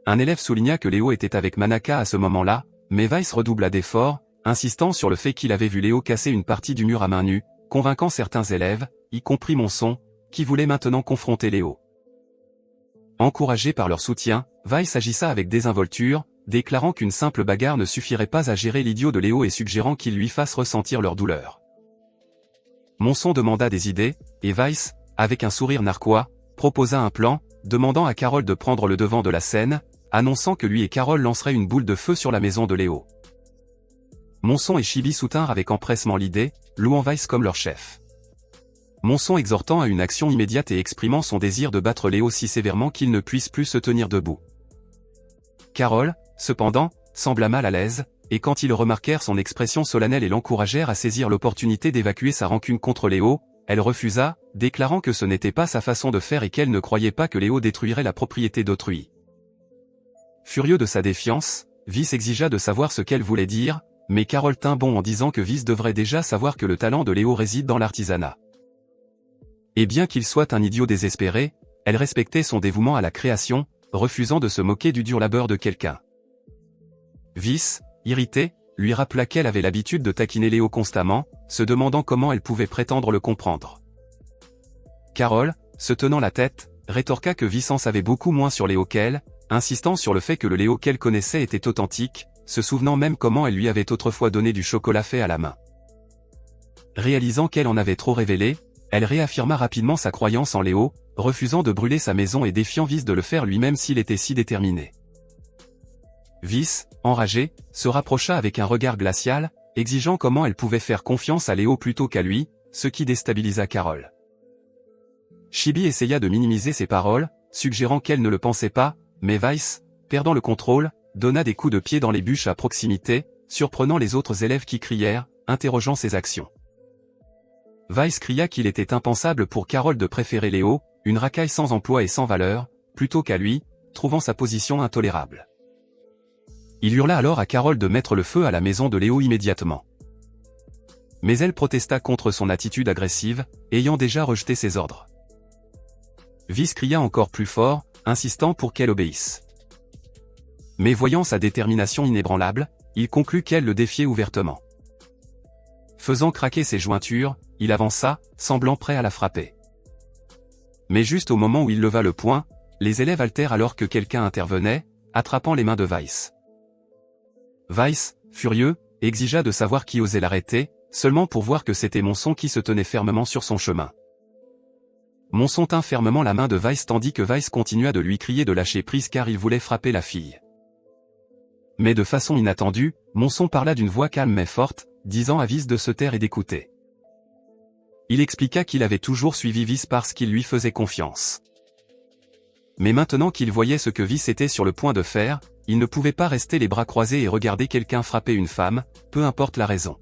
Un élève souligna que Léo était avec Manaka à ce moment-là, mais Vice redoubla d'efforts, insistant sur le fait qu'il avait vu Léo casser une partie du mur à main nue, convainquant certains élèves, y compris Monson, qui voulait maintenant confronter Léo. Encouragé par leur soutien, Vice agissa avec désinvolture, déclarant qu'une simple bagarre ne suffirait pas à gérer l'idiot de Léo et suggérant qu'il lui fasse ressentir leur douleur. Monson demanda des idées, et Vice, avec un sourire narquois, proposa un plan, demandant à Carole de prendre le devant de la scène, annonçant que lui et Carole lanceraient une boule de feu sur la maison de Léo. Monson et Chibi soutinrent avec empressement l'idée, louant Vice comme leur chef. Monson exhortant à une action immédiate et exprimant son désir de battre Léo si sévèrement qu'il ne puisse plus se tenir debout. Carole, cependant, sembla mal à l'aise, et quand ils remarquèrent son expression solennelle et l'encouragèrent à saisir l'opportunité d'évacuer sa rancune contre Léo, elle refusa, déclarant que ce n'était pas sa façon de faire et qu'elle ne croyait pas que Léo détruirait la propriété d'autrui. Furieux de sa défiance, Vice exigea de savoir ce qu'elle voulait dire, mais Carole tint bon en disant que Vice devrait déjà savoir que le talent de Léo réside dans l'artisanat. Et bien qu'il soit un idiot désespéré, elle respectait son dévouement à la création, refusant de se moquer du dur labeur de quelqu'un. Vice, irrité, lui rappela qu'elle avait l'habitude de taquiner Léo constamment, se demandant comment elle pouvait prétendre le comprendre. Carole, se tenant la tête, rétorqua que Vice en savait beaucoup moins sur Léo qu'elle, insistant sur le fait que le Léo qu'elle connaissait était authentique, se souvenant même comment elle lui avait autrefois donné du chocolat fait à la main. Réalisant qu'elle en avait trop révélé, elle réaffirma rapidement sa croyance en Léo, refusant de brûler sa maison et défiant Vice de le faire lui-même s'il était si déterminé. Vice, enragé, se rapprocha avec un regard glacial, exigeant comment elle pouvait faire confiance à Léo plutôt qu'à lui, ce qui déstabilisa Carole. Chibi essaya de minimiser ses paroles, suggérant qu'elle ne le pensait pas, mais Vice, perdant le contrôle, donna des coups de pied dans les bûches à proximité, surprenant les autres élèves qui crièrent, interrogeant ses actions. Vice cria qu'il était impensable pour Carole de préférer Léo, une racaille sans emploi et sans valeur, plutôt qu'à lui, trouvant sa position intolérable. Il hurla alors à Carole de mettre le feu à la maison de Léo immédiatement. Mais elle protesta contre son attitude agressive, ayant déjà rejeté ses ordres. Vice cria encore plus fort, insistant pour qu'elle obéisse. Mais voyant sa détermination inébranlable, il conclut qu'elle le défiait ouvertement. Faisant craquer ses jointures, il avança, semblant prêt à la frapper. Mais juste au moment où il leva le poing, les élèves altèrent alors que quelqu'un intervenait, attrapant les mains de Vice. Vice, furieux, exigea de savoir qui osait l'arrêter, seulement pour voir que c'était Monson qui se tenait fermement sur son chemin. Monson tint fermement la main de Vice tandis que Vice continua de lui crier de lâcher prise car il voulait frapper la fille. Mais de façon inattendue, Monson parla d'une voix calme mais forte, disant à Vice de se taire et d'écouter. Il expliqua qu'il avait toujours suivi Vice parce qu'il lui faisait confiance. Mais maintenant qu'il voyait ce que Vice était sur le point de faire, il ne pouvait pas rester les bras croisés et regarder quelqu'un frapper une femme, peu importe la raison.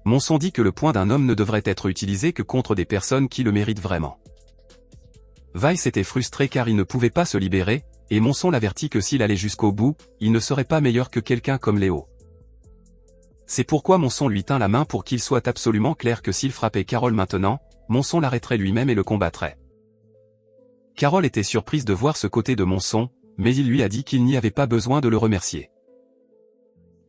Monson dit que le poing d'un homme ne devrait être utilisé que contre des personnes qui le méritent vraiment. Vice était frustré car il ne pouvait pas se libérer, et Monson l'avertit que s'il allait jusqu'au bout, il ne serait pas meilleur que quelqu'un comme Léo. C'est pourquoi Monson lui tint la main pour qu'il soit absolument clair que s'il frappait Carole maintenant, Monson l'arrêterait lui-même et le combattrait. Carole était surprise de voir ce côté de Monson, mais il lui a dit qu'il n'y avait pas besoin de le remercier.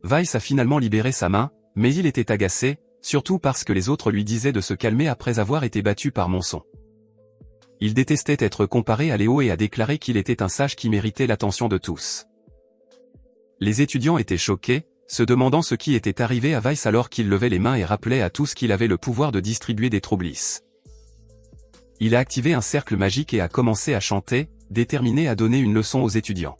Vice a finalement libéré sa main, mais il était agacé, surtout parce que les autres lui disaient de se calmer après avoir été battu par Monson. Il détestait être comparé à Léo et a déclaré qu'il était un sage qui méritait l'attention de tous. Les étudiants étaient choqués, se demandant ce qui était arrivé à Vice alors qu'il levait les mains et rappelait à tous qu'il avait le pouvoir de distribuer des troublis. Il a activé un cercle magique et a commencé à chanter, déterminé à donner une leçon aux étudiants.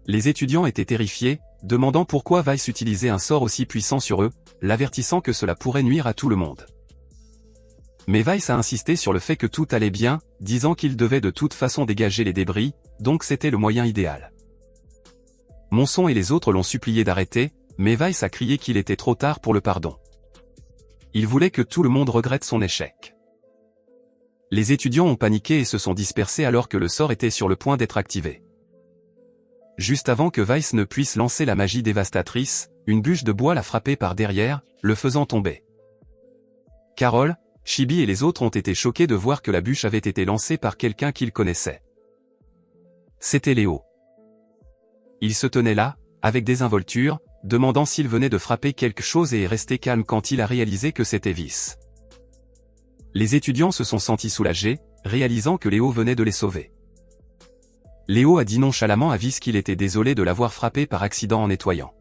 Les étudiants étaient terrifiés, demandant pourquoi Weiss utilisait un sort aussi puissant sur eux, l'avertissant que cela pourrait nuire à tout le monde. Mais Weiss a insisté sur le fait que tout allait bien, disant qu'il devait de toute façon dégager les débris, donc c'était le moyen idéal. Monson et les autres l'ont supplié d'arrêter, mais Weiss a crié qu'il était trop tard pour le pardon. Il voulait que tout le monde regrette son échec. Les étudiants ont paniqué et se sont dispersés alors que le sort était sur le point d'être activé. Juste avant que Weiss ne puisse lancer la magie dévastatrice, une bûche de bois l'a frappé par derrière, le faisant tomber. Carol, Chibi et les autres ont été choqués de voir que la bûche avait été lancée par quelqu'un qu'ils connaissaient. C'était Léo. Il se tenait là, avec désinvolture, demandant s'il venait de frapper quelque chose et est resté calme quand il a réalisé que c'était Weiss. Les étudiants se sont sentis soulagés, réalisant que Léo venait de les sauver. Léo a dit nonchalamment à Weiss qu'il était désolé de l'avoir frappé par accident en nettoyant.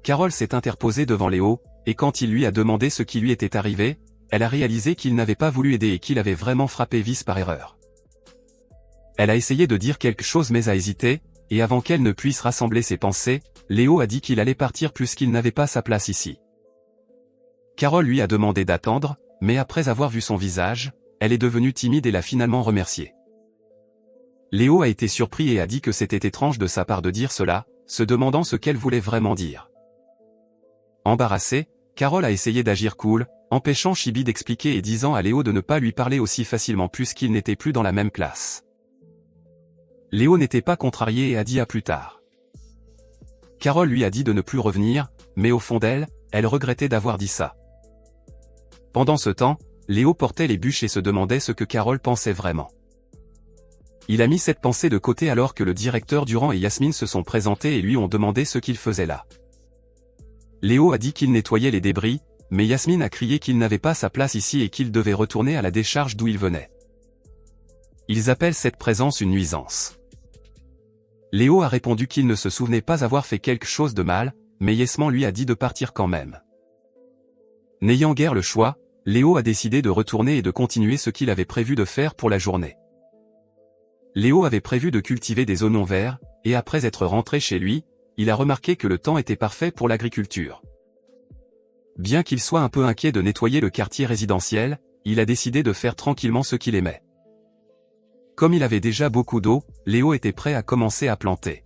Carol s'est interposée devant Léo, et quand il lui a demandé ce qui lui était arrivé, elle a réalisé qu'il n'avait pas voulu aider et qu'il avait vraiment frappé Weiss par erreur. Elle a essayé de dire quelque chose mais a hésité, et avant qu'elle ne puisse rassembler ses pensées, Léo a dit qu'il allait partir puisqu'il n'avait pas sa place ici. Carol lui a demandé d'attendre, mais après avoir vu son visage, elle est devenue timide et l'a finalement remercié. Léo a été surpris et a dit que c'était étrange de sa part de dire cela, se demandant ce qu'elle voulait vraiment dire. Embarrassée, Carol a essayé d'agir cool, empêchant Chibi d'expliquer et disant à Léo de ne pas lui parler aussi facilement puisqu'ils n'étaient plus dans la même classe. Léo n'était pas contrarié et a dit à plus tard. Carol lui a dit de ne plus revenir, mais au fond d'elle, elle regrettait d'avoir dit ça. Pendant ce temps, Léo portait les bûches et se demandait ce que Carol pensait vraiment. Il a mis cette pensée de côté alors que le directeur Durand et Yasmine se sont présentés et lui ont demandé ce qu'il faisait là. Léo a dit qu'il nettoyait les débris, mais Yasmine a crié qu'il n'avait pas sa place ici et qu'il devait retourner à la décharge d'où il venait. Ils appellent cette présence une nuisance. Léo a répondu qu'il ne se souvenait pas avoir fait quelque chose de mal, mais Yasmine lui a dit de partir quand même. N'ayant guère le choix, Léo a décidé de retourner et de continuer ce qu'il avait prévu de faire pour la journée. Léo avait prévu de cultiver des oignons verts, et après être rentré chez lui, il a remarqué que le temps était parfait pour l'agriculture. Bien qu'il soit un peu inquiet de nettoyer le quartier résidentiel, il a décidé de faire tranquillement ce qu'il aimait. Comme il avait déjà beaucoup d'eau, Léo était prêt à commencer à planter.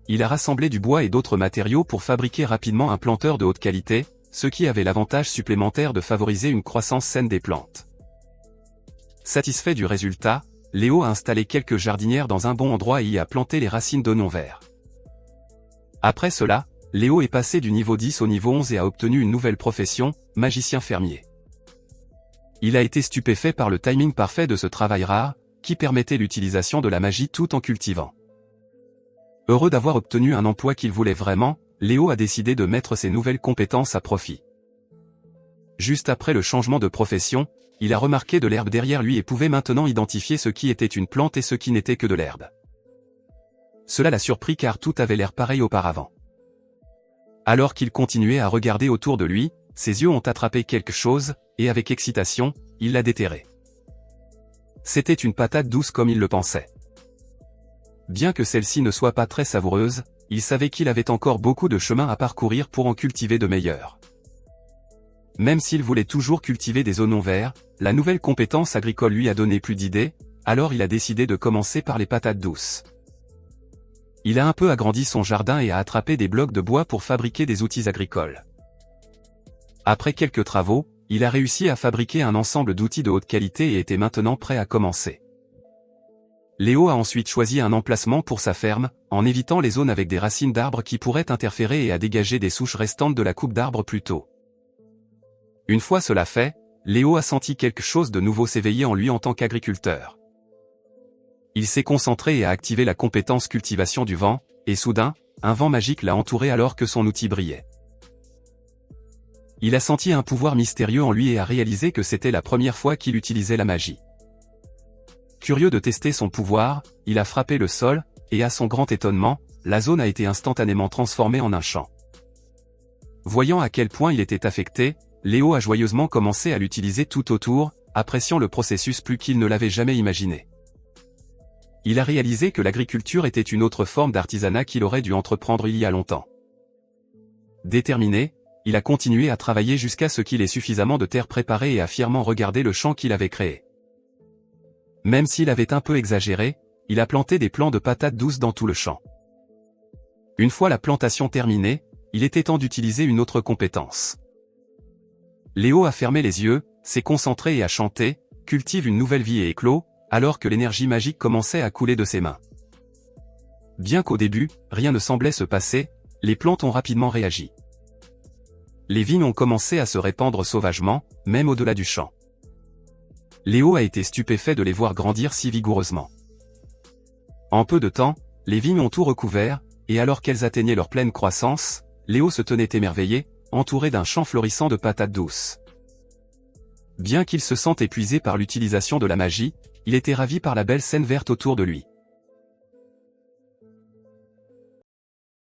Il a rassemblé du bois et d'autres matériaux pour fabriquer rapidement un planteur de haute qualité, ce qui avait l'avantage supplémentaire de favoriser une croissance saine des plantes. Satisfait du résultat, Léo a installé quelques jardinières dans un bon endroit et y a planté les racines d'oignons verts. Après cela, Léo est passé du niveau 10 au niveau 11 et a obtenu une nouvelle profession, magicien fermier. Il a été stupéfait par le timing parfait de ce travail rare, qui permettait l'utilisation de la magie tout en cultivant. Heureux d'avoir obtenu un emploi qu'il voulait vraiment, Léo a décidé de mettre ses nouvelles compétences à profit. Juste après le changement de profession, il a remarqué de l'herbe derrière lui et pouvait maintenant identifier ce qui était une plante et ce qui n'était que de l'herbe. Cela l'a surpris car tout avait l'air pareil auparavant. Alors qu'il continuait à regarder autour de lui, ses yeux ont attrapé quelque chose, et avec excitation, il l'a déterré. C'était une patate douce comme il le pensait. Bien que celle-ci ne soit pas très savoureuse, il savait qu'il avait encore beaucoup de chemin à parcourir pour en cultiver de meilleurs. Même s'il voulait toujours cultiver des oignons verts, la nouvelle compétence agricole lui a donné plus d'idées, alors il a décidé de commencer par les patates douces. Il a un peu agrandi son jardin et a attrapé des blocs de bois pour fabriquer des outils agricoles. Après quelques travaux, il a réussi à fabriquer un ensemble d'outils de haute qualité et était maintenant prêt à commencer. Léo a ensuite choisi un emplacement pour sa ferme, en évitant les zones avec des racines d'arbres qui pourraient interférer et a dégagé des souches restantes de la coupe d'arbres plus tôt. Une fois cela fait, Léo a senti quelque chose de nouveau s'éveiller en lui en tant qu'agriculteur. Il s'est concentré et a activé la compétence cultivation du vent, et soudain, un vent magique l'a entouré alors que son outil brillait. Il a senti un pouvoir mystérieux en lui et a réalisé que c'était la première fois qu'il utilisait la magie. Curieux de tester son pouvoir, il a frappé le sol, et à son grand étonnement, la zone a été instantanément transformée en un champ. Voyant à quel point il était affecté, Léo a joyeusement commencé à l'utiliser tout autour, appréciant le processus plus qu'il ne l'avait jamais imaginé. Il a réalisé que l'agriculture était une autre forme d'artisanat qu'il aurait dû entreprendre il y a longtemps. Déterminé, il a continué à travailler jusqu'à ce qu'il ait suffisamment de terre préparée et a fièrement regardé le champ qu'il avait créé. Même s'il avait un peu exagéré, il a planté des plants de patates douces dans tout le champ. Une fois la plantation terminée, il était temps d'utiliser une autre compétence. Léo a fermé les yeux, s'est concentré et a chanté, cultive une nouvelle vie et éclot, alors que l'énergie magique commençait à couler de ses mains. Bien qu'au début, rien ne semblait se passer, les plantes ont rapidement réagi. Les vignes ont commencé à se répandre sauvagement, même au-delà du champ. Léo a été stupéfait de les voir grandir si vigoureusement. En peu de temps, les vignes ont tout recouvert, et alors qu'elles atteignaient leur pleine croissance, Léo se tenait émerveillé, entouré d'un champ florissant de patates douces. Bien qu'il se sente épuisé par l'utilisation de la magie, il était ravi par la belle scène verte autour de lui.